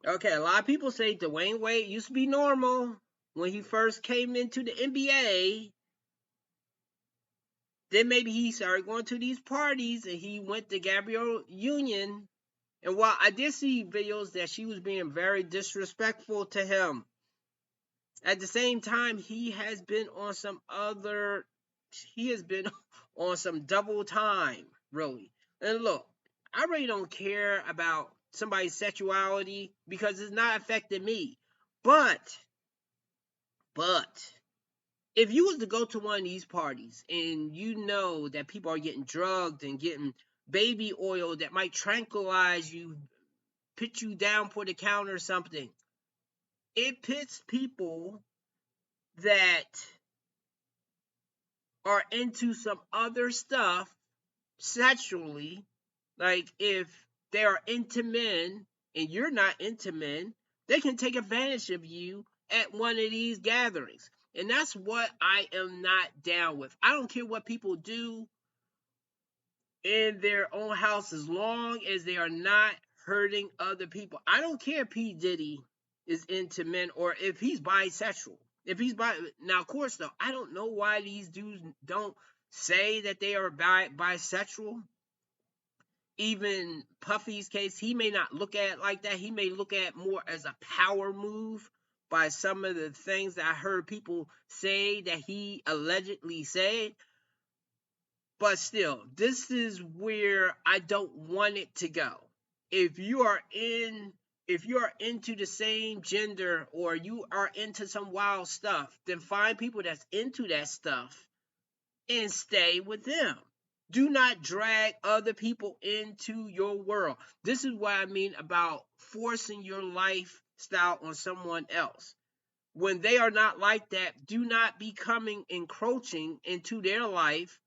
Okay, a lot of people say Dwayne Wade used to be normal when he first came into the NBA. Then maybe he started going to these parties and he went to Gabrielle Union. And while I did see videos that she was being very disrespectful to him, at the same time, he has been on some double time, really. And look, I really don't care about somebody's sexuality because it's not affecting me. But if you was to go to one of these parties and you know that people are getting drugged and getting baby oil that might tranquilize you, put you down for the count or something, it pits people that are into some other stuff sexually. Like if they are into men and you're not into men, they can take advantage of you at one of these gatherings. And that's what I am not down with. I don't care what people do in their own house as long as they are not hurting other people. I don't care if P. Diddy is into men or if he's bisexual. Now, of course, though, I don't know why these dudes don't say that they are bisexual. Even Puffy's case, he may not look at it like that. He may look at it more as a power move by some of the things that I heard people say that he allegedly said. But still, this is where I don't want it to go. If you are in if you are into the same gender or you are into some wild stuff, then find people that's into that stuff and stay with them. Do not drag other people into your world. This is what I mean about forcing your lifestyle on someone else. When they are not like that, do not be encroaching into their life,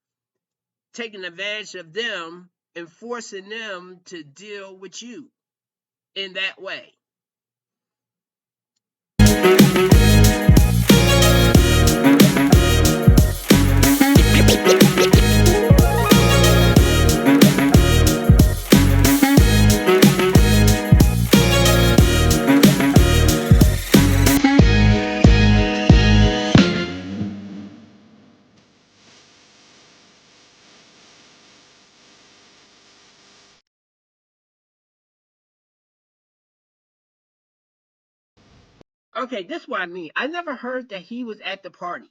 taking advantage of them and forcing them to deal with you in that way. Okay, this is what I mean. I never heard that he was at the party.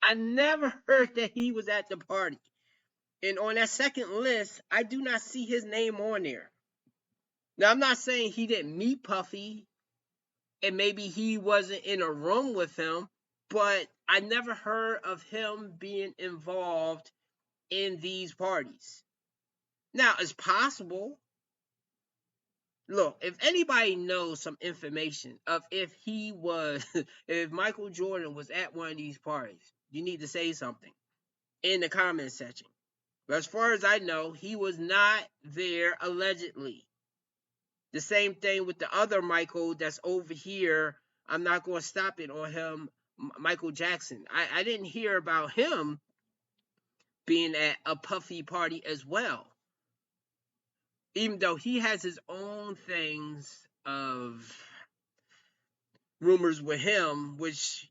I never heard that he was at the party. And on that second list, I do not see his name on there. Now, I'm not saying he didn't meet Puffy and maybe he wasn't in a room with him, but I never heard of him being involved in these parties. Now, it's possible. Look, if anybody knows some information of if he was, if Michael Jordan was at one of these parties, you need to say something in the comment section. But as far as I know, he was not there allegedly. The same thing with the other Michael that's over here. I'm not going to stop it on him, Michael Jackson. I didn't hear about him being at a Puffy party as well. Even though he has his own things of rumors with him, which,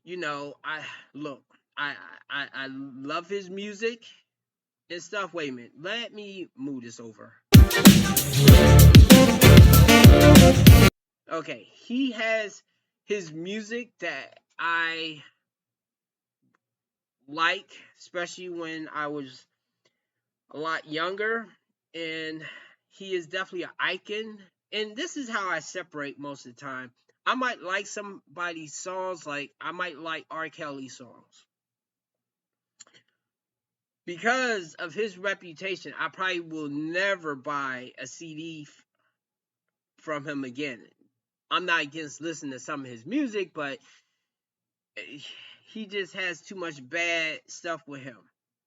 I love his music and stuff. Wait a minute. Let me move this over. Okay, he has his music that I like, especially when I was a lot younger, and he is definitely an icon. And this is how I separate most of the time. I might like somebody's songs, like I might like R. Kelly songs. Because of his reputation, I probably will never buy a CD from him again. I'm not against listening to some of his music, but he just has too much bad stuff with him.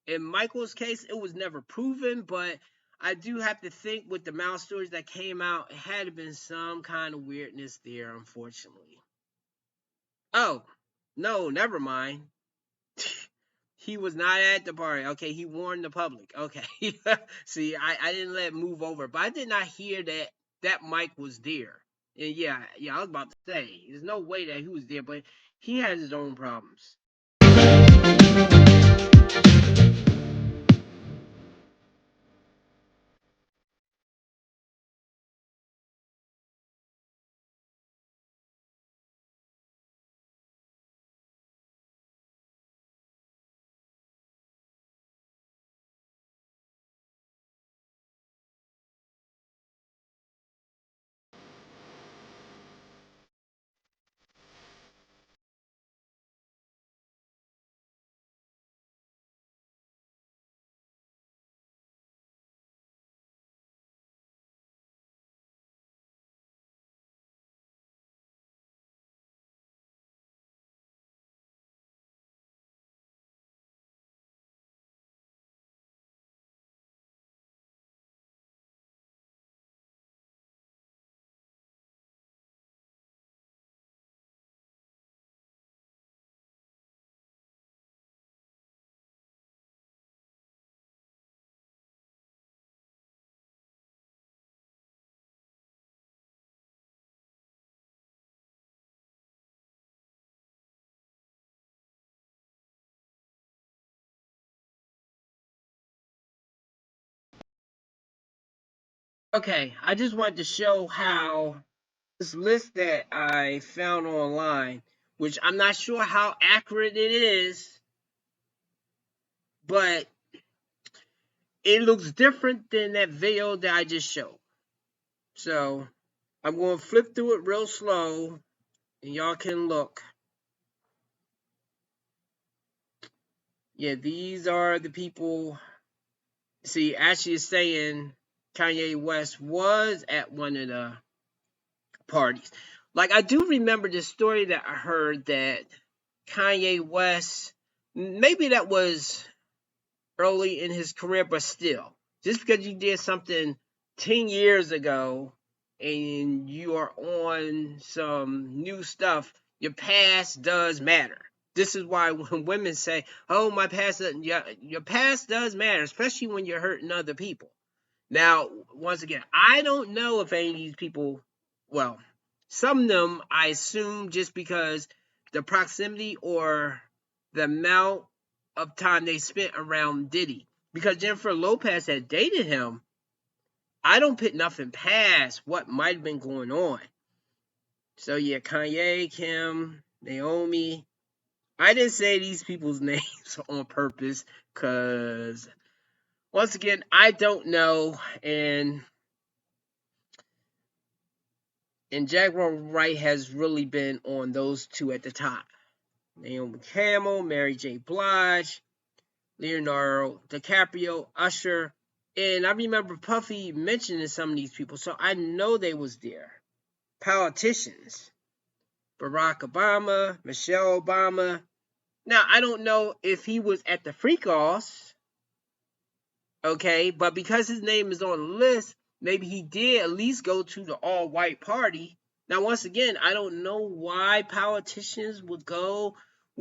In Michael's case, it was never proven, but I do have to think with the mouse stories that came out, it had to been some kind of weirdness there, unfortunately. Oh, no, never mind. He was not at the party. Okay, he warned the public. Okay. See, I didn't let it move over, but I did not hear that Mike was there. And yeah, I was about to say, there's no way that he was there, but he has his own problems. Okay, I just wanted to show how this list that I found online, which I'm not sure how accurate it is, but it looks different than that video that I just showed. So I'm going to flip through it real slow, and y'all can look. Yeah, these are the people. See, actually, it's saying Kanye West was at one of the parties. Like, I do remember this story that I heard that Kanye West, maybe that was early in his career, but still, just because you did something 10 years ago and you are on some new stuff, your past does matter. This is why when women say, oh, my past, your past does matter, especially when you're hurting other people. Now, once again, I don't know if any of these people, well, some of them, I assume just because the proximity or the amount of time they spent around Diddy. Because Jennifer Lopez had dated him, I don't put nothing past what might have been going on. So yeah, Kanye, Kim, Naomi. I didn't say these people's names on purpose because, once again, I don't know. And Jaguar Wright has really been on those two at the top. Naomi Campbell, Mary J. Blige, Leonardo DiCaprio, Usher. And I remember Puffy mentioning some of these people, so I know they was there. Politicians. Barack Obama, Michelle Obama. Now, I don't know if he was at the freak-offs, okay, but because his name is on the list, maybe he did at least go to the all-white party. Now, once again, I don't know why politicians would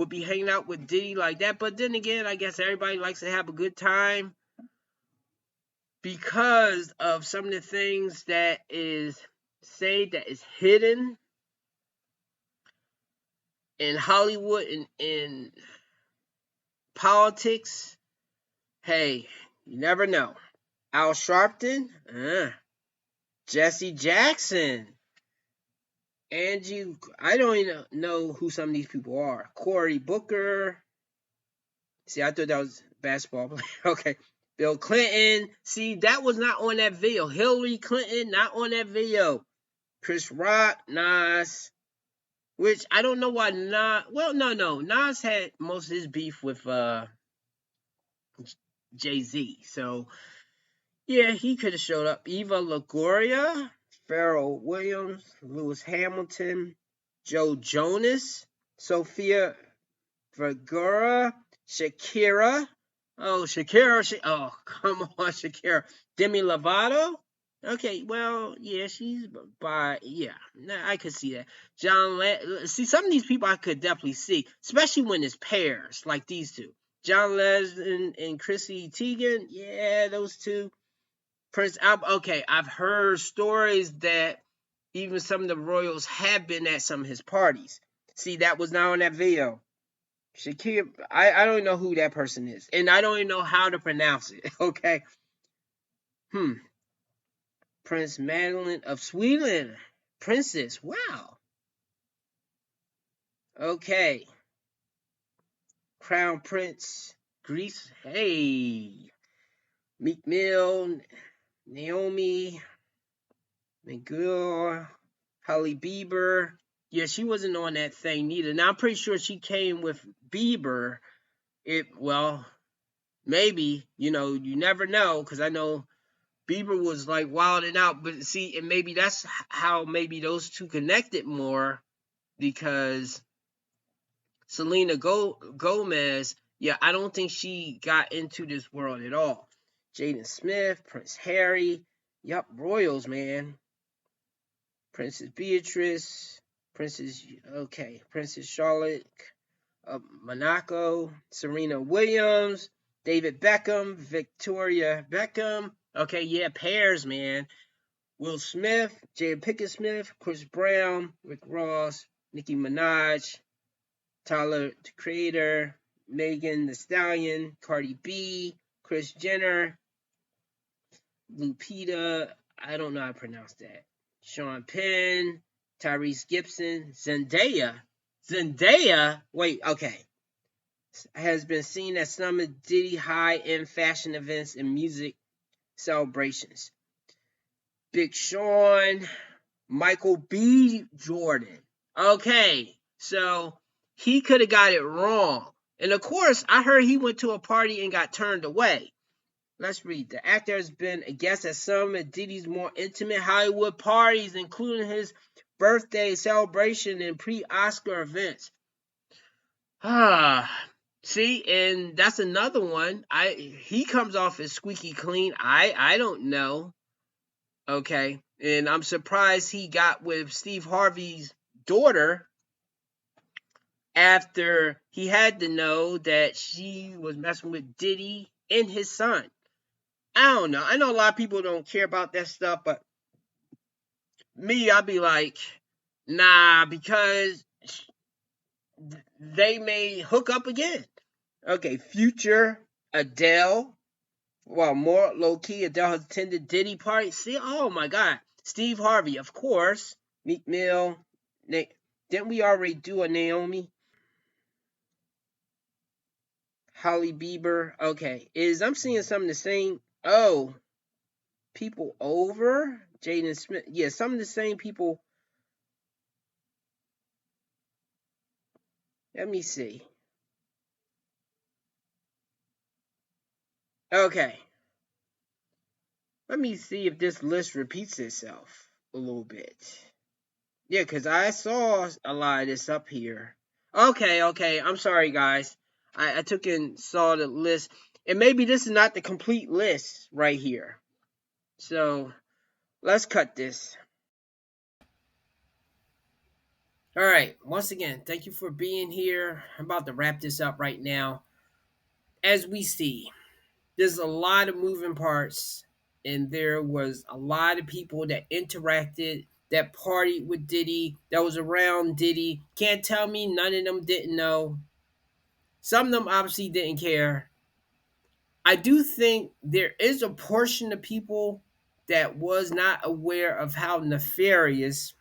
be hanging out with Diddy like that, but then again, I guess everybody likes to have a good time because of some of the things that is hidden in Hollywood and in politics. Hey, you never know. Al Sharpton, Jesse Jackson, Angie, I don't even know who some of these people are. Cory Booker. See, I thought that was a basketball player. Okay. Bill Clinton. See, that was not on that video. Hillary Clinton, not on that video. Chris Rock, Nas. Which, I don't know why Nas... Well, no. Nas had most of his beef with Jay-Z. So, yeah, he could have showed up. Eva Longoria, Pharrell Williams, Lewis Hamilton, Joe Jonas, Sofia Vergara, Shakira. Oh, Shakira. Oh, come on, Shakira. Demi Lovato. Okay, well, yeah, she's by, yeah, I could see that. See, some of these people I could definitely see, especially when it's pairs, like these two. John Legend and Chrissy Teigen, yeah, those two. Prince Albert, okay, I've heard stories that even some of the royals have been at some of his parties. See, that was not on that video. Shakira, I don't know who that person is. And I don't even know how to pronounce it, okay? Prince Madeline of Sweden. Princess, wow. Okay. Crown Prince, Greece, hey. Meek Mill, Naomi, Miguel, Hailey Bieber. Yeah, she wasn't on that thing neither. Now, I'm pretty sure she came with Bieber. Well, maybe, you never know, because I know Bieber was like wilding out, but see, and maybe that's how maybe those two connected more, because Selena Gomez, yeah, I don't think she got into this world at all. Jaden Smith, Prince Harry, yup, royals, man. Princess Beatrice, Princess Charlotte of Monaco, Serena Williams, David Beckham, Victoria Beckham. Okay, yeah, pairs, man. Will Smith, Jada Pinkett Smith, Chris Brown, Rick Ross, Nicki Minaj, Tyler, the Creator, Megan Thee Stallion, Cardi B, Kris Jenner, Lupita, I don't know how to pronounce that. Sean Penn, Tyrese Gibson, Zendaya, wait, okay. Has been seen at some of Diddy high-end fashion events and music celebrations. Big Sean, Michael B. Jordan. Okay, so he could have got it wrong. And of course, I heard he went to a party and got turned away. Let's read. The actor has been a guest at some of Diddy's more intimate Hollywood parties, including his birthday celebration and pre-Oscar events. See, and that's another one. He comes off as squeaky clean. I don't know. Okay, and I'm surprised he got with Steve Harvey's daughter after he had to know that she was messing with Diddy and his son. I don't know. I know a lot of people don't care about that stuff, but me, I'll be like, nah, because they may hook up again. Okay, Future, Adele. Well, more low key, Adele has attended Diddy party. See, oh my God, Steve Harvey, of course. Meek Mill. Didn't we already do a Naomi? Holly Bieber. Okay, I'm seeing some of the same. Oh, people over Jaden Smith. Yeah, some of the same people. Let me see. Okay. Let me see if this list repeats itself a little bit. Yeah, because I saw a lot of this up here. Okay. I'm sorry, guys. I took and saw the list. And maybe this is not the complete list right here. So, let's cut this. All right. Once again, thank you for being here. I'm about to wrap this up right now. As we see, there's a lot of moving parts, and there was a lot of people that interacted, that partied with Diddy, that was around Diddy. Can't tell me none of them didn't know. Some of them obviously didn't care. I do think there is a portion of people that was not aware of how nefarious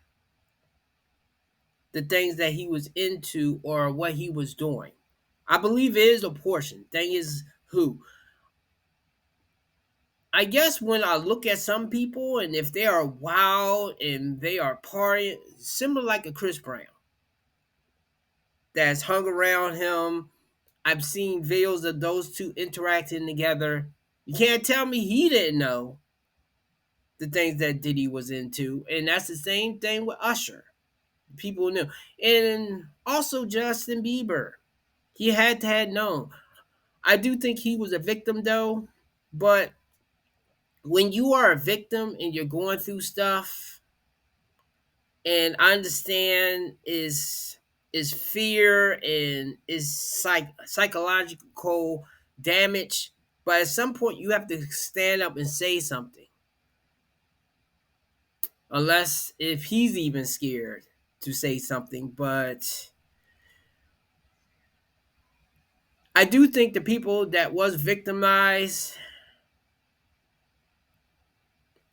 the things that he was into or what he was doing. I believe it is a portion. Thing is, who? I guess when I look at some people and if they are wild and they are partying, similar like a Chris Brown that's hung around him. I've seen videos of those two interacting together. You can't tell me he didn't know the things that Diddy was into. And that's the same thing with Usher. People knew. And also Justin Bieber. He had to have known. I do think he was a victim though, but when you are a victim and you're going through stuff, and I understand is fear and is psychological damage, but at some point you have to stand up and say something. Unless if he's even scared to say something, but I do think the people that was victimized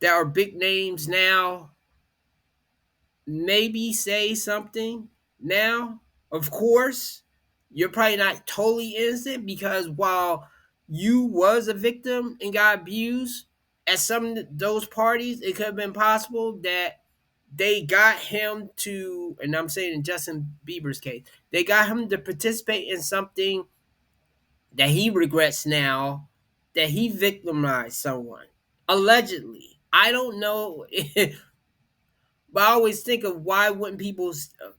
that are big names now maybe say something now. Of course, you're probably not totally innocent because while you was a victim and got abused at some of those parties, it could have been possible that they got him to, and I'm saying in Justin Bieber's case, they got him to participate in something that he regrets now that he victimized someone. Allegedly. I don't know. But I always think of why wouldn't people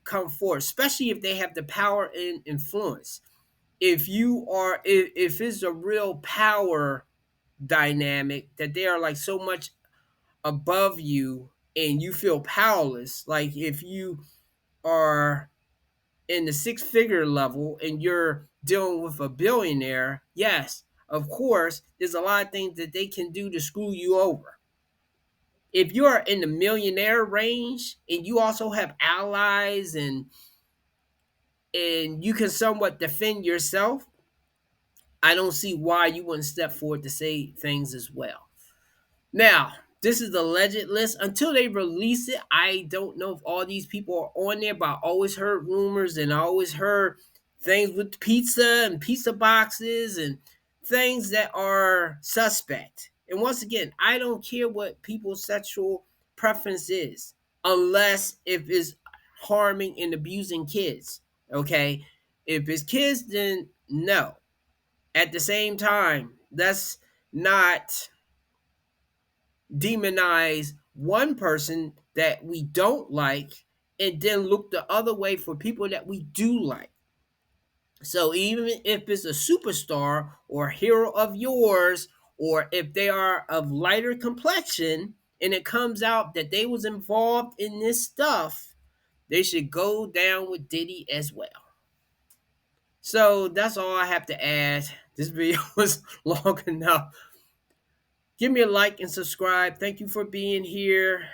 come forward, especially if they have the power and influence. If it's a real power dynamic that they are like so much above you and you feel powerless, like if you are in the six-figure level and you're dealing with a billionaire, yes, of course, there's a lot of things that they can do to screw you over. If you are in the millionaire range and you also have allies and you can somewhat defend yourself, I don't see why you wouldn't step forward to say things as well. Now, this is the alleged list. Until they release it, I don't know if all these people are on there, but I always heard rumors and I always heard things with pizza and pizza boxes and things that are suspect. And once again, I don't care what people's sexual preference is. unless if it's harming and abusing kids. Okay, if it's kids, then no. At the same time, let's not demonize one person that we don't like and then look the other way for people that we do like. So even if it's a superstar or a hero of yours, or if they are of lighter complexion and it comes out that they was involved in this stuff, they should go down with Diddy as well. So that's all I have to add. This video was long enough. Give me a like and subscribe. Thank you for being here.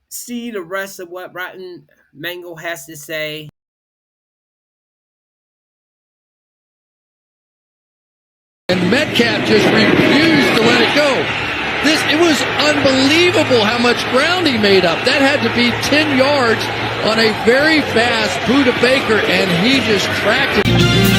See the rest of what Rotten Mango has to say. And Metcalf just refused to let it go. It was unbelievable how much ground he made up. That had to be 10 yards on a very fast Buda Baker, and he just tracked it.